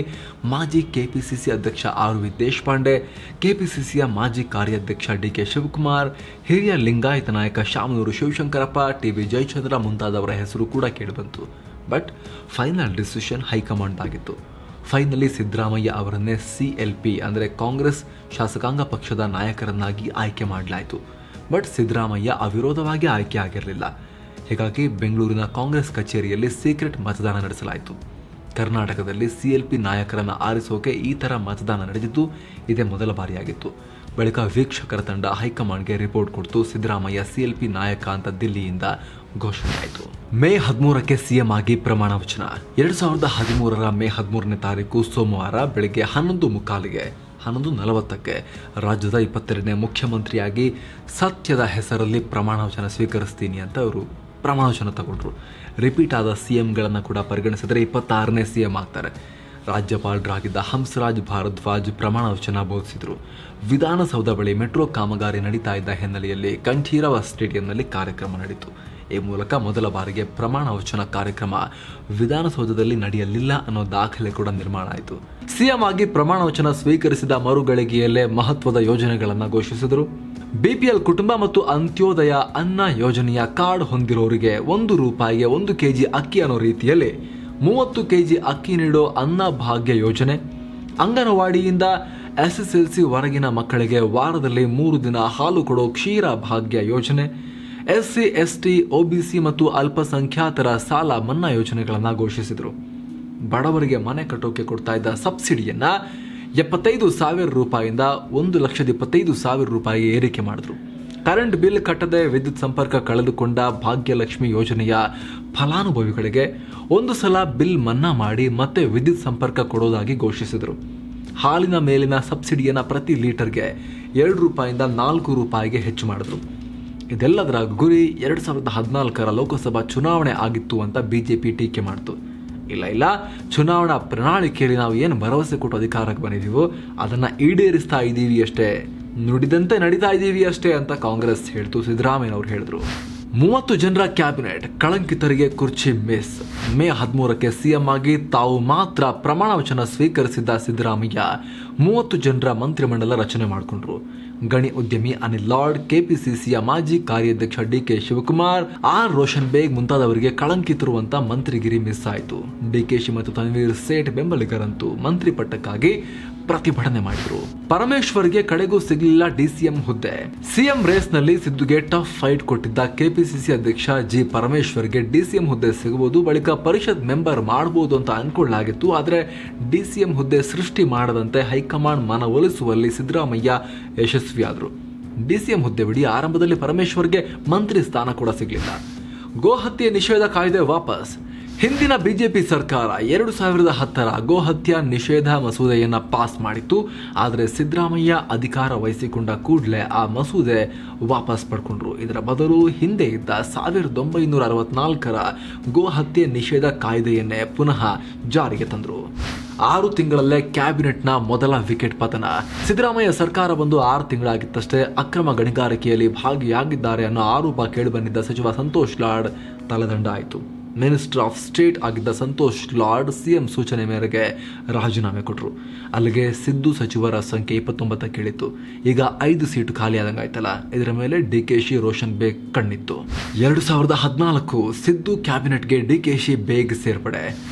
ಮಾಜಿ KPCC ಅಧ್ಯಕ್ಷ RV ದೇಶಪಾಂಡೆ, KPCCಯ ಮಾಜಿ ಕಾರ್ಯಾಧ್ಯಕ್ಷ DK ಶಿವಕುಮಾರ್, ಹಿರಿಯ ಲಿಂಗಾಯತ ನಾಯಕ ಶಾಮನೂರು ಶಿವಶಂಕರಪ್ಪ, TB ಜಯಚಂದ್ರ ಮುಂತಾದವರ ಹೆಸರು ಕೂಡ ಕೇಳಿಬಂತು. ಬಟ್ ಫೈನಲ್ ಡಿಸಿಷನ್ ಹೈಕಮಾಂಡ್ ಆಗಿತ್ತು. ಫೈನಲಿ ಸಿದ್ದರಾಮಯ್ಯ ಅವರನ್ನೇ CLP ಅಂದರೆ ಕಾಂಗ್ರೆಸ್ ಶಾಸಕಾಂಗ ಪಕ್ಷದ ನಾಯಕರನ್ನಾಗಿ ಆಯ್ಕೆ ಮಾಡಲಾಯಿತು. ಬಟ್ ಸಿದ್ದರಾಮಯ್ಯ ಅವಿರೋಧವಾಗಿ ಆಯ್ಕೆ ಆಗಿರಲಿಲ್ಲ. ಹೀಗಾಗಿ ಬೆಂಗಳೂರಿನ ಕಾಂಗ್ರೆಸ್ ಕಚೇರಿಯಲ್ಲಿ ಸೀಕ್ರೆಟ್ ಮತದಾನ ನಡೆಸಲಾಯಿತು. ಕರ್ನಾಟಕದಲ್ಲಿ CLP ನಾಯಕರನ್ನು ಆರಿಸೋಕೆ ಈ ಥರ ಮತದಾನ ನಡೆದಿದ್ದು ಇದೇ ಮೊದಲ ಬಾರಿಯಾಗಿತ್ತು. ಬಳಿಕ ವೀಕ್ಷಕರ ತಂಡ ಹೈಕಮಾಂಡ್ಗೆ ರಿಪೋರ್ಟ್ ಕೊಡ್ತು. ಸಿದ್ದರಾಮಯ್ಯ CLP ನಾಯಕ ಅಂತ ದಿಲ್ಲಿಯಿಂದ ಘೋಷಣೆ ಆಯಿತು. ಮೇ 13ಕ್ಕೆ CM ಆಗಿ ಪ್ರಮಾಣ ವಚನ. 2013ರ ಮೇ 13ನೇ ತಾರೀಕು ಸೋಮವಾರ ಬೆಳಗ್ಗೆ 11:45ಗೆ 11:40ಕ್ಕೆ ರಾಜ್ಯದ 22ನೇ ಮುಖ್ಯಮಂತ್ರಿಯಾಗಿ ಸತ್ಯದ ಹೆಸರಲ್ಲಿ ಪ್ರಮಾಣ ವಚನ ಸ್ವೀಕರಿಸ್ತೀನಿ ಅಂತ ಅವರು ಪ್ರಮಾಣ ವಚನ ತಗೊಂಡ್ರು. ರಿಪೀಟ್ ಆದ CMಗಳನ್ನು ಕೂಡ ಪರಿಗಣಿಸಿದರೆ 26ನೇ CM ಆಗ್ತಾರೆ. ರಾಜ್ಯಪಾಲರಾಗಿದ್ದ ಹಂಸರಾಜ್ ಭಾರದ್ವಾಜ್ ಪ್ರಮಾಣ ವಚನ ಬೋಧಿಸಿದರು. ವಿಧಾನಸೌಧ ಬಳಿ ಮೆಟ್ರೋ ಕಾಮಗಾರಿ ನಡೀತಾ ಇದ್ದ ಹಿನ್ನೆಲೆಯಲ್ಲಿ ಕಂಠೀರವ ಸ್ಟೇಡಿಯಂನಲ್ಲಿ ಕಾರ್ಯಕ್ರಮ ನಡೆಯಿತು. ಈ ಮೂಲಕ ಮೊದಲ ಬಾರಿಗೆ ಪ್ರಮಾಣ ವಚನ ಕಾರ್ಯಕ್ರಮ ವಿಧಾನಸೌಧದಲ್ಲಿ ನಡೆಯಲಿಲ್ಲ ಅನ್ನೋ ದಾಖಲೆ ಕೂಡ ನಿರ್ಮಾಣ ಆಯಿತು. ಸಿಎಂ ಆಗಿ ಪ್ರಮಾಣ ವಚನ ಸ್ವೀಕರಿಸಿದ ಮರುಗಳಿಗೆಯಲ್ಲೇ ಮಹತ್ವದ ಯೋಜನೆಗಳನ್ನು ಘೋಷಿಸಿದರು. ಬಿಪಿಎಲ್ ಕುಟುಂಬ ಮತ್ತು ಅಂತ್ಯೋದಯ ಅನ್ನ ಯೋಜನೆಯ ಕಾರ್ಡ್ ಹೊಂದಿರೋರಿಗೆ ₹1 1 ಕೆಜಿ ಅಕ್ಕಿ ಅನ್ನೋ ರೀತಿಯಲ್ಲಿ 30 ಕೆಜಿ ಅಕ್ಕಿ ನೀಡೋ ಅನ್ನ ಭಾಗ್ಯ ಯೋಜನೆ, ಅಂಗನವಾಡಿಯಿಂದ SSLC ಹೊರಗಿನ ಮಕ್ಕಳಿಗೆ ವಾರದಲ್ಲಿ 3 ದಿನ ಹಾಲು ಕೊಡೋ ಕ್ಷೀರ ಭಾಗ್ಯ ಯೋಜನೆ, SC ST OBC ಮತ್ತು ಅಲ್ಪಸಂಖ್ಯಾತರ ಸಾಲ ಮನ್ನಾ ಯೋಜನೆಗಳನ್ನು ಘೋಷಿಸಿದರು. ಬಡವರಿಗೆ ಮನೆ ಕಟ್ಟೋಕೆ ಕೊಡ್ತಾ ಇದ್ದ ಸಬ್ಸಿಡಿಯನ್ನ ₹75,000 ₹1,25,000 ಏರಿಕೆ ಮಾಡಿದ್ರು. ಕರೆಂಟ್ ಬಿಲ್ ಕಟ್ಟದೆ ವಿದ್ಯುತ್ ಸಂಪರ್ಕ ಕಳೆದುಕೊಂಡ ಭಾಗ್ಯಲಕ್ಷ್ಮಿ ಯೋಜನೆಯ ಫಲಾನುಭವಿಗಳಿಗೆ 1 ಸಲ ಬಿಲ್ ಮನ್ನಾ ಮಾಡಿ ಮತ್ತೆ ವಿದ್ಯುತ್ ಸಂಪರ್ಕ ಕೊಡೋದಾಗಿ ಘೋಷಿಸಿದರು. ಹಾಲಿನ ಮೇಲಿನ ಸಬ್ಸಿಡಿಯನ್ನು ಪ್ರತಿ ಲೀಟರ್ಗೆ ₹2 ಹೆಚ್ಚು ಮಾಡಿದ್ರು. ಇದೆಲ್ಲದರ ಗುರಿ 2014 ಲೋಕಸಭಾ ಚುನಾವಣೆ ಆಗಿತ್ತು ಅಂತ ಬಿಜೆಪಿ ಟೀಕೆ ಮಾಡಿತು. ಇಲ್ಲ, ಚುನಾವಣಾ ಪ್ರಣಾಳಿಕೆಯಲ್ಲಿ ನಾವು ಏನು ಭರವಸೆ ಕೊಟ್ಟು ಅಧಿಕಾರಕ್ಕೆ ಬಂದಿದ್ದೀವೋ ಅದನ್ನು ಈಡೇರಿಸ್ತಾ ಇದ್ದೀವಿ ಅಷ್ಟೇ, ನುಡಿದಂತೆ ನಡೀತಾ ಇದ್ದೀವಿ ಅಷ್ಟೇ ಅಂತ ಕಾಂಗ್ರೆಸ್ ಹೇಳ್ತು. ಸಿದ್ದರಾಮಯ್ಯನವರು ಹೇಳಿದ್ರು. 30 ಜನರ ಕ್ಯಾಬಿನೆಟ್, ಕಳಂಕಿತರಿಗೆ ಕುರ್ಚಿ ಮಿಸ್. ಮೇ 13ಕ್ಕೆ ಸಿಎಂ ಆಗಿ ತಾವು ಮಾತ್ರ ಪ್ರಮಾಣ ವಚನ ಸ್ವೀಕರಿಸಿದ್ದ ಸಿದ್ದರಾಮಯ್ಯ 30 ಜನರ ಮಂತ್ರಿಮಂಡಲ ರಚನೆ ಮಾಡಿಕೊಂಡ್ರು. ಗಣಿ ಉದ್ಯಮಿ ಅನಿಲ್ ಲಾಡ್, ಕೆಪಿಸಿಸಿಯ ಮಾಜಿ ಕಾರ್ಯಾಧ್ಯಕ್ಷ DK ಶಿವಕುಮಾರ್, ಆರ್ ರೋಷನ್ ಬೇಗ್ ಮುಂತಾದವರಿಗೆ ಕಳಂಕಿತರು ಅಂತ ಮಂತ್ರಿಗಿರಿ ಮಿಸ್ ಆಯಿತು. DKಶಿ ಮತ್ತು ತನ್ವೀರ್ ಸೇಠ್ ಬೆಂಬಲಿಗರಂತೂ ಮಂತ್ರಿ ಪಟ್ಟಕ್ಕಾಗಿ ಪ್ರತಿಭಟನೆ ಮಾಡಿದ್ರು. ಪರಮೇಶ್ವರ್ಗೆ ಕಡೆಗೂ ಸಿಗಲಿಲ್ಲ DCM ಹುದ್ದೆ. ಸಿಎಂ ರೇಸ್ನಲ್ಲಿ ಸಿದ್ದುಗೆ ಟಫ್ ಫೈಟ್ ಕೊಟ್ಟಿದ್ದ ಕೆಪಿಸಿಸಿ ಅಧ್ಯಕ್ಷ ಜಿ ಪರಮೇಶ್ವರ್ಗೆ DCM ಹುದ್ದೆ ಸಿಗಬಹುದು, ಬಳಿಕ ಪರಿಷತ್ ಮೆಂಬರ್ ಮಾಡಬಹುದು ಅಂತ ಅನ್ಕೊಳ್ಳಲಾಗಿತ್ತು. ಆದರೆ DCM ಹುದ್ದೆ ಸೃಷ್ಟಿ ಮಾಡದಂತೆ ಹೈಕಮಾಂಡ್ ಮನವೊಲಿಸುವಲ್ಲಿ ಸಿದ್ದರಾಮಯ್ಯ ಯಶಸ್ವಿಯಾದರು. DCM ಹುದ್ದೆ ಬಿಡಿ, ಆರಂಭದಲ್ಲಿ ಪರಮೇಶ್ವರ್ಗೆ ಮಂತ್ರಿ ಸ್ಥಾನ ಕೂಡ ಸಿಗಲಿಲ್ಲ. ಗೋಹತ್ಯೆ ನಿಷೇಧ ಕಾಯ್ದೆ ವಾಪಸ್. ಹಿಂದಿನ ಬಿಜೆಪಿ ಸರ್ಕಾರ 2010ರ ಗೋಹತ್ಯೆ ನಿಷೇಧ ಮಸೂದೆಯನ್ನು ಪಾಸ್ ಮಾಡಿತ್ತು. ಆದರೆ ಸಿದ್ದರಾಮಯ್ಯ ಅಧಿಕಾರ ವಹಿಸಿಕೊಂಡ ಕೂಡಲೇ ಆ ಮಸೂದೆ ವಾಪಸ್ ಪಡ್ಕೊಂಡ್ರು. ಇದರ ಬದಲು ಹಿಂದೆ ಇದ್ದ 1964ರ ಗೋಹತ್ಯೆ ನಿಷೇಧ ಕಾಯ್ದೆಯನ್ನೇ ಪುನಃ ಜಾರಿಗೆ ತಂದರು. 6 ತಿಂಗಳಲ್ಲೇ ಕ್ಯಾಬಿನೆಟ್ನ ಮೊದಲ ವಿಕೆಟ್ ಪತನ. ಸಿದ್ದರಾಮಯ್ಯ ಸರ್ಕಾರ ಬಂದು 6 ತಿಂಗಳಾಗಿತ್ತಷ್ಟೇ ಅಕ್ರಮ ಗಣಿಗಾರಿಕೆಯಲ್ಲಿ ಭಾಗಿಯಾಗಿದ್ದಾರೆ ಅನ್ನೋ ಆರೋಪ ಕೇಳಿಬಂದಿದ್ದ ಸಚಿವ ಸಂತೋಷ್ ಲಾಡ್ ತಲೆದಂಡ ಆಯಿತು. ಮಿನಿಸ್ಟರ್ ಆಫ್ ಸ್ಟೇಟ್ ಆಗಿದ್ದ ಸಂತೋಷ್ ಲಾಡ್ ಸಿಎಂ ಸೂಚನೆ ಮೇರೆಗೆ ರಾಜೀನಾಮೆ ಕೊಟ್ಟರು. ಅಲ್ಲಿಗೆ ಸಿದ್ದು ಸಚಿವರ ಸಂಖ್ಯೆ 29ಕ್ಕೆ ಇಳಿತು. ಈಗ 5 ಸೀಟು ಖಾಲಿಯಾದಂಗಾಯ್ತಲ್ಲ, ಇದರ ಮೇಲೆ DKಶಿ ರೋಷನ್ ಬೇಗ್ ಕಣ್ಣಿತ್ತು. 2014 ಸಿದ್ದು ಕ್ಯಾಬಿನೆಟ್ಗೆ DKಶಿ ಬೇಗ್ ಸೇರ್ಪಡೆ.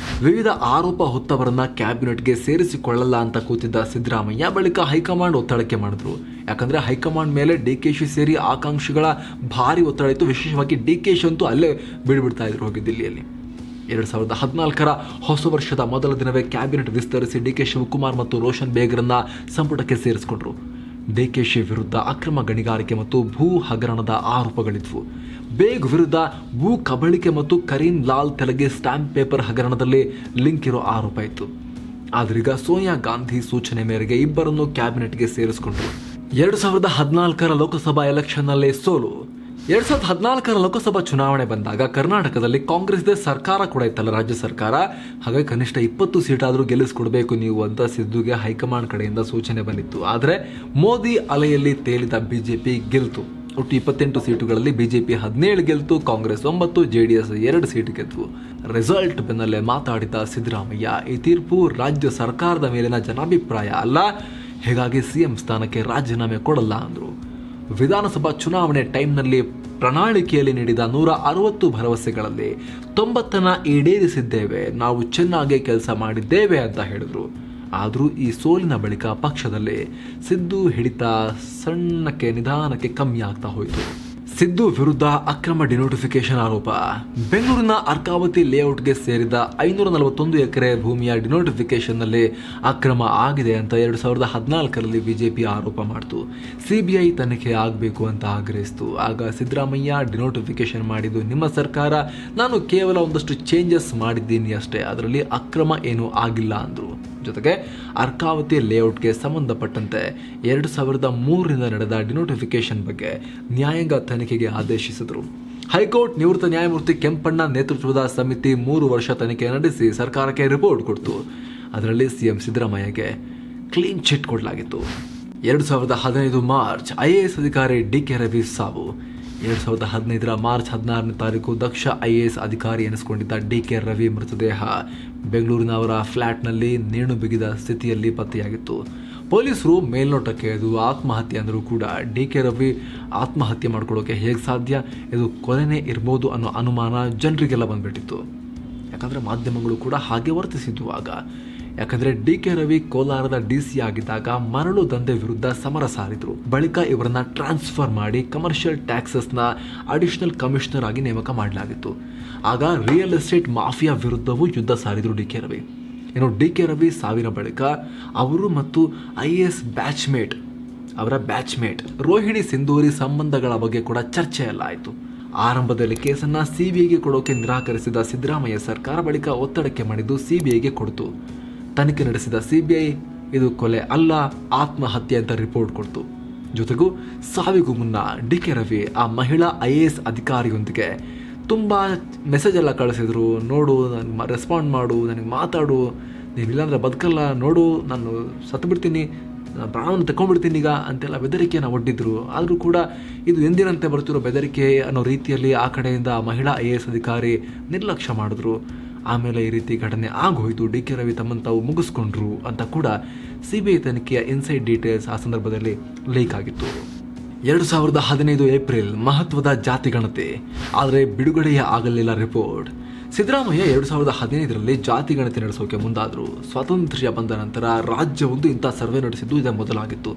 ವಿವಿಧ ಆರೋಪ ಹೊತ್ತವರನ್ನ ಕ್ಯಾಬಿನೆಟ್ಗೆ ಸೇರಿಸಿಕೊಳ್ಳಲ್ಲ ಅಂತ ಕೂತಿದ್ದ ಸಿದ್ದರಾಮಯ್ಯ ಬಳಿಕ ಹೈಕಮಾಂಡ್ ಒತ್ತಡಕ್ಕೆ ಮಾಡಿದ್ರು. ಯಾಕಂದ್ರೆ ಹೈಕಮಾಂಡ್ ಮೇಲೆ DKಶಿ ಸೇರಿ ಆಕಾಂಕ್ಷಿಗಳ ಭಾರಿ ಒತ್ತಡ ಇತ್ತು. ವಿಶೇಷವಾಗಿ DKಶಿ ಅಂತೂ ಅಲ್ಲೇ ಬಿಡ್ಬಿಡ್ತಾ ಇದ್ರು ಹೋಗಿ ದಿಲ್ಲಿಯಲ್ಲಿ. 2014ರ ಹೊಸ ವರ್ಷದ ಮೊದಲ ದಿನವೇ ಕ್ಯಾಬಿನೆಟ್ ವಿಸ್ತರಿಸಿ DK ಶಿವಕುಮಾರ್ ಮತ್ತು ರೋಷನ್ ಬೇಗ್ರನ್ನ ಸಂಪುಟಕ್ಕೆ ಸೇರಿಸಿಕೊಂಡ್ರು. DKಶಿ ವಿರುದ್ಧ ಅಕ್ರಮ ಗಣಿಗಾರಿಕೆ ಮತ್ತು ಭೂ ಹಗರಣದ ಆರೋಪಗಳಿದ್ವು. ಬೇಗ್ ವಿರುದ್ಧ ಭೂ ಕಬಳಿಕೆ ಮತ್ತು ಕರೀಂ ಲಾಲ್ ತೆಲಗೆ ಸ್ಟಾಂಪ್ ಪೇಪರ್ ಹಗರಣದಲ್ಲಿ ಲಿಂಕ್ ಇರೋ ಆರೋಪ ಇತ್ತು. ಆದ್ರೀಗ ಸೋನಿಯಾ ಗಾಂಧಿ ಸೂಚನೆ ಮೇರೆಗೆ ಇಬ್ಬರನ್ನು ಕ್ಯಾಬಿನೆಟ್ಗೆ ಸೇರಿಸಿಕೊಂಡ್ರು. 2014ರ ಲೋಕಸಭಾ ಎಲೆಕ್ಷನ್ನಲ್ಲಿ ಸೋಲು. 2014ರ ಲೋಕಸಭಾ ಚುನಾವಣೆ ಬಂದಾಗ ಕರ್ನಾಟಕದಲ್ಲಿ ಕಾಂಗ್ರೆಸ್ದೇ ಸರ್ಕಾರ ಕೂಡ ಇತ್ತಲ್ಲ, ರಾಜ್ಯ ಸರ್ಕಾರ. ಹಾಗಾಗಿ ಕನಿಷ್ಠ 20 ಸೀಟಾದರೂ ಗೆಲ್ಲಿಸ್ಕೊಡ್ಬೇಕು ನೀವು ಅಂತ ಸಿದ್ದುಗೆ ಹೈಕಮಾಂಡ್ ಕಡೆಯಿಂದ ಸೂಚನೆ ಬಂದಿತ್ತು. ಆದರೆ ಮೋದಿ ಅಲೆಯಲ್ಲಿ ತೇಲಿದ ಬಿಜೆಪಿ ಗೆಲ್ತು. ಒಟ್ಟು 28 ಸೀಟುಗಳಲ್ಲಿ ಬಿಜೆಪಿ 17 ಗೆಲ್ತು, ಕಾಂಗ್ರೆಸ್ 9, JDS 2 ಸೀಟು ಗೆದ್ವು. ರಿಸಲ್ಟ್ ಬೆನ್ನಲ್ಲೇ ಮಾತಾಡಿದ ಸಿದ್ದರಾಮಯ್ಯ, ಈ ತೀರ್ಪು ರಾಜ್ಯ ಸರ್ಕಾರದ ಮೇಲಿನ ಜನಾಭಿಪ್ರಾಯ ಅಲ್ಲ, ಹೀಗಾಗಿ ಸಿಎಂ ಸ್ಥಾನಕ್ಕೆ ರಾಜೀನಾಮೆ ಕೊಡಲ್ಲ ಅಂದರು. ವಿಧಾನಸಭಾ ಚುನಾವಣೆ ಟೈಮ್ನಲ್ಲಿ ಪ್ರಣಾಳಿಕೆಯಲ್ಲಿ ನೀಡಿದ 160 ಭರವಸೆಗಳಲ್ಲಿ 90ನ್ನ ಈಡೇರಿಸಿದ್ದೇವೆ, ನಾವು ಚೆನ್ನಾಗಿ ಕೆಲಸ ಮಾಡಿದ್ದೇವೆ ಅಂತ ಹೇಳಿದರು. ಆದರೂ ಈ ಸೋಲಿನ ಬಳಿಕ ಪಕ್ಷದಲ್ಲಿ ಸಿದ್ದು ಹಿಡಿತ ಸಣ್ಣಕ್ಕೆ ನಿಧಾನಕ್ಕೆ ಕಮ್ಮಿ ಆಗ್ತಾ ಹೋಯಿತು. ಸಿದ್ದು ವಿರುದ್ಧ ಅಕ್ರಮ ಡಿನೋಟಿಫಿಕೇಶನ್ ಆರೋಪ. ಬೆಂಗಳೂರಿನ ಅರ್ಕಾವತಿ ಲೇಔಟ್ಗೆ ಸೇರಿದ 541 ಎಕರೆ ಭೂಮಿಯ ಡಿನೋಟಿಫಿಕೇಶನ್ನಲ್ಲಿ ಅಕ್ರಮ ಆಗಿದೆ ಅಂತ 2014ರಲ್ಲಿ ಬಿಜೆಪಿ ಆರೋಪ ಮಾಡಿತು. CBI ತನಿಖೆ ಆಗಬೇಕು ಅಂತ ಆಗ್ರಹಿಸಿತು. ಆಗ ಸಿದ್ದರಾಮಯ್ಯ, ಡಿನೋಟಿಫಿಕೇಶನ್ ಮಾಡಿದ್ದು ನಿಮ್ಮ ಸರ್ಕಾರ, ನಾನು ಕೇವಲ ಒಂದಷ್ಟು ಚೇಂಜಸ್ ಮಾಡಿದ್ದೀನಿ ಅಷ್ಟೇ, ಅದರಲ್ಲಿ ಅಕ್ರಮ ಏನೂ ಆಗಿಲ್ಲ ಅಂದರು. ಜೊತೆಗೆ ಅರ್ಕಾವತಿ ಲೇಔಟ್ಗೆ ಸಂಬಂಧಪಟ್ಟಂತೆ 2003ರಿಂದ ನಡೆದ ಡಿನೋಟಿಫಿಕೇಶನ್ ಬಗ್ಗೆ ನ್ಯಾಯಾಂಗ ತನಿಖೆಗೆ ಆದೇಶಿಸಿದರು. ಹೈಕೋರ್ಟ್ ನಿವೃತ್ತ ನ್ಯಾಯಮೂರ್ತಿ ಕೆಂಪಣ್ಣ ನೇತೃತ್ವದ ಸಮಿತಿ 3 ವರ್ಷ ತನಿಖೆ ನಡೆಸಿ ಸರ್ಕಾರಕ್ಕೆ ರಿಪೋರ್ಟ್ ಕೊಡ್ತು. ಅದರಲ್ಲಿ ಸಿಎಂ ಸಿದ್ದರಾಮಯ್ಯಗೆ ಕ್ಲೀನ್ ಚಿಟ್ ಕೊಡಲಾಗಿತ್ತು. 2015 ಮಾರ್ಚ್ IAS ಅಧಿಕಾರಿ DK ರವಿ ಸಾವು. 2015 ಮಾರ್ಚ್ 16ನೇ ತಾರೀಕು ದಕ್ಷ IAS ಅಧಿಕಾರಿ ಎನಿಸಿಕೊಂಡಿದ್ದ DK ರವಿ ಮೃತದೇಹ ಬೆಂಗಳೂರಿನ ಅವರ ಫ್ಲ್ಯಾಟ್ನಲ್ಲಿ ನೇಣು ಬಿಗಿದ ಸ್ಥಿತಿಯಲ್ಲಿ ಪತ್ತೆಯಾಗಿತ್ತು. ಪೊಲೀಸರು ಮೇಲ್ನೋಟಕ್ಕೆ ಇದು ಆತ್ಮಹತ್ಯೆ ಅಂದರೂ ಕೂಡ DK ರವಿ ಆತ್ಮಹತ್ಯೆ ಮಾಡ್ಕೊಳ್ಳೋಕೆ ಹೇಗೆ ಸಾಧ್ಯ, ಇದು ಕೊಲೆನೇ ಇರ್ಬೋದು ಅನ್ನೋ ಅನುಮಾನ ಜನರಿಗೆಲ್ಲ ಬಂದ್ಬಿಟ್ಟಿತ್ತು. ಯಾಕಂದರೆ ಮಾಧ್ಯಮಗಳು ಕೂಡ ಹಾಗೆ ವರ್ತಿಸಿದ್ವು ಆಗ. ಯಾಕಂದರೆ DK ರವಿ ಕೋಲಾರದ DC ಆಗಿದ್ದಾಗ ಮರಳು ದಂಧೆ ವಿರುದ್ಧ ಸಮರ ಸಾರಿದ್ರು. ಬಳಿಕ ಇವರನ್ನ ಟ್ರಾನ್ಸ್ಫರ್ ಮಾಡಿ ಕಮರ್ಷಿಯಲ್ ಟ್ಯಾಕ್ಸಸ್ನ ಅಡಿಷನಲ್ ಕಮಿಷನರ್ ಆಗಿ ನೇಮಕ ಮಾಡಲಾಗಿತ್ತು. ಆಗ ರಿಯಲ್ ಎಸ್ಟೇಟ್ ಮಾಫಿಯಾ ವಿರುದ್ಧವೂ ಯುದ್ಧ ಸಾರಿದ್ರು DK ರವಿ. ಇನ್ನು DK ರವಿ ಸಾವಿನ ಬಳಿಕ ಅವರು ಮತ್ತು IAS ಅವರ ಬ್ಯಾಚ್ಮೇಟ್ ರೋಹಿಣಿ ಸಿಂಧೂರಿ ಸಂಬಂಧಗಳ ಬಗ್ಗೆ ಕೂಡ ಚರ್ಚೆ ಎಲ್ಲ ಆಯಿತು. ಆರಂಭದಲ್ಲಿ ಕೇಸನ್ನು CBIಗೆ ಕೊಡೋಕೆ ನಿರಾಕರಿಸಿದ ಸಿದ್ದರಾಮಯ್ಯ ಸರ್ಕಾರ ಬಳಿಕ ಒತ್ತಡಕ್ಕೆ ಮಾಡಿದ್ದು CBIಗೆ ಕೊಡ್ತು. ತನಿಖೆ ನಡೆಸಿದ CBI ಇದು ಕೊಲೆ ಅಲ್ಲ, ಆತ್ಮಹತ್ಯೆ ಅಂತ ರಿಪೋರ್ಟ್ ಕೊಡ್ತು. ಜೊತೆಗೂ ಸಾವಿಗೂ ಮುನ್ನ DK ರವಿ ಆ ಮಹಿಳಾ IAS ಅಧಿಕಾರಿಯೊಂದಿಗೆ ತುಂಬ ಮೆಸೇಜ್ ಎಲ್ಲ ಕಳಿಸಿದ್ರು. ನೋಡು, ನನಗೆ ರೆಸ್ಪಾಂಡ್ ಮಾಡು, ನನಗೆ ಮಾತಾಡು, ನೀವಿಲ್ಲಾಂದರೆ ಬದುಕಲ್ಲ, ನೋಡು ನಾನು ಸತ್ತು ಬಿಡ್ತೀನಿ, ಪ್ರಾಣವನ್ನು ತಗೊಂಡ್ಬಿಡ್ತೀನಿ ಈಗ ಅಂತೆಲ್ಲ ಬೆದರಿಕೆಯನ್ನು ಒಡ್ಡಿದ್ರು. ಆದರೂ ಕೂಡ ಇದು ಎಂದಿನಂತೆ ಬರ್ತಿರೋ ಬೆದರಿಕೆ ಅನ್ನೋ ರೀತಿಯಲ್ಲಿ ಆ ಕಡೆಯಿಂದ ಮಹಿಳಾ IAS ಅಧಿಕಾರಿ ನಿರ್ಲಕ್ಷ್ಯ ಮಾಡಿದ್ರು. ಆಮೇಲೆ ಈ ರೀತಿ ಘಟನೆ ಆಗೋಯ್ತು, DK ರವಿ ತಮ್ಮನ್ನು ತಾವು ಮುಗಿಸ್ಕೊಂಡ್ರು ಅಂತ ಕೂಡ CBI ತನಿಖೆಯ ಇನ್ಸೈಡ್ ಡೀಟೇಲ್ಸ್ ಆ ಸಂದರ್ಭದಲ್ಲಿ ಲೀಕ್ ಆಗಿತ್ತು. 2015 ಏಪ್ರಿಲ್ ಮಹತ್ವದ ಜಾತಿಗಣತಿ, ಆದರೆ ಬಿಡುಗಡೆಯೇ ಆಗಲಿಲ್ಲ ರಿಪೋರ್ಟ್. ಸಿದ್ದರಾಮಯ್ಯ 2015ರಲ್ಲಿ ಜಾತಿಗಣತಿ ನಡೆಸೋಕೆ ಮುಂದಾದರು. ಸ್ವಾತಂತ್ರ್ಯ ಬಂದ ನಂತರ ರಾಜ್ಯವೊಂದು ಇಂಥ ಸರ್ವೆ ನಡೆಸಿದ್ದು ಇದೇ ಮೊದಲಾಗಿತ್ತು.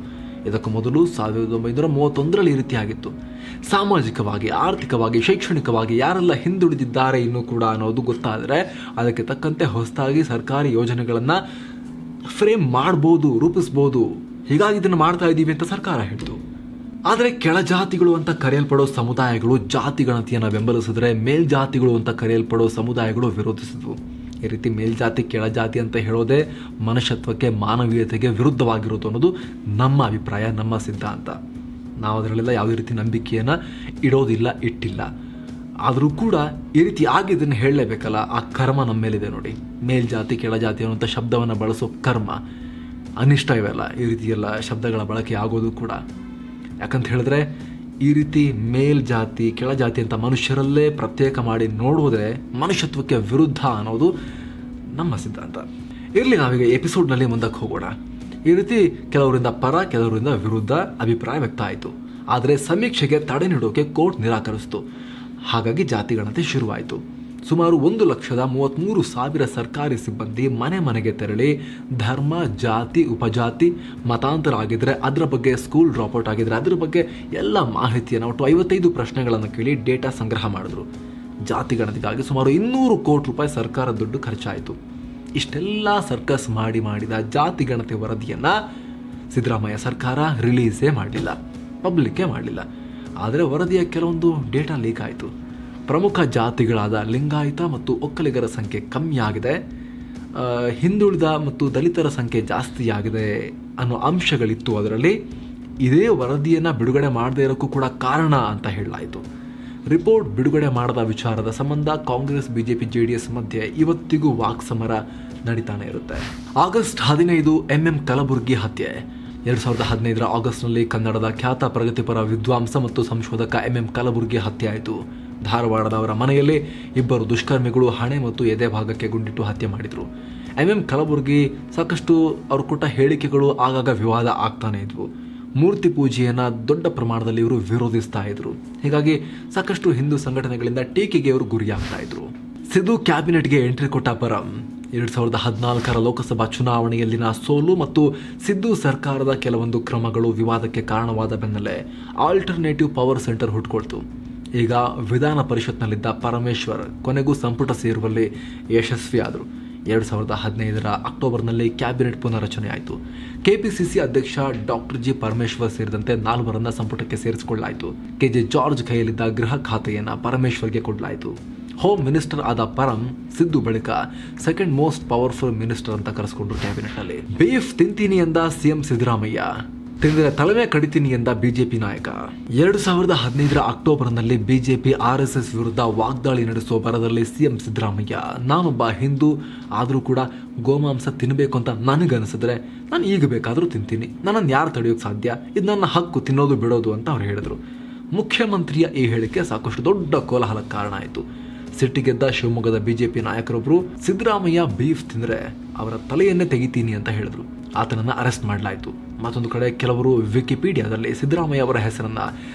ಇದಕ್ಕೂ ಮೊದಲು 1931ರಲ್ಲಿ ಈ ರೀತಿ ಆಗಿತ್ತು. ಸಾಮಾಜಿಕವಾಗಿ, ಆರ್ಥಿಕವಾಗಿ, ಶೈಕ್ಷಣಿಕವಾಗಿ ಯಾರೆಲ್ಲ ಹಿಂದುಳಿದಿದ್ದಾರೆ ಇನ್ನೂ ಕೂಡ ಅನ್ನೋದು ಗೊತ್ತಾದರೆ ಅದಕ್ಕೆ ತಕ್ಕಂತೆ ಹೊಸದಾಗಿ ಸರ್ಕಾರಿ ಯೋಜನೆಗಳನ್ನು ಫ್ರೇಮ್ ಮಾಡ್ಬೋದು, ರೂಪಿಸ್ಬೋದು. ಹೀಗಾಗಿ ಇದನ್ನು ಮಾಡ್ತಾ ಇದ್ದೀವಿ ಅಂತ ಸರ್ಕಾರ ಹೇಳ್ತು. ಆದರೆ ಕೆಳಜಾತಿಗಳು ಅಂತ ಕರೆಯಲ್ಪಡೋ ಸಮುದಾಯಗಳು ಜಾತಿಗಣತಿಯನ್ನು ಬೆಂಬಲಿಸಿದ್ರೆ ಮೇಲ್ಜಾತಿಗಳು ಅಂತ ಕರೆಯಲ್ಪಡೋ ಸಮುದಾಯಗಳು ವಿರೋಧಿಸಿದ್ವು. ಈ ರೀತಿ ಮೇಲ್ಜಾತಿ ಕೆಳಜಾತಿ ಅಂತ ಹೇಳೋದೇ ಮನುಷ್ಯತ್ವಕ್ಕೆ, ಮಾನವೀಯತೆಗೆ ವಿರುದ್ಧವಾಗಿರೋದು ಅನ್ನೋದು ನಮ್ಮ ಅಭಿಪ್ರಾಯ, ನಮ್ಮ ಸಿದ್ಧಾಂತ. ನಾವು ಅದರಲ್ಲೆಲ್ಲ ಯಾವುದೇ ರೀತಿ ನಂಬಿಕೆಯನ್ನು ಇಡೋದಿಲ್ಲ, ಇಟ್ಟಿಲ್ಲ. ಆದರೂ ಕೂಡ ಈ ರೀತಿ ಆಗಿದ್ದನ್ನು ಹೇಳಲೇಬೇಕಲ್ಲ, ಆ ಕರ್ಮ ನಮ್ಮ ಮೇಲಿದೆ ನೋಡಿ. ಮೇಲ್ಜಾತಿ ಕೆಳಜಾತಿ ಅನ್ನುವಂಥ ಶಬ್ದವನ್ನು ಬಳಸೋ ಕರ್ಮ ಅನಿಷ್ಟ ಇವೆಲ್ಲ, ಈ ರೀತಿ ಎಲ್ಲ ಶಬ್ದಗಳ ಬಳಕೆ ಆಗೋದು ಕೂಡ. ಯಾಕಂತ ಹೇಳಿದ್ರೆ ಈ ರೀತಿ ಮೇಲ್ಜಾತಿ ಕೆಳಜಾತಿ ಅಂತ ಮನುಷ್ಯರಲ್ಲೇ ಪ್ರತ್ಯೇಕ ಮಾಡಿ ನೋಡೋದೇ ಮನುಷ್ಯತ್ವಕ್ಕೆ ವಿರುದ್ಧ ಅನ್ನೋದು ನಮ್ಮ ಸಿದ್ಧಾಂತ. ಇರಲಿ, ನಾವೀಗ ಎಪಿಸೋಡ್ನಲ್ಲಿ ಮುಂದಕ್ಕೆ ಹೋಗೋಣ. ಈ ರೀತಿ ಕೆಲವರಿಂದ ಪರ, ಕೆಲವರಿಂದ ವಿರುದ್ಧ ಅಭಿಪ್ರಾಯ ವ್ಯಕ್ತ ಆಯಿತು. ಆದರೆ ಸಮೀಕ್ಷೆಗೆ ತಡೆ ನೀಡೋಕೆ ಕೋರ್ಟ್ ನಿರಾಕರಿಸಿತು. ಹಾಗಾಗಿ ಜಾತಿಗಣತಿ ಶುರುವಾಯಿತು. ಸುಮಾರು 1,33,000 ಸರ್ಕಾರಿ ಸಿಬ್ಬಂದಿ ಮನೆ ಮನೆಗೆ ತೆರಳಿ ಧರ್ಮ, ಜಾತಿ, ಉಪಜಾತಿ, ಮತಾಂತರ ಆಗಿದ್ರೆ ಅದರ ಬಗ್ಗೆ, ಸ್ಕೂಲ್ ಡ್ರಾಪ್ಔಟ್ ಆಗಿದ್ರೆ ಅದರ ಬಗ್ಗೆ ಎಲ್ಲ ಮಾಹಿತಿಯನ್ನು, ಒಟ್ಟು 55 ಪ್ರಶ್ನೆಗಳನ್ನು ಕೇಳಿ ಡೇಟಾ ಸಂಗ್ರಹ ಮಾಡಿದ್ರು. ಜಾತಿಗಣತಿಗಾಗಿ ಸುಮಾರು 200 ಕೋಟಿ ರೂಪಾಯಿ ಸರ್ಕಾರ ದುಡ್ಡು ಖರ್ಚಾಯಿತು. ಇಷ್ಟೆಲ್ಲ ಸರ್ಕಸ್ ಮಾಡಿದ ಜಾತಿಗಣತಿ ವರದಿಯನ್ನು ಸಿದ್ದರಾಮಯ್ಯ ಸರ್ಕಾರ ರಿಲೀಸೇ ಮಾಡಲಿಲ್ಲ, ಪಬ್ಲಿಕ್ಕೇ ಮಾಡಲಿಲ್ಲ. ಆದರೆ ವರದಿಯ ಕೆಲವೊಂದು ಡೇಟಾ ಲೀಕ್ ಆಯಿತು. ಪ್ರಮುಖ ಜಾತಿಗಳಾದ ಲಿಂಗಾಯತ ಮತ್ತು ಒಕ್ಕಲಿಗರ ಸಂಖ್ಯೆ ಕಮ್ಮಿಯಾಗಿದೆ, ಹಿಂದುಳಿದ ಮತ್ತು ದಲಿತರ ಸಂಖ್ಯೆ ಜಾಸ್ತಿಯಾಗಿದೆ ಅನ್ನೋ ಅಂಶಗಳಿತ್ತು ಅದರಲ್ಲಿ. ಇದೇ ವರದಿಯನ್ನು ಬಿಡುಗಡೆ ಮಾಡದೇ ಇರೋಕ್ಕೂ ಕೂಡ ಕಾರಣ ಅಂತ ಹೇಳಲಾಯಿತು. ರಿಪೋರ್ಟ್ ಬಿಡುಗಡೆ ಮಾಡದ ವಿಚಾರದ ಸಂಬಂಧ ಕಾಂಗ್ರೆಸ್, BJP, JDS ಮಧ್ಯೆ ಇವತ್ತಿಗೂ ವಾಕ್ಸಮರ ನಡೀತಾನೆ ಇರುತ್ತೆ. ಆಗಸ್ಟ್ 15 MM ಕಲಬುರ್ಗಿ ಹತ್ಯೆ. 2015 ಆಗಸ್ಟ್ನಲ್ಲಿ ಕನ್ನಡದ ಖ್ಯಾತ ಪ್ರಗತಿಪರ ವಿದ್ವಾಂಸ ಮತ್ತು ಸಂಶೋಧಕ MM ಕಲಬುರ್ಗಿ ಹತ್ಯೆ ಆಯಿತು. ಧಾರವಾಡದವರ ಮನೆಯಲ್ಲಿ ಇಬ್ಬರು ದುಷ್ಕರ್ಮಿಗಳು ಹಣೆ ಮತ್ತು ಎದೆ ಭಾಗಕ್ಕೆ ಗುಂಡಿಟ್ಟು ಹತ್ಯೆ ಮಾಡಿದರು. MM ಕಲಬುರ್ಗಿ ಸಾಕಷ್ಟು ಅವರು ಕೊಟ್ಟ ಹೇಳಿಕೆಗಳು ಆಗಾಗ ವಿವಾದ ಆಗ್ತಾನೆ ಇದ್ವು. ಮೂರ್ತಿ ಪೂಜೆಯನ್ನು ದೊಡ್ಡ ಪ್ರಮಾಣದಲ್ಲಿ ಇವರು ವಿರೋಧಿಸ್ತಾ ಇದ್ರು. ಹೀಗಾಗಿ ಸಾಕಷ್ಟು ಹಿಂದೂ ಸಂಘಟನೆಗಳಿಂದ ಟೀಕೆಗೆ ಇವರು ಗುರಿಯಾಗ್ತಾ ಇದ್ರು. ಸಿದ್ದು ಕ್ಯಾಬಿನೆಟ್ಗೆ ಎಂಟ್ರಿ ಕೊಟ್ಟ ಪರಂ 2014 ಲೋಕಸಭಾ ಚುನಾವಣೆಯಲ್ಲಿನ ಸೋಲು ಮತ್ತು ಸಿದ್ದು ಸರ್ಕಾರದ ಕೆಲವೊಂದು ಕ್ರಮಗಳು ವಿವಾದಕ್ಕೆ ಕಾರಣವಾದ ಬೆನ್ನಲ್ಲೇ ಆಲ್ಟರ್ನೇಟಿವ್ ಪವರ್ ಸೆಂಟರ್ ಹುಟ್ಕೊಳ್ತು. ಈಗ ವಿಧಾನ ಪರಿಷತ್ನಲ್ಲಿದ್ದ ಪರಮೇಶ್ವರ್ ಕೊನೆಗೂ ಸಂಪುಟ ಸೇರುವಲ್ಲಿ ಯಶಸ್ವಿಯಾದರು. 2015 ಅಕ್ಟೋಬರ್ನಲ್ಲಿ ಕ್ಯಾಬಿನೆಟ್ ಪುನರಚನೆ ಆಯಿತು. KPCC ಅಧ್ಯಕ್ಷ ಡಾಕ್ಟರ್ G ಪರಮೇಶ್ವರ್ ಸೇರಿದಂತೆ 4 ಸಂಪುಟಕ್ಕೆ ಸೇರಿಸಿಕೊಳ್ಳಲಾಯಿತು. KJ ಜಾರ್ಜ್ ಕೈಯಲ್ಲಿದ್ದ ಗೃಹ ಖಾತೆಯನ್ನು ಪರಮೇಶ್ವರ್ಗೆ ಕೊಡಲಾಯಿತು. ಹೋಮ್ ಮಿನಿಸ್ಟರ್ ಆದ ಪರಂ ಸಿದ್ದು ಬಳಿಕ ಸೆಕೆಂಡ್ ಮೋಸ್ಟ್ ಪವರ್ಫುಲ್ ಮಿನಿಸ್ಟರ್ ಅಂತ ಕರೆಸಿಕೊಂಡ್ರು ಕ್ಯಾಬಿನೆಟ್ನಲ್ಲಿ. ಬೀಫ್ ತಿಂತೀನಿ ಎಂದ CM ಸಿದ್ದರಾಮಯ್ಯ, ತಿಂದರೆ ತಲೆಮೆ ಕಡಿತೀನಿ ಎಂದ BJP ನಾಯಕ. 2015 ಅಕ್ಟೋಬರ್ನಲ್ಲಿ BJP RSS ವಿರುದ್ಧ ವಾಗ್ದಾಳಿ ನಡೆಸುವ ಬರದಲ್ಲಿ CM ಸಿದ್ದರಾಮಯ್ಯ, ನಾನೊಬ್ಬ ಹಿಂದೂ ಆದರೂ ಕೂಡ ಗೋಮಾಂಸ ತಿನ್ನಬೇಕು ಅಂತ ನನಗನ್ಸಿದ್ರೆ ನಾನು ಈಗ ಬೇಕಾದರೂ ತಿಂತೀನಿ, ನನ್ನನ್ನು ಯಾರು ತಡೆಯೋಕ್ಕೆ ಸಾಧ್ಯ, ಇದು ನನ್ನ ಹಕ್ಕು ತಿನ್ನೋದು ಬಿಡೋದು ಅಂತ ಅವ್ರು ಹೇಳಿದ್ರು. ಮುಖ್ಯಮಂತ್ರಿಯ ಈ ಹೇಳಿಕೆ ಸಾಕಷ್ಟು ದೊಡ್ಡ ಕೋಲಾಹಲಕ್ಕೆ ಕಾರಣ ಆಯಿತು. ಸಿಟ್ಟಿಗೆದ್ದ ಶಿವಮೊಗ್ಗದ ಬಿಜೆಪಿ ನಾಯಕರೊಬ್ಬರು ಸಿದ್ದರಾಮಯ್ಯ ಬೀಫ್ ತಿಂದರೆ ಅವರ ತಲೆಯನ್ನೇ ತೆಗಿತೀನಿ ಅಂತ ಹೇಳಿದ್ರು. ಆತನನ್ನು ಅರೆಸ್ಟ್ ಮಾಡಲಾಯಿತು. ಮತ್ತೊಂದು ಕಡೆ ಕೆಲವರು ವಿಕಿಪೀಡಿಯಾದಲ್ಲಿ ಸಿದ್ದರಾಮಯ್ಯ ಅವರ ಹೆಸರನ್ನು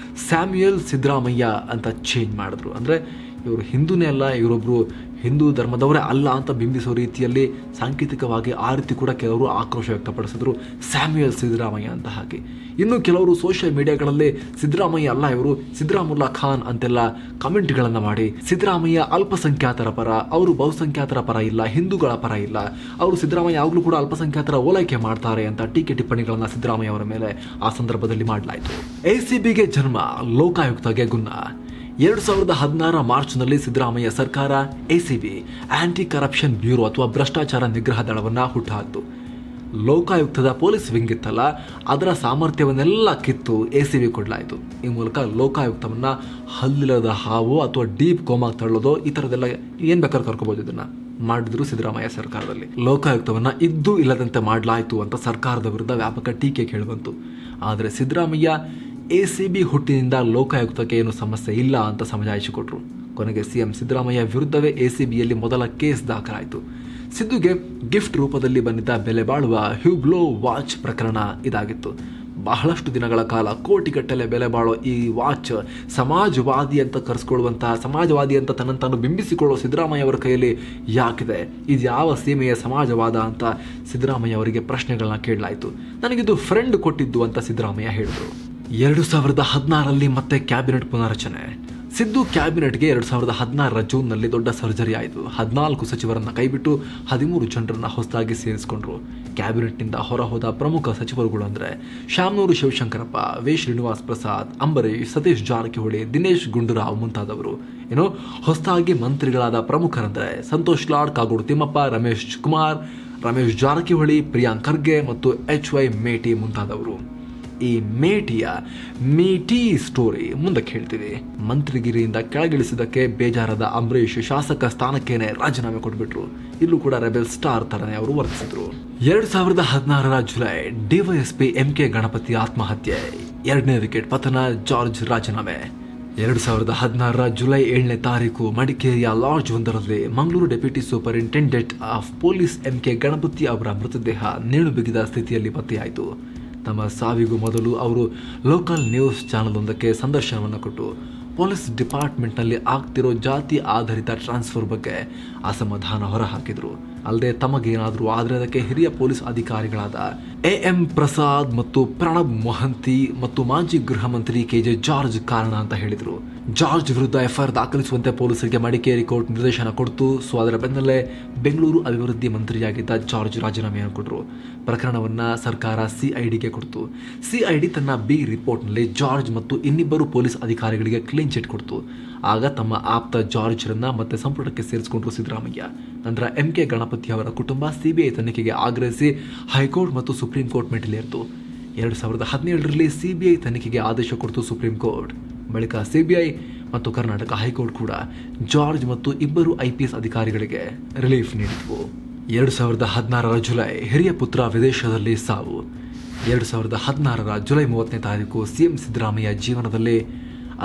ಸ್ಯಾಮ್ಯುಯಲ್ ಸಿದ್ದರಾಮಯ್ಯ ಅಂತ ಚೇಂಜ್ ಮಾಡಿದ್ರು. ಅಂದರೆ ಇವರು ಹಿಂದೂನೇ ಅಲ್ಲ, ಇವರೊಬ್ಬರು ಹಿಂದೂ ಧರ್ಮದವರೇ ಅಲ್ಲ ಅಂತ ಬಿಂಬಿಸೋ ರೀತಿಯಲ್ಲಿ ಸಾಂಕೇತಿಕವಾಗಿ ಆ ರೀತಿ ಕೂಡ ಕೆಲವರು ಆಕ್ರೋಶ ವ್ಯಕ್ತಪಡಿಸಿದ್ರು, ಸ್ಯಾಮ್ಯುಯಲ್ ಸಿದ್ದರಾಮಯ್ಯ ಅಂತ ಹಾಕಿ. ಇನ್ನು ಕೆಲವರು ಸೋಷಿಯಲ್ ಮೀಡಿಯಾಗಳಲ್ಲಿ ಸಿದ್ದರಾಮಯ್ಯ ಅಲ್ಲ, ಇವರು ಸಿದ್ದರಾಮುಲ್ಲಾ ಖಾನ್ ಅಂತೆಲ್ಲ ಕಮೆಂಟ್ಗಳನ್ನು ಮಾಡಿ ಸಿದ್ದರಾಮಯ್ಯ ಅಲ್ಪಸಂಖ್ಯಾತರ ಪರ, ಅವರು ಬಹುಸಂಖ್ಯಾತರ ಪರ ಇಲ್ಲ, ಹಿಂದೂಗಳ ಪರ ಇಲ್ಲ, ಅವರು ಸಿದ್ದರಾಮಯ್ಯ ಯಾವಾಗಲೂ ಕೂಡ ಅಲ್ಪಸಂಖ್ಯಾತರ ಓಲೈಕೆ ಮಾಡ್ತಾರೆ ಅಂತ ಟೀಕೆ ಟಿಪ್ಪಣಿಗಳನ್ನು ಸಿದ್ದರಾಮಯ್ಯ ಅವರ ಮೇಲೆ ಆ ಸಂದರ್ಭದಲ್ಲಿ ಮಾಡಲಾಯಿತು. ಎಸಿಬಿಗೆ ಜನ್ಮ, ಲೋಕಾಯುಕ್ತಗೆ ಗುನ್ನ. 2016 ಮಾರ್ಚ್ನಲ್ಲಿ ಸಿದ್ದರಾಮಯ್ಯ ಸರ್ಕಾರ ಎಸಿಬಿ ಆಂಟಿ ಕರಪ್ಷನ್ ಬ್ಯೂರೋ ಅಥವಾ ಭ್ರಷ್ಟಾಚಾರ ನಿಗ್ರಹ ದಳವನ್ನು ಹುಟ್ಟುಹಾಕಿತು. ಲೋಕಾಯುಕ್ತದ ಪೊಲೀಸ್ ವಿಂಗ್ ಇತ್ತಲ್ಲ, ಅದರ ಸಾಮರ್ಥ್ಯವನ್ನೆಲ್ಲ ಕಿತ್ತು ಎಸಿಬಿ ಕೊಡಲಾಯಿತು. ಈ ಮೂಲಕ ಲೋಕಾಯುಕ್ತವನ್ನು ಹಲ್ಲಿಲ್ಲದ ಹಾವು ಅಥವಾ ಡೀಪ್ ಕೋಮಾಗೆ ತಳ್ಳೋದು, ಈ ಥರದ್ದೆಲ್ಲ ಏನು ಬೇಕಾದ್ರೂ ಕರ್ಕೋಬೋದು, ಇದನ್ನು ಮಾಡಿದ್ರು ಸಿದ್ದರಾಮಯ್ಯ ಸರ್ಕಾರದಲ್ಲಿ. ಲೋಕಾಯುಕ್ತವನ್ನು ಇದ್ದೂ ಇಲ್ಲದಂತೆ ಮಾಡಲಾಯಿತು ಅಂತ ಸರ್ಕಾರದ ವಿರುದ್ಧ ವ್ಯಾಪಕ ಟೀಕೆ ಕೇಳಿಬಂತು. ಆದರೆ ಸಿದ್ದರಾಮಯ್ಯ ಎಸಿಬಿ ಹುಟ್ಟಿನಿಂದ ಲೋಕಾಯುಕ್ತಕ್ಕೆ ಏನು ಸಮಸ್ಯೆ ಇಲ್ಲ ಅಂತ ಸಮಜಾಯಿಸಿಕೊಟ್ರು. ಕೊನೆಗೆ ಸಿಎಂ ಸಿದ್ದರಾಮಯ್ಯ ವಿರುದ್ಧವೇ ಎಸಿಬಿಯಲ್ಲಿ ಮೊದಲ ಕೇಸ್ ದಾಖಲಾಯಿತು. ಸಿದ್ದುಗೆ ಗಿಫ್ಟ್ ರೂಪದಲ್ಲಿ ಬಂದಿದ್ದ ಬೆಲೆ ಬಾಳುವ ಹ್ಯೂಬ್ಲೋ ವಾಚ್ ಪ್ರಕರಣ ಇದಾಗಿತ್ತು. ಬಹಳಷ್ಟು ದಿನಗಳ ಕಾಲ ಕೋಟಿಗಟ್ಟಲೆ ಬೆಲೆ ಬಾಳೋ ಈ ವಾಚ್ ಸಮಾಜವಾದಿ ಅಂತ ಕರೆಸ್ಕೊಳ್ಳುವಂತಹ, ಸಮಾಜವಾದಿ ಅಂತ ತನ್ನನ್ನು ಬಿಂಬಿಸಿಕೊಳ್ಳೋ ಸಿದ್ದರಾಮಯ್ಯ ಅವರ ಕೈಯಲ್ಲಿ ಯಾಕಿದೆ, ಇದು ಯಾವ ಸೀಮೆಯ ಸಮಾಜವಾದ ಅಂತ ಸಿದ್ದರಾಮಯ್ಯ ಅವರಿಗೆ ಪ್ರಶ್ನೆಗಳನ್ನ ಕೇಳಲಾಯಿತು. ನನಗಿದು ಫ್ರೆಂಡ್ ಕೊಟ್ಟಿದ್ದು ಅಂತ ಸಿದ್ದರಾಮಯ್ಯ ಹೇಳಿದರು. 2016ರಲ್ಲಿ ಮತ್ತೆ ಕ್ಯಾಬಿನೆಟ್ ಪುನರ್ರಚನೆ. ಸಿದ್ದು ಕ್ಯಾಬಿನೆಟ್ಗೆ 2016 ಜೂನ್ನಲ್ಲಿ ದೊಡ್ಡ ಸರ್ಜರಿ ಆಯಿತು. 14 ಸಚಿವರನ್ನು ಕೈಬಿಟ್ಟು 13 ಜನರನ್ನು ಹೊಸದಾಗಿ ಸೇರಿಸಿಕೊಂಡ್ರು. ಕ್ಯಾಬಿನೆಟ್ನಿಂದ ಹೊರಹೋದ ಪ್ರಮುಖ ಸಚಿವರುಗಳು ಅಂದರೆ ಶಾಮನೂರು ಶಿವಶಂಕರಪ್ಪ, ವಿ ಶ್ರೀನಿವಾಸ್ ಪ್ರಸಾದ್, ಅಂಬರೀಶ್, ಸತೀಶ್ ಜಾರಕಿಹೊಳಿ, ದಿನೇಶ್ ಗುಂಡೂರಾವ್ ಮುಂತಾದವರು. ಇನ್ನು ಹೊಸದಾಗಿ ಮಂತ್ರಿಗಳಾದ ಪ್ರಮುಖರಂದರೆ ಸಂತೋಷ್ ಲಾಡ್, ಕಾಗೋಡು ತಿಮ್ಮಪ್ಪ, ರಮೇಶ್ ಕುಮಾರ್, ರಮೇಶ್ ಜಾರಕಿಹೊಳಿ, ಪ್ರಿಯಾಂಕ್ ಖರ್ಗೆ ಮತ್ತು HY ಮೇಟಿ ಮುಂತಾದವರು. ಈ ಮೇಟಿ ಸ್ಟೋರಿ ಮುಂದಕ್ಕೆ ಹೇಳ್ತೀವಿ. ಮಂತ್ರಿಗಿರಿಯಿಂದ ಕೆಳಗಿಳಿಸಿದ್ದಕ್ಕೆ ಬೇಜಾರದ ಅಂಬರೀಶ್ ಶಾಸಕ ಸ್ಥಾನಕ್ಕೇನೆ ರಾಜೀನಾಮೆ ಕೊಟ್ಬಿಟ್ರು. ಇಲ್ಲೂ ಕೂಡ ರೆಬೆಲ್ ಸ್ಟಾರ್ ತರನೇ ಅವರು ವರ್ತಿಸಿದ್ರು. 2016 ಜುಲೈ ಡಿವೈಎಸ್ಪಿ MK ಗಣಪತಿ ಆತ್ಮಹತ್ಯೆ. 2ನೇ ವಿಕೆಟ್ ಪತನ, ಜಾರ್ಜ್ ರಾಜೀನಾಮೆ. 2016 ಜುಲೈ 7ನೇ ತಾರೀಕು ಮಡಿಕೇರಿಯ ಲಾಡ್ಜ್ ಒಂದರಲ್ಲಿ Mangaluru deputy superintendent of police MK Ganapati ಅವರ ಮೃತದೇಹ ನೇಣು ಬಿಗಿದ ಸ್ಥಿತಿಯಲ್ಲಿ ಪತ್ತೆಯಾಯಿತು. ತಮ್ಮ ಸಾವಿಗೂ ಮೊದಲು ಅವರು ಲೋಕಲ್ ನ್ಯೂಸ್ ಚಾನೆಲ್ ಒಂದಕ್ಕೆ ಸಂದರ್ಶನವನ್ನು ಕೊಟ್ಟು ಪೊಲೀಸ್ ಡಿಪಾರ್ಟ್ಮೆಂಟ್ನಲ್ಲಿ ಆಗ್ತಿರೋ ಜಾತಿ ಆಧಾರಿತ ಟ್ರಾನ್ಸ್ಫರ್ ಬಗ್ಗೆ ಅಸಮಾಧಾನ ಹೊರಹಾಕಿದರು. ಅಲ್ಲದೆ ತಮಗೇನಾದರೂ ಆದರೆ ಅದಕ್ಕೆ ಹಿರಿಯ ಪೊಲೀಸ್ ಅಧಿಕಾರಿಗಳಾದ AM ಪ್ರಸಾದ್ ಮತ್ತು ಪ್ರಣಬ್ ಮೊಹಂತಿ ಮತ್ತು ಮಾಜಿ ಗೃಹ ಮಂತ್ರಿ KJ ಜಾರ್ಜ್ ಕಾರಣ ಅಂತ ಹೇಳಿದರು. ಜಾರ್ಜ್ ವಿರುದ್ಧ FIR ದಾಖಲಿಸುವಂತೆ ಪೊಲೀಸರಿಗೆ ಮಡಿಕೇರಿ ಕೋರ್ಟ್ ನಿರ್ದೇಶನ ಕೊಡ್ತು. ಸೊ ಅದರ ಬೆನ್ನಲ್ಲೇ ಬೆಂಗಳೂರು ಅಭಿವೃದ್ಧಿ ಮಂತ್ರಿಯಾಗಿದ್ದ ಜಾರ್ಜ್ ರಾಜೀನಾಮೆಯನ್ನು ಕೊಟ್ಟರು. ಪ್ರಕರಣವನ್ನು ಸರ್ಕಾರ CIDಗೆ ಕೊಡ್ತು. CID ತನ್ನ B ರಿಪೋರ್ಟ್ನಲ್ಲಿ ಜಾರ್ಜ್ ಮತ್ತು ಇನ್ನಿಬ್ಬರು ಪೊಲೀಸ್ ಅಧಿಕಾರಿಗಳಿಗೆ ಕ್ಲೀನ್ ಚಿಟ್ ಕೊಡ್ತು. ಆಗ ತಮ್ಮ ಆಪ್ತ ಜಾರ್ಜ್ರನ್ನ ಮತ್ತೆ ಸಂಪುಟಕ್ಕೆ ಸೇರಿಸಿಕೊಂಡ್ರು ಸಿದ್ದರಾಮಯ್ಯ. ನಂತರ MK ಗಣಪತಿ ಅವರ ಕುಟುಂಬ CBI ತನಿಖೆಗೆ ಆಗ್ರಹಿಸಿ ಹೈಕೋರ್ಟ್ ಮತ್ತು ಸುಪ್ರೀಂ ಕೋರ್ಟ್ ಮೆಟ್ಟಿಲೇರಿತು. 2017ರಲ್ಲಿ CBI ತನಿಖೆಗೆ ಆದೇಶ ಕೊಡ್ತು ಸುಪ್ರೀಂ ಕೋರ್ಟ್. ಬಳಿಕ CBI ಮತ್ತು ಕರ್ನಾಟಕ ಹೈಕೋರ್ಟ್ ಕೂಡ ಜಾರ್ಜ್ ಮತ್ತು ಇಬ್ಬರು IPS ಅಧಿಕಾರಿಗಳಿಗೆ ರಿಲೀಫ್ ನೀಡಿದ್ವು. 2016 ಜುಲೈ ಹಿರಿಯ ಪುತ್ರ ವಿದೇಶದಲ್ಲಿ ಸಾವು. 2016 ಜುಲೈ 30ನೇ ತಾರೀಕು CM ಸಿದ್ದರಾಮಯ್ಯ ಜೀವನದಲ್ಲಿ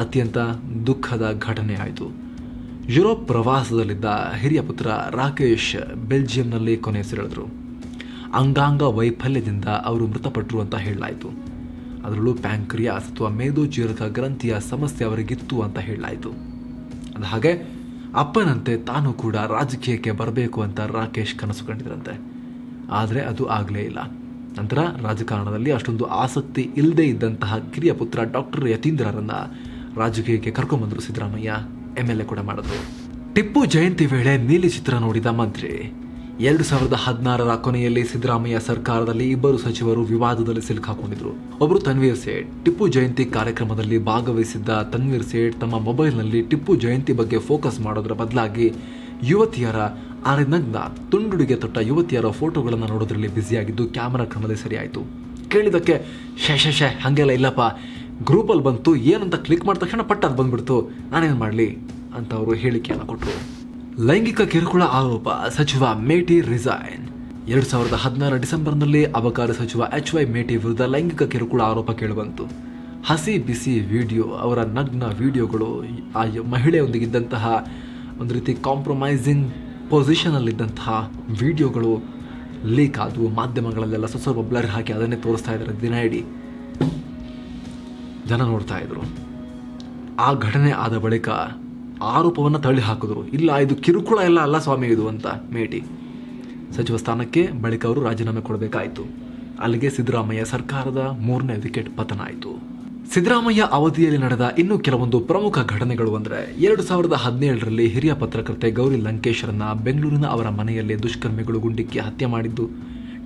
ಅತ್ಯಂತ ದುಃಖದ ಘಟನೆ ಆಯಿತು. ಯುರೋಪ್ ಪ್ರವಾಸದಲ್ಲಿದ್ದ ಹಿರಿಯ ಪುತ್ರ ರಾಕೇಶ್ ಬೆಲ್ಜಿಯಂನಲ್ಲಿ ಕೊನೆಯುಸಿರೆಳೆದರು. ಅಂಗಾಂಗ ವೈಫಲ್ಯದಿಂದ ಅವರು ಮೃತಪಟ್ಟರು ಅಂತ ಹೇಳಲಾಯಿತು. ಅದರಲ್ಲೂ ಪ್ಯಾಂಕ್ರಿಯಾಸ್ ಅಥವಾ ಮೇದೋಜೀರಕ ಗ್ರಂಥಿಯ ಸಮಸ್ಯೆ ಅವರಿಗಿತ್ತು ಅಂತ ಹೇಳಲಾಯಿತು. ಅದು ಹಾಗೆ ಅಪ್ಪನಂತೆ ತಾನು ಕೂಡ ರಾಜಕೀಯಕ್ಕೆ ಬರಬೇಕು ಅಂತ ರಾಕೇಶ್ ಕನಸು ಕಂಡಿದ್ರಂತೆ. ಆದರೆ ಅದು ಆಗಲೇ ಇಲ್ಲ. ನಂತರ ರಾಜಕಾರಣದಲ್ಲಿ ಅಷ್ಟೊಂದು ಆಸಕ್ತಿ ಇಲ್ಲದೇ ಇದ್ದಂತಹ ಕಿರಿಯ ಪುತ್ರ ಡಾಕ್ಟರ್ ಯತೀಂದ್ರರನ್ನ ರಾಜಕೀಯಕ್ಕೆ ಕರ್ಕೊಂಡ್ಬಂದರು ಸಿದ್ದರಾಮಯ್ಯ. MLA ಕೂಡ ಮಾಡಿದ್ರು. ಟಿಪ್ಪು ಜಯಂತಿ ವೇಳೆ ನೀಲಿ ಚಿತ್ರ ನೋಡಿದ ಮಂತ್ರಿ. 2016 ಕೊನೆಯಲ್ಲಿ ಸಿದ್ದರಾಮಯ್ಯ ಸರ್ಕಾರದಲ್ಲಿ ಇಬ್ಬರು ಸಚಿವರು ವಿವಾದದಲ್ಲಿ ಸಿಲುಕಾಕೊಂಡಿದ್ರು. ಒಬ್ಬರು ತನ್ವೀರ್ ಸೇಠ್. ಟಿಪ್ಪು ಜಯಂತಿ ಕಾರ್ಯಕ್ರಮದಲ್ಲಿ ಭಾಗವಹಿಸಿದ್ದ ತನ್ವೀರ್ ಸೇಠ್ ತಮ್ಮ ಮೊಬೈಲ್ನಲ್ಲಿ ಟಿಪ್ಪು ಜಯಂತಿ ಬಗ್ಗೆ ಫೋಕಸ್ ಮಾಡೋದ್ರ ಬದಲಾಗಿ ಯುವತಿಯರ ನಗ್ನ ತುಂಡುಡಿಗೆ ತೊಟ್ಟ ಯುವತಿಯರ ಫೋಟೋಗಳನ್ನು ನೋಡೋದ್ರಲ್ಲಿ ಬ್ಯುಸಿಯಾಗಿದ್ದು ಕ್ಯಾಮರಾ ಕಣ್ಣಲ್ಲಿ ಸರಿಯಾಯಿತು. ಕೇಳಿದಕ್ಕೆ ಶೇ ಹಾಗೆಲ್ಲ ಇಲ್ಲಪ್ಪ, ಗ್ರೂಪಲ್ಲಿ ಬಂತು ಏನಂತ ಕ್ಲಿಕ್ ಮಾಡಿದ ತಕ್ಷಣ ಪಟ್ಟದು ಬಂದ್ಬಿಡ್ತು, ನಾನೇನು ಮಾಡಲಿ ಅಂತ ಅವರು ಹೇಳಿಕೆಯನ್ನು ಕೊಟ್ಟರು. ಲೈಂಗಿಕ ಕಿರುಕುಳ ಆರೋಪ, ಸಚಿವ ಮೇಟಿ ರಿಸೈನ್. 2016 ಡಿಸೆಂಬರ್ನಲ್ಲಿ ಅಬಕಾರಿ ಸಚಿವ HY ಮೇಟಿ ವಿರುದ್ಧ ಲೈಂಗಿಕ ಕಿರುಕುಳ ಆರೋಪ ಕೇಳಿಬಂತು. ಹಸಿ ಬಿಸಿ ವಿಡಿಯೋ, ಅವರ ನಗ್ನ ವಿಡಿಯೋಗಳು, ಆ ಮಹಿಳೆಯೊಂದಿಗಿದ್ದಂತಹ ಒಂದು ರೀತಿ ಕಾಂಪ್ರಮೈಸಿಂಗ್ ಪೊಸಿಷನಲ್ಲಿದ್ದಂತಹ ವಿಡಿಯೋಗಳು ಲೀಕ್ ಆದವು. ಮಾಧ್ಯಮಗಳಲ್ಲೆಲ್ಲ ಸ್ವಲ್ಪ ಬ್ಲರ್ ಹಾಕಿ ಅದನ್ನೇ ತೋರಿಸ್ತಾ ಇದ್ದಾರೆ ದಿನ ಇಡೀ. ಜನ ನೋಡ್ತಾ ಇದ್ರು. ಆ ಘಟನೆ ಆದ ಬಳಿಕ ಆರೋಪವನ್ನು ತಳ್ಳಿ ಹಾಕಿದ್ರು. ಇಲ್ಲ, ಇದು ಕಿರುಕುಳ ಎಲ್ಲ ಅಲ್ಲ ಸ್ವಾಮಿ ಇದು ಅಂತ ಮೇಟಿ. ಸಚಿವ ಸ್ಥಾನಕ್ಕೆ ಬಳಿಕ ಅವರು ರಾಜೀನಾಮೆ ಕೊಡಬೇಕಾಯಿತು. ಅಲ್ಲಿಗೆ ಸಿದ್ದರಾಮಯ್ಯ ಸರ್ಕಾರದ 3ನೇ ವಿಕೆಟ್ ಪತನ ಆಯಿತು. ಸಿದ್ದರಾಮಯ್ಯ ಅವಧಿಯಲ್ಲಿ ನಡೆದ ಇನ್ನೂ ಕೆಲವೊಂದು ಪ್ರಮುಖ ಘಟನೆಗಳು ಅಂದರೆ 2017ರಲ್ಲಿ ಹಿರಿಯ ಪತ್ರಕರ್ತೆ ಗೌರಿ ಲಂಕೇಶ್ರನ್ನ ಬೆಂಗಳೂರಿನ ಅವರ ಮನೆಯಲ್ಲಿ ದುಷ್ಕರ್ಮಿಗಳು ಗುಂಡಿಕ್ಕಿ ಹತ್ಯೆ ಮಾಡಿದ್ದು.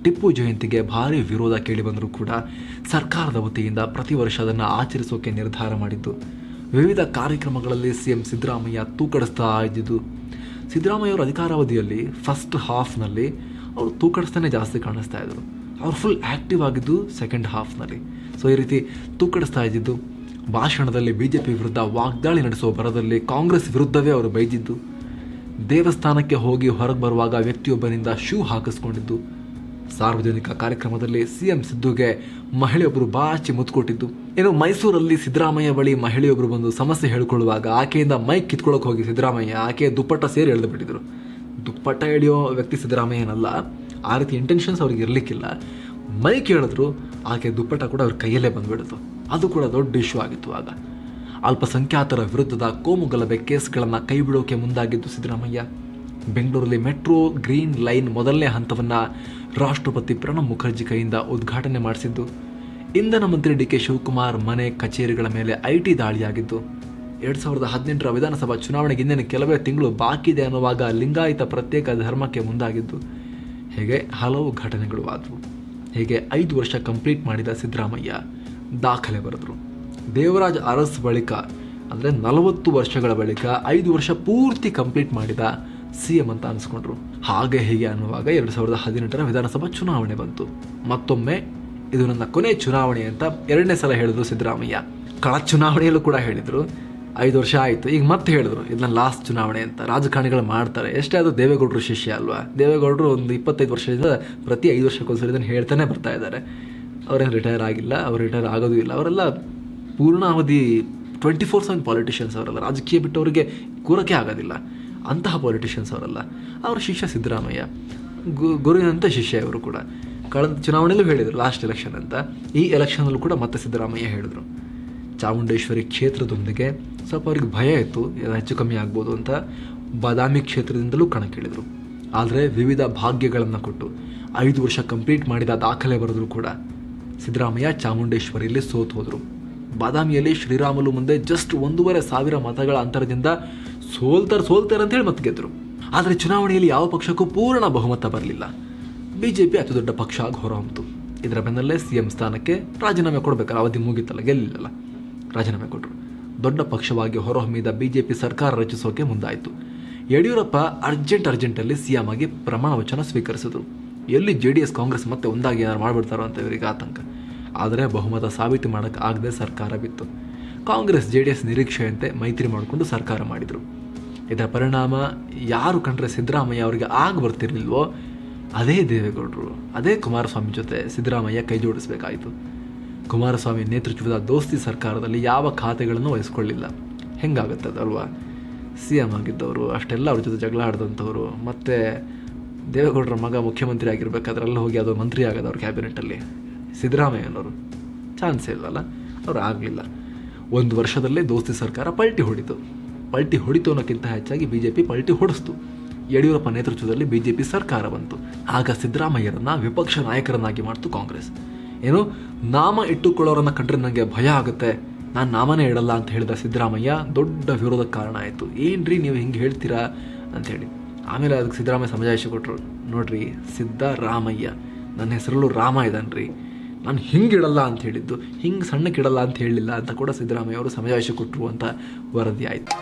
ಟಿಪ್ಪು ಜಯಂತಿಗೆ ಭಾರಿ ವಿರೋಧ ಕೇಳಿಬಂದರೂ ಕೂಡ ಸರ್ಕಾರದ ವತಿಯಿಂದ ಪ್ರತಿ ವರ್ಷ ಅದನ್ನು ಆಚರಿಸೋಕೆ ನಿರ್ಧಾರ ಮಾಡಿದ್ದು. ವಿವಿಧ ಕಾರ್ಯಕ್ರಮಗಳಲ್ಲಿ ಸಿಎಂ ಸಿದ್ದರಾಮಯ್ಯ ತೂಕಡಿಸ್ತಾ ಇದ್ದಿದ್ದು. ಸಿದ್ದರಾಮಯ್ಯ ಅವರ ಅಧಿಕಾರಾವಧಿಯಲ್ಲಿ ಫಸ್ಟ್ ಹಾಫ್ನಲ್ಲಿ ಅವರು ತೂಕಡಿಸ್ತಾನೆ ಜಾಸ್ತಿ ಕಾಣಿಸ್ತಾ ಇದ್ರು. ಅವ್ರು ಫುಲ್ ಆ್ಯಕ್ಟಿವ್ ಆಗಿದ್ದು ಸೆಕೆಂಡ್ ಹಾಫ್ನಲ್ಲಿ. ಸೊ ಈ ರೀತಿ ತೂಕಡಿಸ್ತಾ ಇದ್ದಿದ್ದು. ಭಾಷಣದಲ್ಲಿ BJP ವಿರುದ್ಧ ವಾಗ್ದಾಳಿ ನಡೆಸುವ ಬರದಲ್ಲಿ ಕಾಂಗ್ರೆಸ್ ವಿರುದ್ಧವೇ ಅವರು ಬೈದಿದ್ದು. ದೇವಸ್ಥಾನಕ್ಕೆ ಹೋಗಿ ಹೊರಗೆ ಬರುವಾಗ ವ್ಯಕ್ತಿಯೊಬ್ಬನಿಂದ ಶೂ ಹಾಕಿಸ್ಕೊಂಡಿದ್ದು. ಸಾರ್ವಜನಿಕ ಕಾರ್ಯಕ್ರಮದಲ್ಲಿ ಸಿಎಂ ಸಿದ್ದುಗೆ ಮಹಿಳೆಯೊಬ್ಬರು ಬಾಚಿ ಮುತ್ತು ಕೊಟ್ಟಿದ್ದು. ಇನ್ನು ಮೈಸೂರಲ್ಲಿ ಸಿದ್ದರಾಮಯ್ಯ ಬಳಿ ಮಹಿಳೆಯೊಬ್ಬರು ಬಂದು ಸಮಸ್ಯೆ ಹೇಳಿಕೊಳ್ಳುವಾಗ ಆಕೆಯಿಂದ ಮೈಕ್ ಕಿತ್ಕೊಳ್ಳೋಕೆ ಹೋಗಿ ಸಿದ್ದರಾಮಯ್ಯ ಆಕೆ ದುಪ್ಪಟ್ಟ ಸೇರಿ ಎಳೆದು ಬಿಟ್ಟಿದ್ರು. ದುಪ್ಪಟ್ಟ ಎಳೆಯೋ ವ್ಯಕ್ತಿ ಸಿದ್ದರಾಮಯ್ಯನಲ್ಲ, ಆ ರೀತಿ ಇಂಟೆನ್ಷನ್ಸ್ ಅವ್ರಿಗೆ ಇರಲಿಕ್ಕಿಲ್ಲ. ಮೈಕ್ ಹೇಳಿದ್ರು, ಆಕೆ ದುಪ್ಪಟ್ಟ ಕೂಡ ಅವ್ರ ಕೈಯಲ್ಲೇ ಬಂದುಬಿಡ್ತು. ಅದು ಕೂಡ ದೊಡ್ಡ ಇಶ್ಯೂ ಆಗಿತ್ತು. ಆಗ ಅಲ್ಪಸಂಖ್ಯಾತರ ವಿರುದ್ಧದ ಕೋಮುಗಲಭೆ ಕೇಸ್ಗಳನ್ನು ಕೈಬಿಡೋಕೆ ಮುಂದಾಗಿದ್ದು ಸಿದ್ದರಾಮಯ್ಯ. ಬೆಂಗಳೂರಲ್ಲಿ ಮೆಟ್ರೋ ಗ್ರೀನ್ ಲೈನ್ ಮೊದಲನೇ ಹಂತವನ್ನು ರಾಷ್ಟ್ರಪತಿ ಪ್ರಣಬ್ ಮುಖರ್ಜಿ ಕೈಯಿಂದ ಉದ್ಘಾಟನೆ ಮಾಡಿಸಿದ್ದು. ಇಂಧನ ಮಂತ್ರಿ DK ಶಿವಕುಮಾರ್ ಮನೆ ಕಚೇರಿಗಳ ಮೇಲೆ IT ದಾಳಿಯಾಗಿದ್ದು. 2018ರ ವಿಧಾನಸಭಾ ಚುನಾವಣೆಗೆ ಇನ್ನೇನು ಕೆಲವೇ ತಿಂಗಳು ಬಾಕಿ ಇದೆ ಅನ್ನುವಾಗ ಲಿಂಗಾಯತ ಪ್ರತ್ಯೇಕ ಧರ್ಮಕ್ಕೆ ಮುಂದಾಗಿದ್ದು. ಹೀಗೆ ಹಲವು ಘಟನೆಗಳು ಆದವು. ಹೀಗೆ 5 ವರ್ಷ ಕಂಪ್ಲೀಟ್ ಮಾಡಿದ ಸಿದ್ದರಾಮಯ್ಯ ದಾಖಲೆ ಬರೆದರು. ದೇವರಾಜ್ ಅರಸ್ ಬಳಿಕ ಅಂದರೆ 40 ವರ್ಷಗಳ ಬಳಿಕ 5 ವರ್ಷ ಪೂರ್ತಿ ಕಂಪ್ಲೀಟ್ ಮಾಡಿದ CM ಅಂತ ಅನಿಸ್ಕೊಂಡ್ರು. ಹಾಗೆ ಹೀಗೆ ಅನ್ನುವಾಗ 2018ರ ವಿಧಾನಸಭಾ ಚುನಾವಣೆ ಬಂತು. ಮತ್ತೊಮ್ಮೆ ಇದು ನನ್ನ ಕೊನೆ ಚುನಾವಣೆ ಅಂತ 2ನೇ ಸಲ ಹೇಳಿದ್ರು ಸಿದ್ದರಾಮಯ್ಯ. ಕಳೆದ ಚುನಾವಣೆಯಲ್ಲೂ ಕೂಡ ಹೇಳಿದರು 5 ವರ್ಷ ಆಯಿತು, ಈಗ ಮತ್ತೆ ಹೇಳಿದ್ರು ಇದನ್ನ ಲಾಸ್ಟ್ ಚುನಾವಣೆ ಅಂತ. ರಾಜಕಾರಣಿಗಳು ಮಾಡ್ತಾರೆ, ಎಷ್ಟೇ ಅದು ದೇವೇಗೌಡರು ಶಿಷ್ಯ ಅಲ್ವಾ. ದೇವೇಗೌಡರು ಒಂದು 25 ವರ್ಷದಿಂದ ಪ್ರತಿ 5 ವರ್ಷಕ್ಕೊಂದ್ಸರಿ ಇದನ್ನು ಹೇಳ್ತಾನೆ ಬರ್ತಾ ಇದ್ದಾರೆ. ಅವರೇನು ರಿಟೈರ್ ಆಗಿಲ್ಲ, ಅವ್ರು ರಿಟೈರ್ ಆಗೋದು ಇಲ್ಲ. ಅವರೆಲ್ಲ ಪೂರ್ಣಾವಧಿ 24/7 ಪಾಲಿಟಿಷಿಯನ್ಸ್ ಅವರೆಲ್ಲ. ರಾಜಕೀಯ ಬಿಟ್ಟವರಿಗೆ ಕೂರಕ್ಕೆ ಆಗೋದಿಲ್ಲ ಅಂತಹ ಪಾಲಿಟಿಷಿಯನ್ಸ್ ಅವರೆಲ್ಲ. ಅವರ ಶಿಷ್ಯ ಸಿದ್ದರಾಮಯ್ಯ, ಗುರುವಿನಂಥ ಶಿಷ್ಯ ಇವರು ಕೂಡ. ಕಳೆದ ಚುನಾವಣೆಯಲ್ಲೂ ಹೇಳಿದರು ಲಾಸ್ಟ್ ಎಲೆಕ್ಷನ್ ಅಂತ. ಈ ಎಲೆಕ್ಷನಲ್ಲೂ ಕೂಡ ಮತ್ತೆ ಸಿದ್ದರಾಮಯ್ಯ ಹೇಳಿದರು. ಚಾಮುಂಡೇಶ್ವರಿ ಕ್ಷೇತ್ರದೊಂದಿಗೆ ಸ್ವಲ್ಪ ಅವ್ರಿಗೆ ಭಯ ಇತ್ತು, ಹೆಚ್ಚು ಕಮ್ಮಿ ಆಗ್ಬೋದು ಅಂತ ಬಾದಾಮಿ ಕ್ಷೇತ್ರದಿಂದಲೂ ಕಣಕ್ಕಿಳಿದರು. ಆದರೆ ವಿವಿಧ ಭಾಗ್ಯಗಳನ್ನು ಕೊಟ್ಟು 5 ವರ್ಷ ಕಂಪ್ಲೀಟ್ ಮಾಡಿದ ದಾಖಲೆ ಬರೆದ್ರು ಕೂಡ ಸಿದ್ದರಾಮಯ್ಯ ಚಾಮುಂಡೇಶ್ವರಿಯಲ್ಲಿ ಸೋತು ಹೋದರು. ಬಾದಾಮಿಯಲ್ಲಿ ಶ್ರೀರಾಮುಲು ಮುಂದೆ ಜಸ್ಟ್ 1,500 ಮತಗಳ ಅಂತರದಿಂದ ಸೋಲ್ತಾರೆ ಅಂತೇಳಿ ಮತ್ತೆ ಗೆದ್ದರು. ಆದರೆ ಚುನಾವಣೆಯಲ್ಲಿ ಯಾವ ಪಕ್ಷಕ್ಕೂ ಪೂರ್ಣ ಬಹುಮತ ಬರಲಿಲ್ಲ. BJP ಅತಿ ದೊಡ್ಡ ಪಕ್ಷ ಆಗಿ ಹೊರಹೊಮ್ಮಿತು. ಇದರ ಬೆನ್ನಲ್ಲೇ CM ಸ್ಥಾನಕ್ಕೆ ರಾಜೀನಾಮೆ ಕೊಡಬೇಕಲ್ಲ, ಅವಧಿ ಮುಗಿತಲ್ಲ, ಗೆಲ್ಲಿಲ್ಲಲ್ಲ, ರಾಜೀನಾಮೆ ಕೊಟ್ಟರು. ದೊಡ್ಡ ಪಕ್ಷವಾಗಿ ಹೊರಹೊಮ್ಮಿದ BJP ಸರ್ಕಾರ ರಚಿಸೋಕೆ ಮುಂದಾಯಿತು. ಯಡಿಯೂರಪ್ಪ ಅರ್ಜೆಂಟಲ್ಲಿ CM ಆಗಿ ಪ್ರಮಾಣ ವಚನ ಸ್ವೀಕರಿಸಿದರು. ಎಲ್ಲಿ JDS ಕಾಂಗ್ರೆಸ್ ಮತ್ತೆ ಒಂದಾಗಿ ಏನಾರು ಮಾಡಿಬಿಡ್ತಾರೋ ಅಂತ ಇವರಿಗೆ ಆತಂಕ. ಆದರೆ ಬಹುಮತ ಸಾಬೀತು ಮಾಡೋಕ್ಕೆ ಆಗದೆ ಸರ್ಕಾರ ಬಿತ್ತು. ಕಾಂಗ್ರೆಸ್ JDS ನಿರೀಕ್ಷೆಯಂತೆ ಮೈತ್ರಿ ಮಾಡಿಕೊಂಡು ಸರ್ಕಾರ ಮಾಡಿದರು. ಇದರ ಪರಿಣಾಮ ಯಾರು ಕಂಡ್ರೆ ಸಿದ್ದರಾಮಯ್ಯ ಅವರಿಗೆ ಬರ್ತಿರ್ಲಿಲ್ವೋ ಅದೇ ದೇವೇಗೌಡರು, ಅದೇ ಕುಮಾರಸ್ವಾಮಿ ಜೊತೆ ಸಿದ್ದರಾಮಯ್ಯ ಕೈ ಜೋಡಿಸಬೇಕಾಯಿತು. ಕುಮಾರಸ್ವಾಮಿ ನೇತೃತ್ವದ ದೋಸ್ತಿ ಸರ್ಕಾರದಲ್ಲಿ ಯಾವ ಖಾತೆಗಳನ್ನು ವಹಿಸ್ಕೊಳ್ಳಿಲ್ಲ. ಹೆಂಗಾಗುತ್ತದೆ ಅಲ್ವಾ. CM ಆಗಿದ್ದವರು, ಅಷ್ಟೆಲ್ಲ ಅವ್ರ ಜೊತೆ ಜಗಳ ಆಡಿದಂಥವ್ರು, ಮತ್ತು ದೇವೇಗೌಡರ ಮಗ ಮುಖ್ಯಮಂತ್ರಿ ಆಗಿರ್ಬೇಕಾದ್ರೆ ಅಲ್ಲಿ ಹೋಗಿ ಅದು ಮಂತ್ರಿ ಆಗೋದು ಅವ್ರ ಕ್ಯಾಬಿನೆಟಲ್ಲಿ. ಸಿದ್ದರಾಮಯ್ಯನವರು ಚಾನ್ಸೇ ಇಲ್ಲಲ್ಲ, ಅವರು ಆಗಲಿಲ್ಲ. 1 ವರ್ಷದಲ್ಲೇ ದೋಸ್ತಿ ಸರ್ಕಾರ ಪಲ್ಟಿ ಹೊಡಿತು ಅನ್ನೋಕ್ಕಿಂತ ಹೆಚ್ಚಾಗಿ BJP ಪಲ್ಟಿ ಹೊಡಿಸ್ತು. ಯಡಿಯೂರಪ್ಪ ನೇತೃತ್ವದಲ್ಲಿ BJP ಸರ್ಕಾರ ಬಂತು. ಆಗ ಸಿದ್ದರಾಮಯ್ಯರನ್ನ ವಿಪಕ್ಷ ನಾಯಕರನ್ನಾಗಿ ಮಾಡ್ತು ಕಾಂಗ್ರೆಸ್. ಏನು, ನಾಮ ಇಟ್ಟುಕೊಳ್ಳೋರನ್ನ ಕಂಡ್ರೆ ನನಗೆ ಭಯ ಆಗುತ್ತೆ, ನಾನು ನಾಮನೇ ಇಡಲ್ಲ ಅಂತ ಹೇಳಿದ ಸಿದ್ದರಾಮಯ್ಯ ದೊಡ್ಡ ವಿರೋಧಕ್ಕೆ ಕಾರಣ ಆಯಿತು. ಏನ್ರಿ ನೀವು ಹಿಂಗೆ ಹೇಳ್ತೀರಾ ಅಂಥೇಳಿ. ಆಮೇಲೆ ಅದಕ್ಕೆ ಸಿದ್ದರಾಮಯ್ಯ ಸಮಜಾಯಿಷಿ ಕೊಟ್ಟರು. ನೋಡ್ರಿ, ಸಿದ್ದರಾಮಯ್ಯ ನನ್ನ ಹೆಸರಲ್ಲೂ ರಾಮ ಇದ್ದಾನ್ರಿ, ನಾನು ಹಿಂಗಿಡಲ್ಲ ಅಂತ ಹೇಳಿದ್ದು, ಹಿಂಗೆ ಸಣ್ಣಕ್ಕಿಡಲ್ಲ ಅಂತ ಹೇಳಲಿಲ್ಲ ಅಂತ ಕೂಡ ಸಿದ್ದರಾಮಯ್ಯ ಅವರು ಸಮಜಾಯಿಷಿ ಕೊಟ್ಟರು ಅಂತ ವರದಿ ಆಯಿತು.